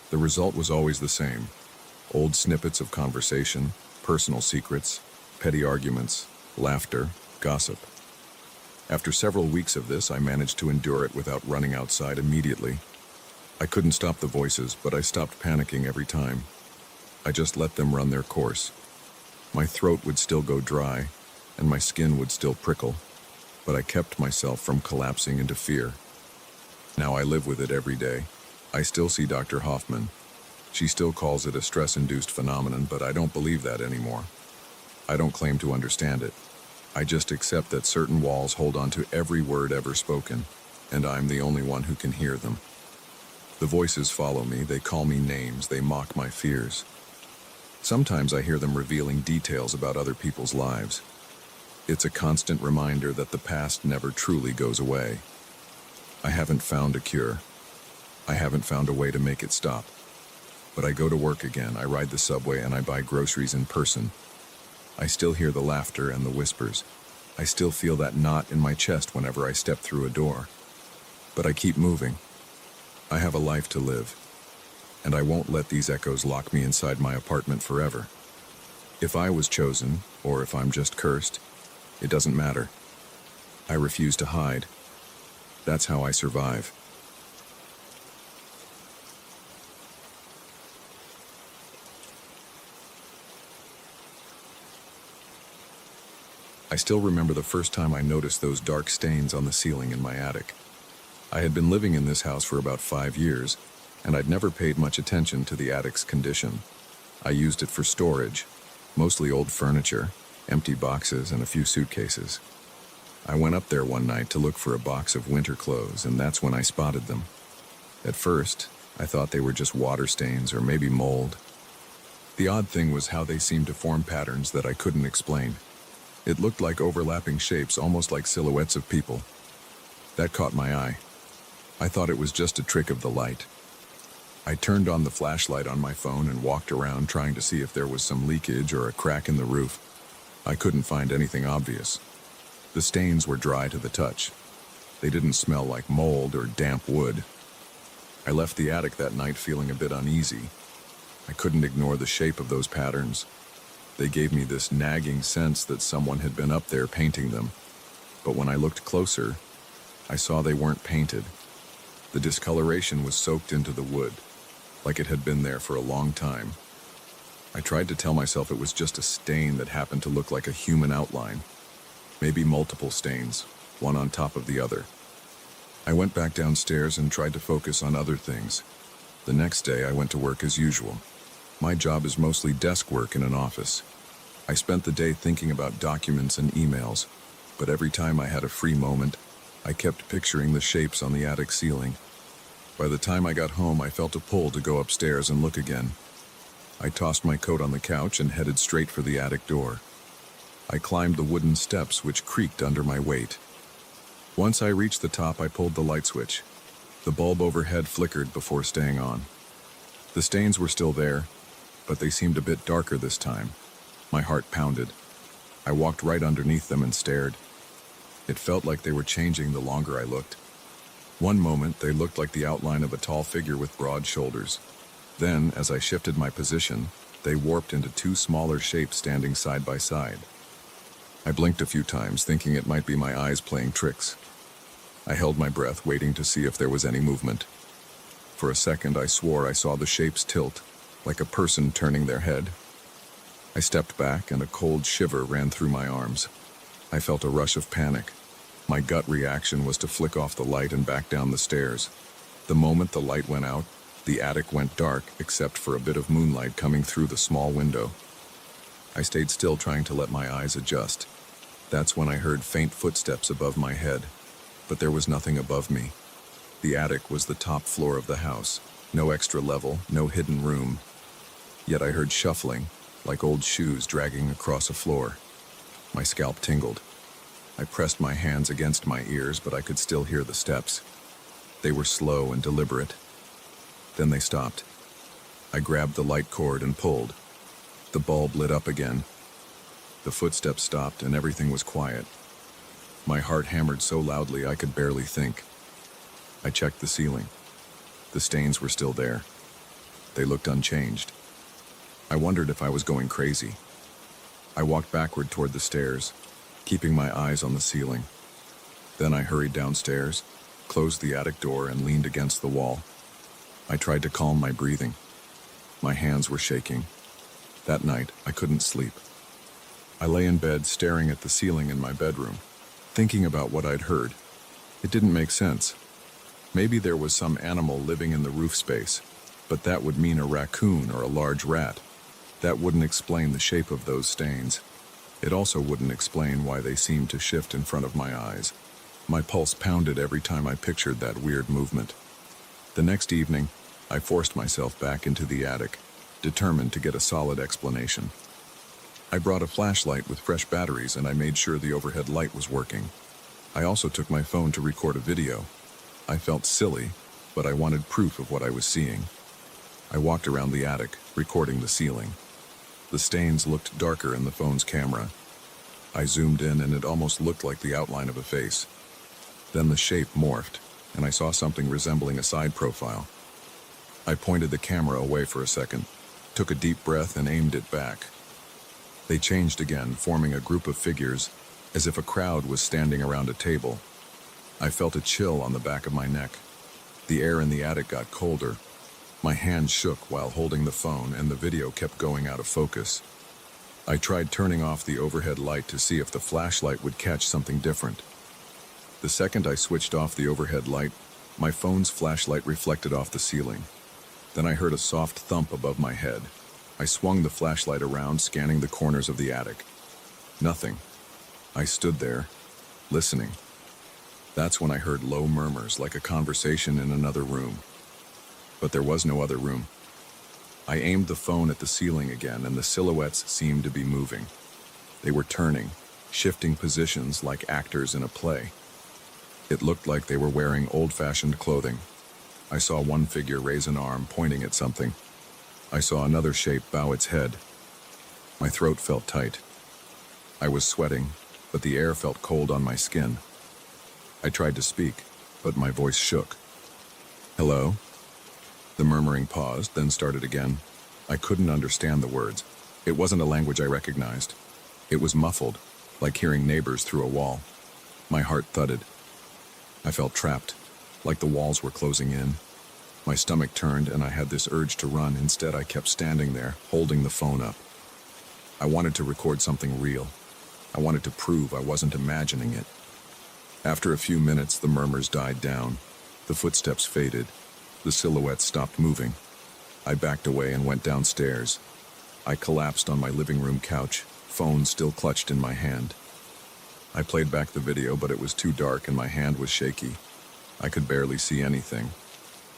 The result was always the same: old snippets of conversation, personal secrets, petty arguments, laughter, gossip. After several weeks of this, I managed to endure it without running outside immediately. I couldn't stop the voices, but I stopped panicking every time. I just let them run their course. My throat would still go dry, and my skin would still prickle, but I kept myself from collapsing into fear. Now I live with it every day. I still see Dr. Hoffman. She still calls it a stress-induced phenomenon, but I don't believe that anymore. I don't claim to understand it. I just accept that certain walls hold on to every word ever spoken, and I'm the only one who can hear them. The voices follow me, they call me names, they mock my fears. Sometimes I hear them revealing details about other people's lives. It's a constant reminder that the past never truly goes away. I haven't found a cure. I haven't found a way to make it stop. But I go to work again, I ride the subway, and I buy groceries in person. I still hear the laughter and the whispers. I still feel that knot in my chest whenever I step through a door. But I keep moving. I have a life to live, and I won't let these echoes lock me inside my apartment forever. If I was chosen, or if I'm just cursed, it doesn't matter. I refuse to hide. That's how I survive. I still remember the first time I noticed those dark stains on the ceiling in my attic. I had been living in this house for about 5 years, and I'd never paid much attention to the attic's condition. I used it for storage, mostly old furniture, empty boxes, and a few suitcases. I went up there one night to look for a box of winter clothes, and that's when I spotted them. At first, I thought they were just water stains or maybe mold. The odd thing was how they seemed to form patterns that I couldn't explain. It looked like overlapping shapes, almost like silhouettes of people. That caught my eye. I thought it was just a trick of the light. I turned on the flashlight on my phone and walked around trying to see if there was some leakage or a crack in the roof. I couldn't find anything obvious. The stains were dry to the touch. They didn't smell like mold or damp wood. I left the attic that night feeling a bit uneasy. I couldn't ignore the shape of those patterns. They gave me this nagging sense that someone had been up there painting them. But when I looked closer, I saw they weren't painted. The discoloration was soaked into the wood, like it had been there for a long time. I tried to tell myself it was just a stain that happened to look like a human outline. Maybe multiple stains, one on top of the other. I went back downstairs and tried to focus on other things. The next day I went to work as usual. My job is mostly desk work in an office. I spent the day thinking about documents and emails, but every time I had a free moment, I kept picturing the shapes on the attic ceiling. By the time I got home, I felt a pull to go upstairs and look again. I tossed my coat on the couch and headed straight for the attic door. I climbed the wooden steps, which creaked under my weight. Once I reached the top, I pulled the light switch. The bulb overhead flickered before staying on. The stains were still there, but they seemed a bit darker this time. My heart pounded. I walked right underneath them and stared. It felt like they were changing the longer I looked. One moment, they looked like the outline of a tall figure with broad shoulders. Then, as I shifted my position, they warped into two smaller shapes standing side by side. I blinked a few times, thinking it might be my eyes playing tricks. I held my breath, waiting to see if there was any movement. For a second, I swore I saw the shapes tilt, like a person turning their head. I stepped back, and a cold shiver ran through my arms. I felt a rush of panic. My gut reaction was to flick off the light and back down the stairs. The moment the light went out, the attic went dark, except for a bit of moonlight coming through the small window. I stayed still, trying to let my eyes adjust. That's when I heard faint footsteps above my head, but there was nothing above me. The attic was the top floor of the house. No extra level, no hidden room. Yet I heard shuffling, like old shoes dragging across a floor. My scalp tingled. I pressed my hands against my ears, but I could still hear the steps. They were slow and deliberate. Then they stopped. I grabbed the light cord and pulled. The bulb lit up again. The footsteps stopped and everything was quiet. My heart hammered so loudly I could barely think. I checked the ceiling. The stains were still there. They looked unchanged. I wondered if I was going crazy. I walked backward toward the stairs, keeping my eyes on the ceiling. Then I hurried downstairs, closed the attic door, and leaned against the wall. I tried to calm my breathing. My hands were shaking. That night, I couldn't sleep. I lay in bed staring at the ceiling in my bedroom, thinking about what I'd heard. It didn't make sense. Maybe there was some animal living in the roof space, but that would mean a raccoon or a large rat. That wouldn't explain the shape of those stains. It also wouldn't explain why they seemed to shift in front of my eyes. My pulse pounded every time I pictured that weird movement. The next evening, I forced myself back into the attic, determined to get a solid explanation. I brought a flashlight with fresh batteries and I made sure the overhead light was working. I also took my phone to record a video. I felt silly, but I wanted proof of what I was seeing. I walked around the attic, recording the ceiling. The stains looked darker in the phone's camera. I zoomed in and it almost looked like the outline of a face. Then the shape morphed, and I saw something resembling a side profile. I pointed the camera away for a second, took a deep breath and aimed it back. They changed again, forming a group of figures, as if a crowd was standing around a table. I felt a chill on the back of my neck. The air in the attic got colder. My hands shook while holding the phone and the video kept going out of focus. I tried turning off the overhead light to see if the flashlight would catch something different. The second I switched off the overhead light, my phone's flashlight reflected off the ceiling. Then I heard a soft thump above my head. I swung the flashlight around, scanning the corners of the attic. Nothing. I stood there, listening. That's when I heard low murmurs, like a conversation in another room. But there was no other room. I aimed the phone at the ceiling again, and the silhouettes seemed to be moving. They were turning, shifting positions like actors in a play. It looked like they were wearing old-fashioned clothing. I saw one figure raise an arm, pointing at something. I saw another shape bow its head. My throat felt tight. I was sweating, but the air felt cold on my skin. I tried to speak, but my voice shook. "Hello?" The murmuring paused, then started again. I couldn't understand the words. It wasn't a language I recognized. It was muffled, like hearing neighbors through a wall. My heart thudded. I felt trapped, like the walls were closing in. My stomach turned and I had this urge to run. Instead, I kept standing there, holding the phone up. I wanted to record something real. I wanted to prove I wasn't imagining it. After a few minutes, the murmurs died down. The footsteps faded. The silhouettes stopped moving. I backed away and went downstairs. I collapsed on my living room couch, phone still clutched in my hand. I played back the video, but it was too dark and my hand was shaky. I could barely see anything.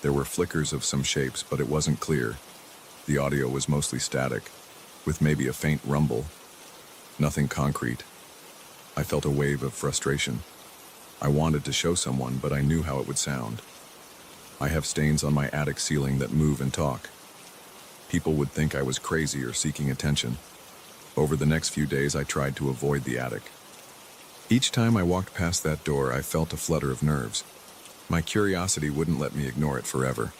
There were flickers of some shapes, but it wasn't clear. The audio was mostly static, with maybe a faint rumble. Nothing concrete. I felt a wave of frustration. I wanted to show someone, but I knew how it would sound. I have stains on my attic ceiling that move and talk. People would think I was crazy or seeking attention. Over the next few days, I tried to avoid the attic. Each time I walked past that door, I felt a flutter of nerves. My curiosity wouldn't let me ignore it forever.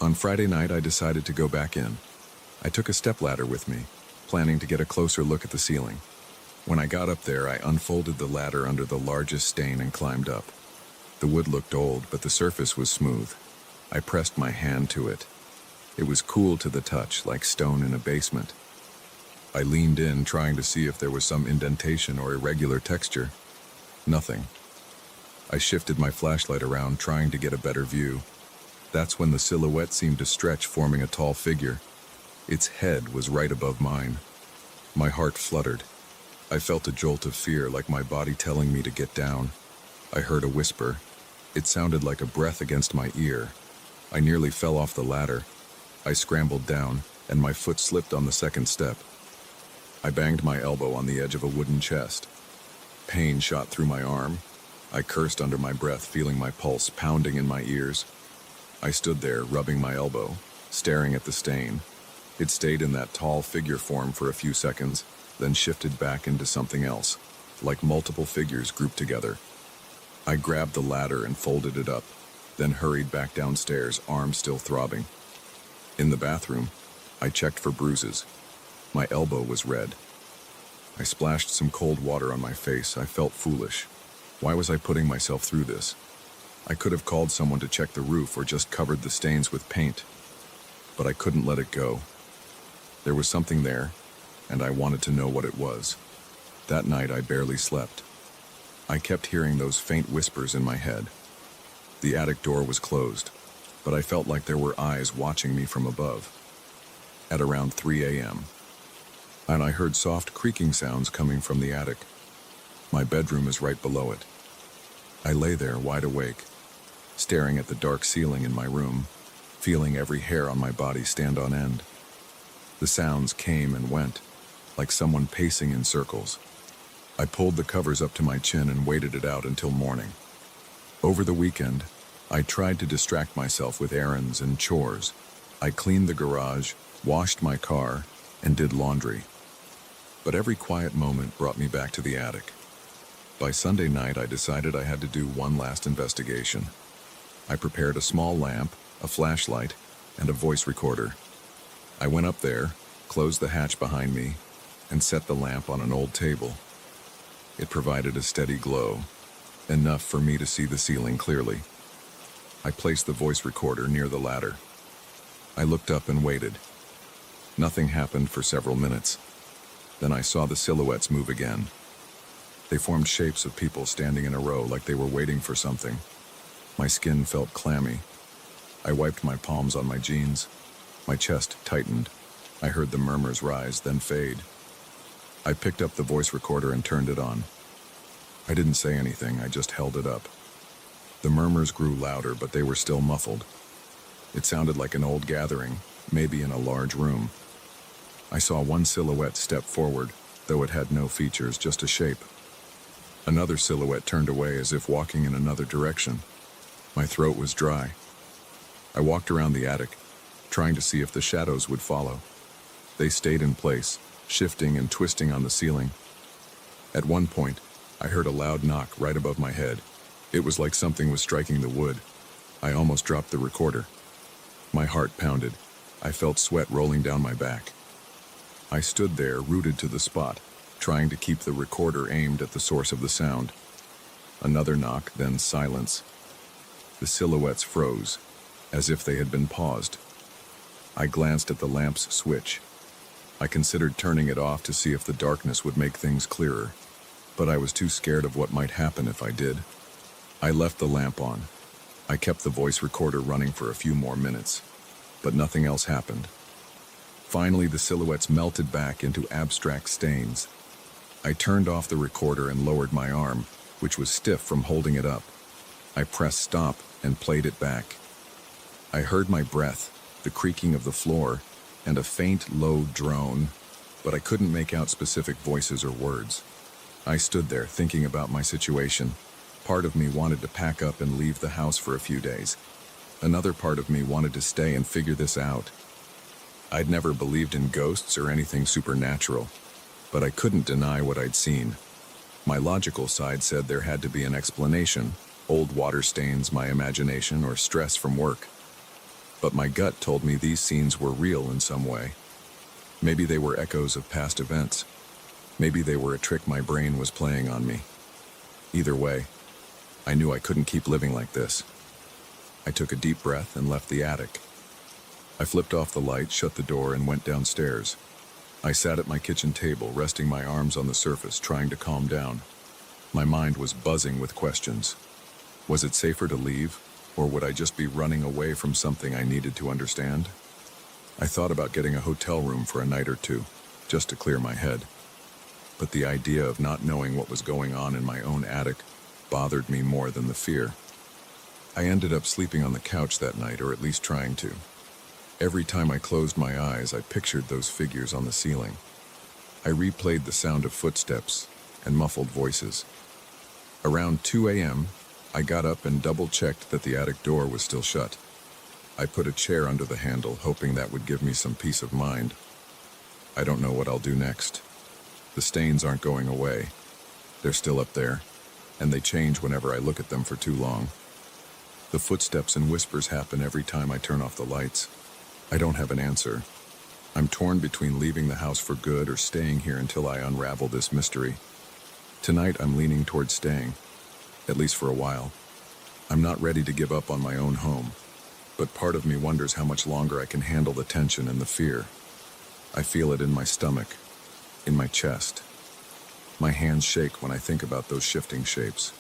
On Friday night, I decided to go back in. I took a stepladder with me, planning to get a closer look at the ceiling. When I got up there, I unfolded the ladder under the largest stain and climbed up. The wood looked old, but the surface was smooth. I pressed my hand to it. It was cool to the touch, like stone in a basement. I leaned in, trying to see if there was some indentation or irregular texture. Nothing. I shifted my flashlight around, trying to get a better view. That's when the silhouette seemed to stretch, forming a tall figure. Its head was right above mine. My heart fluttered. I felt a jolt of fear, like my body telling me to get down. I heard a whisper. It sounded like a breath against my ear. I nearly fell off the ladder. I scrambled down, and my foot slipped on the second step. I banged my elbow on the edge of a wooden chest. Pain shot through my arm. I cursed under my breath, feeling my pulse pounding in my ears. I stood there, rubbing my elbow, staring at the stain. It stayed in that tall figure form for a few seconds, then shifted back into something else, like multiple figures grouped together. I grabbed the ladder and folded it up, then hurried back downstairs, arm still throbbing. In the bathroom, I checked for bruises. My elbow was red. I splashed some cold water on my face. I felt foolish. Why was I putting myself through this? I could have called someone to check the roof or just covered the stains with paint. But I couldn't let it go. There was something there, and I wanted to know what it was. That night I barely slept. I kept hearing those faint whispers in my head. The attic door was closed, but I felt like there were eyes watching me from above. At around 3 a.m., and I heard soft creaking sounds coming from the attic. My bedroom is right below it. I lay there wide awake, staring at the dark ceiling in my room, feeling every hair on my body stand on end. The sounds came and went, like someone pacing in circles. I pulled the covers up to my chin and waited it out until morning. Over the weekend, I tried to distract myself with errands and chores. I cleaned the garage, washed my car, and did laundry. But every quiet moment brought me back to the attic. By Sunday night, I decided I had to do one last investigation. I prepared a small lamp, a flashlight, and a voice recorder. I went up there, closed the hatch behind me, and set the lamp on an old table. It provided a steady glow, enough for me to see the ceiling clearly. I placed the voice recorder near the ladder. I looked up and waited. Nothing happened for several minutes. Then I saw the silhouettes move again. They formed shapes of people standing in a row like they were waiting for something. My skin felt clammy. I wiped my palms on my jeans. My chest tightened. I heard the murmurs rise, then fade. I picked up the voice recorder and turned it on. I didn't say anything, I just held it up. The murmurs grew louder, but they were still muffled. It sounded like an old gathering, maybe in a large room. I saw one silhouette step forward, though it had no features, just a shape. Another silhouette turned away as if walking in another direction. My throat was dry. I walked around the attic, trying to see if the shadows would follow. They stayed in place, shifting and twisting on the ceiling. At one point, I heard a loud knock right above my head. It was like something was striking the wood. I almost dropped the recorder. My heart pounded. I felt sweat rolling down my back. I stood there, rooted to the spot, trying to keep the recorder aimed at the source of the sound. Another knock, then silence. The silhouettes froze, as if they had been paused. I glanced at the lamp's switch. I considered turning it off to see if the darkness would make things clearer, but I was too scared of what might happen if I did. I left the lamp on. I kept the voice recorder running for a few more minutes, but nothing else happened. Finally, the silhouettes melted back into abstract stains. I turned off the recorder and lowered my arm, which was stiff from holding it up. I pressed stop and played it back. I heard my breath, the creaking of the floor, and a faint, low drone, but I couldn't make out specific voices or words. I stood there thinking about my situation. Part of me wanted to pack up and leave the house for a few days. Another part of me wanted to stay and figure this out. I'd never believed in ghosts or anything supernatural, but I couldn't deny what I'd seen. My logical side said there had to be an explanation, old water stains, my imagination, or stress from work. But my gut told me these scenes were real in some way. Maybe they were echoes of past events. Maybe they were a trick my brain was playing on me. Either way, I knew I couldn't keep living like this. I took a deep breath and left the attic. I flipped off the light, shut the door, and went downstairs. I sat at my kitchen table, resting my arms on the surface, trying to calm down. My mind was buzzing with questions. Was it safer to leave, or would I just be running away from something I needed to understand? I thought about getting a hotel room for a night or two, just to clear my head. But the idea of not knowing what was going on in my own attic bothered me more than the fear. I ended up sleeping on the couch that night, or at least trying to. Every time I closed my eyes, I pictured those figures on the ceiling. I replayed the sound of footsteps and muffled voices. Around 2 a.m., I got up and double-checked that the attic door was still shut. I put a chair under the handle, hoping that would give me some peace of mind. I don't know what I'll do next. The stains aren't going away. They're still up there, and they change whenever I look at them for too long. The footsteps and whispers happen every time I turn off the lights. I don't have an answer. I'm torn between leaving the house for good or staying here until I unravel this mystery. Tonight I'm leaning towards staying. at least for a while. I'm not ready to give up on my own home, but part of me wonders how much longer I can handle the tension and the fear. I feel it in my stomach, in my chest. My hands shake when I think about those shifting shapes.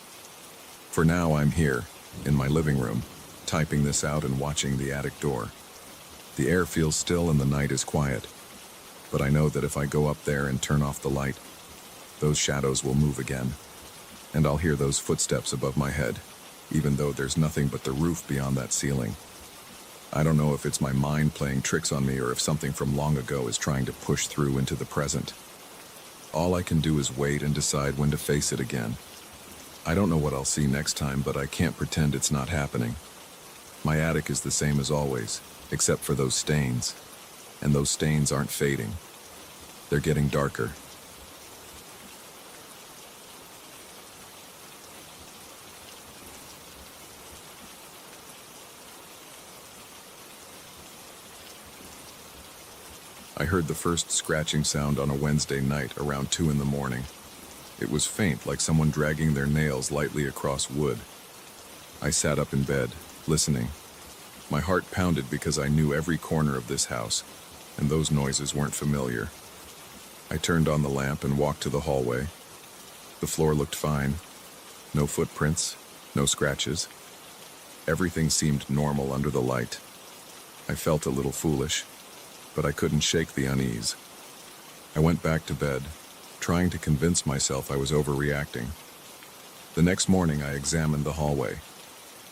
For now, I'm here, in my living room, typing this out and watching the attic door. The air feels still and the night is quiet, but I know that if I go up there and turn off the light, those shadows will move again, and I'll hear those footsteps above my head, even though there's nothing but the roof beyond that ceiling. I don't know if it's my mind playing tricks on me or if something from long ago is trying to push through into the present. All I can do is wait and decide when to face it again. I don't know what I'll see next time, but I can't pretend it's not happening. My attic is the same as always, except for those stains. And those stains aren't fading. They're getting darker. I heard the first scratching sound on a Wednesday night around 2 in the morning. It was faint, like someone dragging their nails lightly across wood. I sat up in bed, listening. My heart pounded because I knew every corner of this house, and those noises weren't familiar. I turned on the lamp and walked to the hallway. The floor looked fine. No footprints, no scratches. Everything seemed normal under the light. I felt a little foolish, but I couldn't shake the unease. I went back to bed, trying to convince myself I was overreacting. The next morning, I examined the hallway.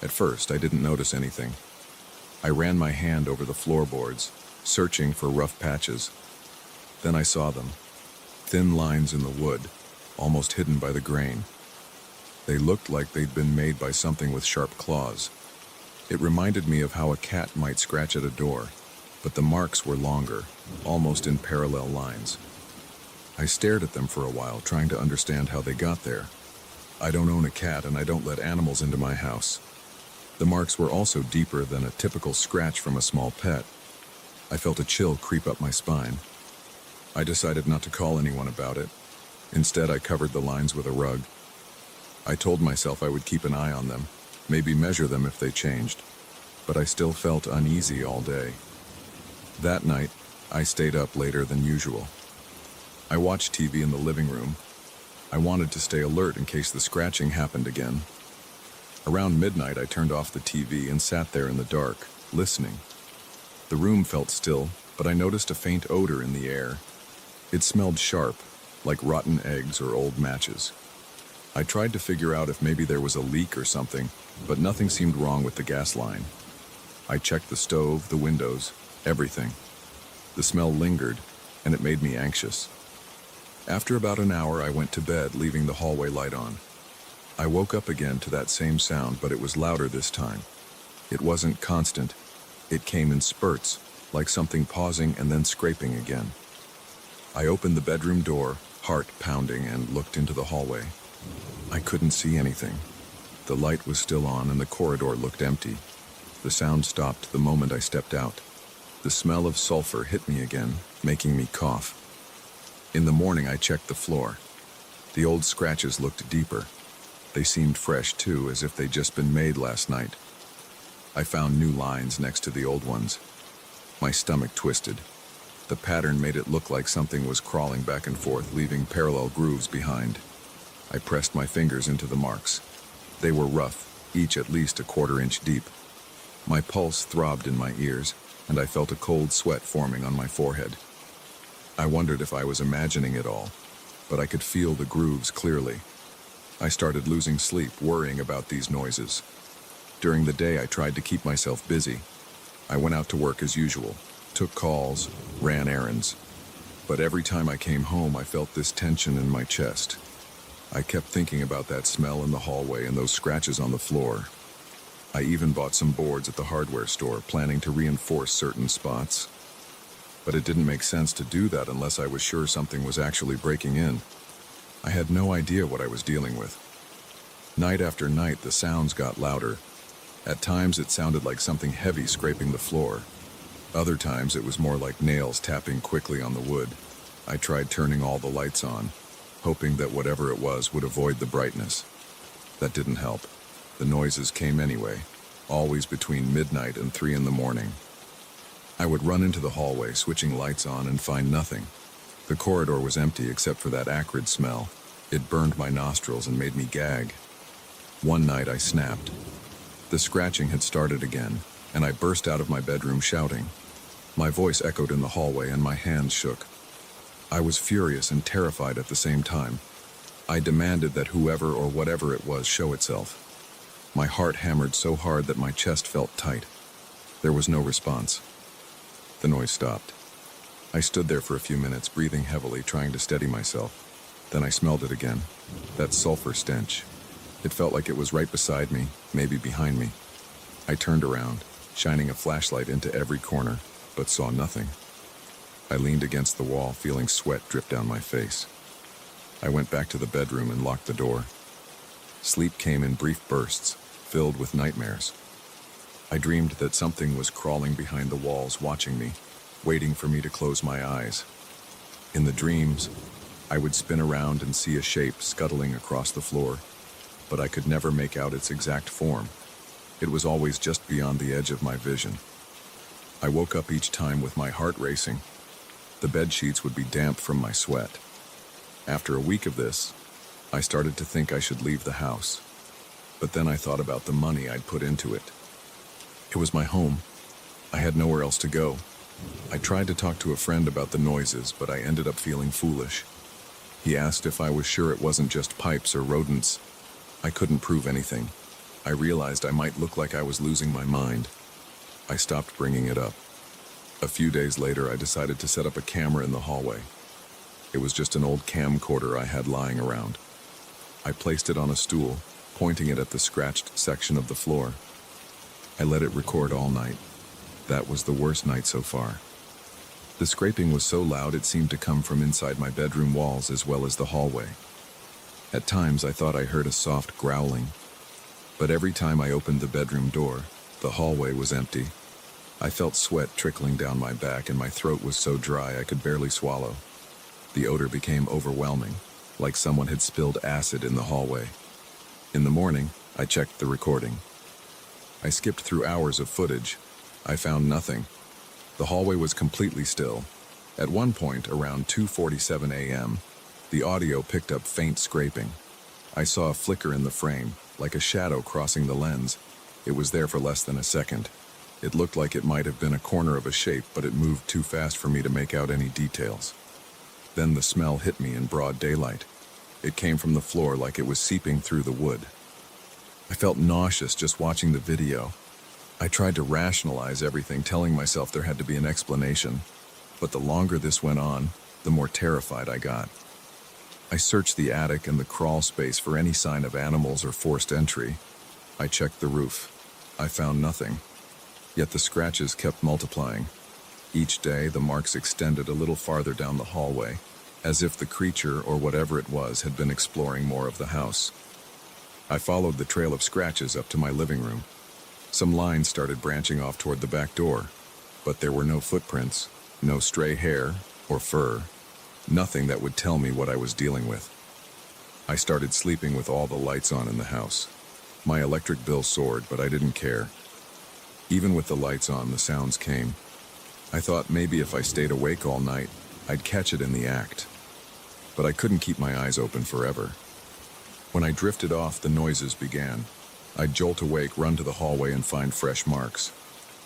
At first, I didn't notice anything. I ran my hand over the floorboards, searching for rough patches. Then I saw them. Thin lines in the wood, almost hidden by the grain. They looked like they'd been made by something with sharp claws. It reminded me of how a cat might scratch at a door, but the marks were longer, almost in parallel lines. I stared at them for a while, trying to understand how they got there. I don't own a cat, and I don't let animals into my house. The marks were also deeper than a typical scratch from a small pet. I felt a chill creep up my spine. I decided not to call anyone about it. Instead, I covered the lines with a rug. I told myself I would keep an eye on them, maybe measure them if they changed, but I still felt uneasy all day. That night, I stayed up later than usual. I watched TV in the living room. I wanted to stay alert in case the scratching happened again. Around midnight, I turned off the TV and sat there in the dark, listening. The room felt still, but I noticed a faint odor in the air. It smelled sharp, like rotten eggs or old matches. I tried to figure out if maybe there was a leak or something, but nothing seemed wrong with the gas line. I checked the stove, the windows, everything. The smell lingered, and it made me anxious. After about an hour, I went to bed, leaving the hallway light on. I woke up again to that same sound, but it was louder this time. It wasn't constant. It came in spurts, like something pausing and then scraping again. I opened the bedroom door, heart pounding, and looked into the hallway. I couldn't see anything. The light was still on and the corridor looked empty. The sound stopped the moment I stepped out. The smell of sulfur hit me again, making me cough. In the morning, I checked the floor. The old scratches looked deeper. They seemed fresh too, as if they'd just been made last night. I found new lines next to the old ones. My stomach twisted. The pattern made it look like something was crawling back and forth, leaving parallel grooves behind. I pressed my fingers into the marks. They were rough, each at least a quarter-inch deep. My pulse throbbed in my ears, and I felt a cold sweat forming on my forehead. I wondered if I was imagining it all, but I could feel the grooves clearly. I started losing sleep, worrying about these noises. During the day, I tried to keep myself busy. I went out to work as usual, took calls, ran errands. But every time I came home, I felt this tension in my chest. I kept thinking about that smell in the hallway and those scratches on the floor. I even bought some boards at the hardware store, planning to reinforce certain spots. But it didn't make sense to do that unless I was sure something was actually breaking in. I had no idea what I was dealing with. Night after night, the sounds got louder. At times, it sounded like something heavy scraping the floor. Other times, it was more like nails tapping quickly on the wood. I tried turning all the lights on, hoping that whatever it was would avoid the brightness. That didn't help. The noises came anyway, always between midnight and 3 in the morning. I would run into the hallway, switching lights on, and find nothing. The corridor was empty except for that acrid smell. It burned my nostrils and made me gag. One night I snapped. The scratching had started again, and I burst out of my bedroom shouting. My voice echoed in the hallway and my hands shook. I was furious and terrified at the same time. I demanded that whoever or whatever it was show itself. My heart hammered so hard that my chest felt tight. There was no response. The noise stopped. I stood there for a few minutes, breathing heavily, trying to steady myself. Then I smelled it again, that sulfur stench. It felt like it was right beside me, maybe behind me. I turned around, shining a flashlight into every corner, but saw nothing. I leaned against the wall, feeling sweat drip down my face. I went back to the bedroom and locked the door. Sleep came in brief bursts, filled with nightmares. I dreamed that something was crawling behind the walls, watching me, waiting for me to close my eyes. In the dreams, I would spin around and see a shape scuttling across the floor, but I could never make out its exact form. It was always just beyond the edge of my vision. I woke up each time with my heart racing. The bed sheets would be damp from my sweat. After a week of this, I started to think I should leave the house. But then I thought about the money I'd put into it. It was my home. I had nowhere else to go. I tried to talk to a friend about the noises, but I ended up feeling foolish. He asked if I was sure it wasn't just pipes or rodents. I couldn't prove anything. I realized I might look like I was losing my mind. I stopped bringing it up. A few days later, I decided to set up a camera in the hallway. It was just an old camcorder I had lying around. I placed it on a stool, pointing it at the scratched section of the floor. I let it record all night. That was the worst night so far. The scraping was so loud it seemed to come from inside my bedroom walls as well as the hallway. At times I thought I heard a soft growling, but every time I opened the bedroom door, the hallway was empty. I felt sweat trickling down my back and my throat was so dry I could barely swallow. The odor became overwhelming, like someone had spilled acid in the hallway. In the morning, I checked the recording. I skipped through hours of footage. I found nothing. The hallway was completely still. At one point, around 2:47 a.m., the audio picked up faint scraping. I saw a flicker in the frame, like a shadow crossing the lens. It was there for less than a second. It looked like it might have been a corner of a shape, but it moved too fast for me to make out any details. Then the smell hit me in broad daylight. It came from the floor like it was seeping through the wood. I felt nauseous just watching the video. I tried to rationalize everything, telling myself there had to be an explanation. But the longer this went on, the more terrified I got. I searched the attic and the crawl space for any sign of animals or forced entry. I checked the roof. I found nothing. Yet the scratches kept multiplying. Each day, the marks extended a little farther down the hallway, as if the creature or whatever it was had been exploring more of the house. I followed the trail of scratches up to my living room. Some lines started branching off toward the back door, but there were no footprints, no stray hair or fur, nothing that would tell me what I was dealing with. I started sleeping with all the lights on in the house. My electric bill soared, but I didn't care. Even with the lights on, the sounds came. I thought maybe if I stayed awake all night, I'd catch it in the act. But I couldn't keep my eyes open forever. When I drifted off, the noises began. I'd jolt awake, run to the hallway, and find fresh marks.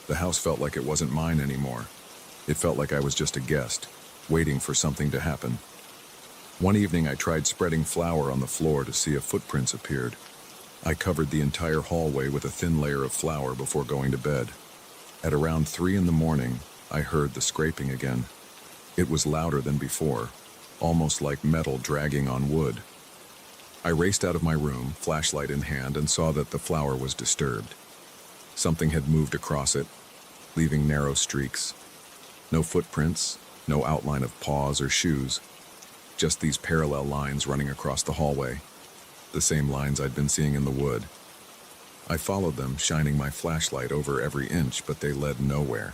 The house felt like it wasn't mine anymore. It felt like I was just a guest, waiting for something to happen. One evening, I tried spreading flour on the floor to see if footprints appeared. I covered the entire hallway with a thin layer of flour before going to bed. At around 3 in the morning, I heard the scraping again. It was louder than before, almost like metal dragging on wood. I raced out of my room, flashlight in hand, and saw that the flour was disturbed. Something had moved across it, leaving narrow streaks. No footprints, no outline of paws or shoes, just these parallel lines running across the hallway, the same lines I'd been seeing in the wood. I followed them, shining my flashlight over every inch, but they led nowhere.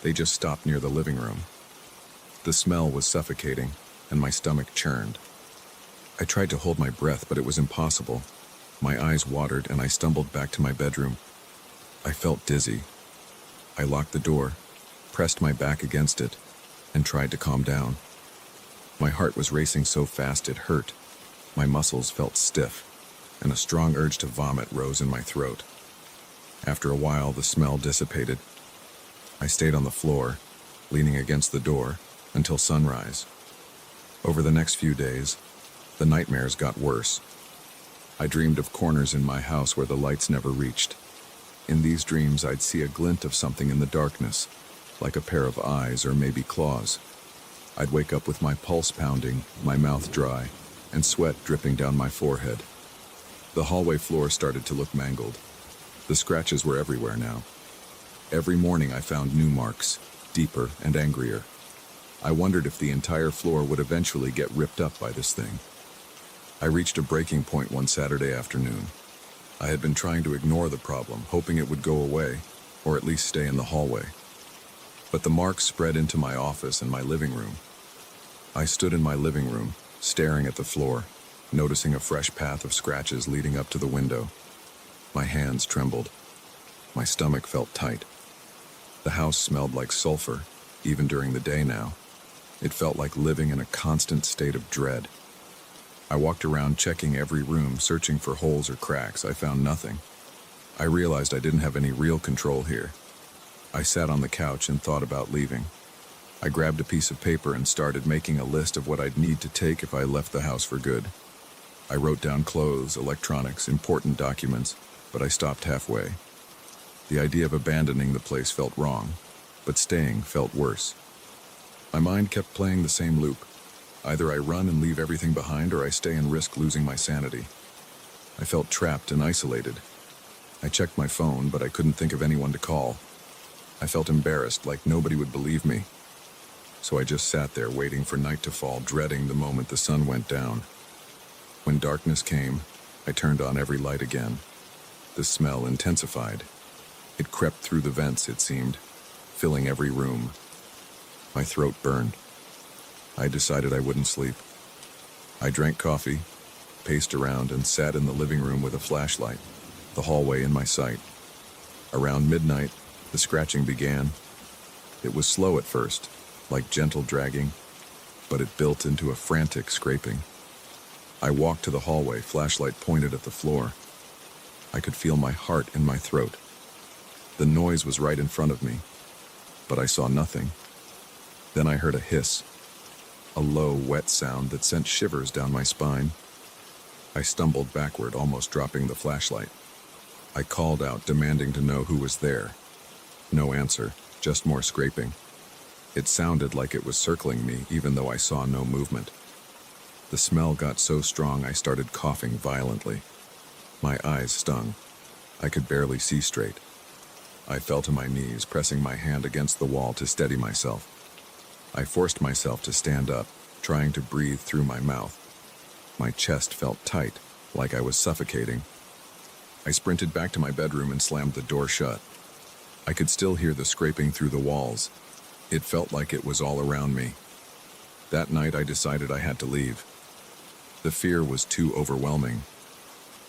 They just stopped near the living room. The smell was suffocating, and my stomach churned. I tried to hold my breath, but it was impossible. My eyes watered and I stumbled back to my bedroom. I felt dizzy. I locked the door, pressed my back against it, and tried to calm down. My heart was racing so fast it hurt. My muscles felt stiff, and a strong urge to vomit rose in my throat. After a while, the smell dissipated. I stayed on the floor, leaning against the door, until sunrise. Over the next few days, the nightmares got worse. I dreamed of corners in my house where the lights never reached. In these dreams, I'd see a glint of something in the darkness, like a pair of eyes or maybe claws. I'd wake up with my pulse pounding, my mouth dry, and sweat dripping down my forehead. The hallway floor started to look mangled. The scratches were everywhere now. Every morning I found new marks, deeper and angrier. I wondered if the entire floor would eventually get ripped up by this thing. I reached a breaking point one Saturday afternoon. I had been trying to ignore the problem, hoping it would go away, or at least stay in the hallway. But the marks spread into my office and my living room. I stood in my living room, staring at the floor, noticing a fresh path of scratches leading up to the window. My hands trembled. My stomach felt tight. The house smelled like sulfur, even during the day now. It felt like living in a constant state of dread. I walked around checking every room, searching for holes or cracks. I found nothing. I realized I didn't have any real control here. I sat on the couch and thought about leaving. I grabbed a piece of paper and started making a list of what I'd need to take if I left the house for good. I wrote down clothes, electronics, important documents, but I stopped halfway. The idea of abandoning the place felt wrong, but staying felt worse. My mind kept playing the same loop. Either I run and leave everything behind, or I stay and risk losing my sanity. I felt trapped and isolated. I checked my phone, but I couldn't think of anyone to call. I felt embarrassed, like nobody would believe me. So I just sat there waiting for night to fall, dreading the moment the sun went down. When darkness came, I turned on every light again. The smell intensified. It crept through the vents, it seemed, filling every room. My throat burned. I decided I wouldn't sleep. I drank coffee, paced around, and sat in the living room with a flashlight, the hallway in my sight. Around midnight, the scratching began. It was slow at first, like gentle dragging, but it built into a frantic scraping. I walked to the hallway, flashlight pointed at the floor. I could feel my heart in my throat. The noise was right in front of me, but I saw nothing. Then I heard a hiss, a low, wet sound that sent shivers down my spine. I stumbled backward, almost dropping the flashlight. I called out, demanding to know who was there. No answer, just more scraping. It sounded like it was circling me, even though I saw no movement. The smell got so strong I started coughing violently. My eyes stung. I could barely see straight. I fell to my knees, pressing my hand against the wall to steady myself. I forced myself to stand up, trying to breathe through my mouth. My chest felt tight, like I was suffocating. I sprinted back to my bedroom and slammed the door shut. I could still hear the scraping through the walls. It felt like it was all around me. That night I decided I had to leave. The fear was too overwhelming.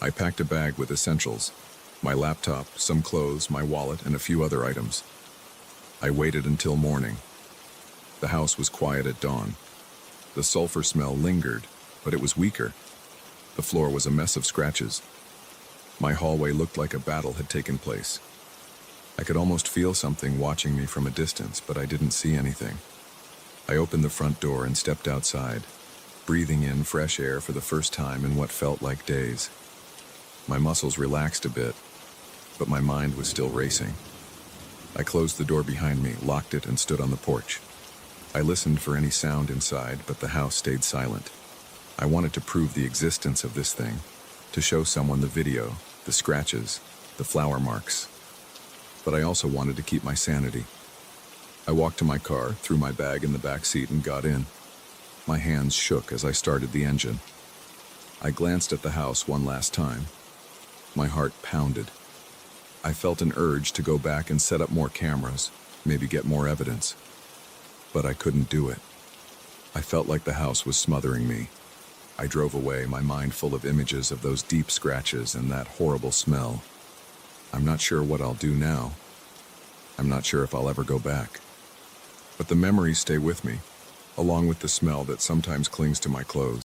I packed a bag with essentials, my laptop, some clothes, my wallet, and a few other items. I waited until morning. The house was quiet at dawn. The sulfur smell lingered, but it was weaker. The floor was a mess of scratches. My hallway looked like a battle had taken place. I could almost feel something watching me from a distance, but I didn't see anything. I opened the front door and stepped outside, breathing in fresh air for the first time in what felt like days. My muscles relaxed a bit, but my mind was still racing. I closed the door behind me, locked it, and stood on the porch. I listened for any sound inside, but the house stayed silent. I wanted to prove the existence of this thing, to show someone the video, the scratches, the flower marks. But I also wanted to keep my sanity. I walked to my car, threw my bag in the back seat, and got in. My hands shook as I started the engine. I glanced at the house one last time. My heart pounded. I felt an urge to go back and set up more cameras, maybe get more evidence. But I couldn't do it. I felt like the house was smothering me. I drove away, my mind full of images of those deep scratches and that horrible smell. I'm not sure what I'll do now. I'm not sure if I'll ever go back. But the memories stay with me, along with the smell that sometimes clings to my clothes.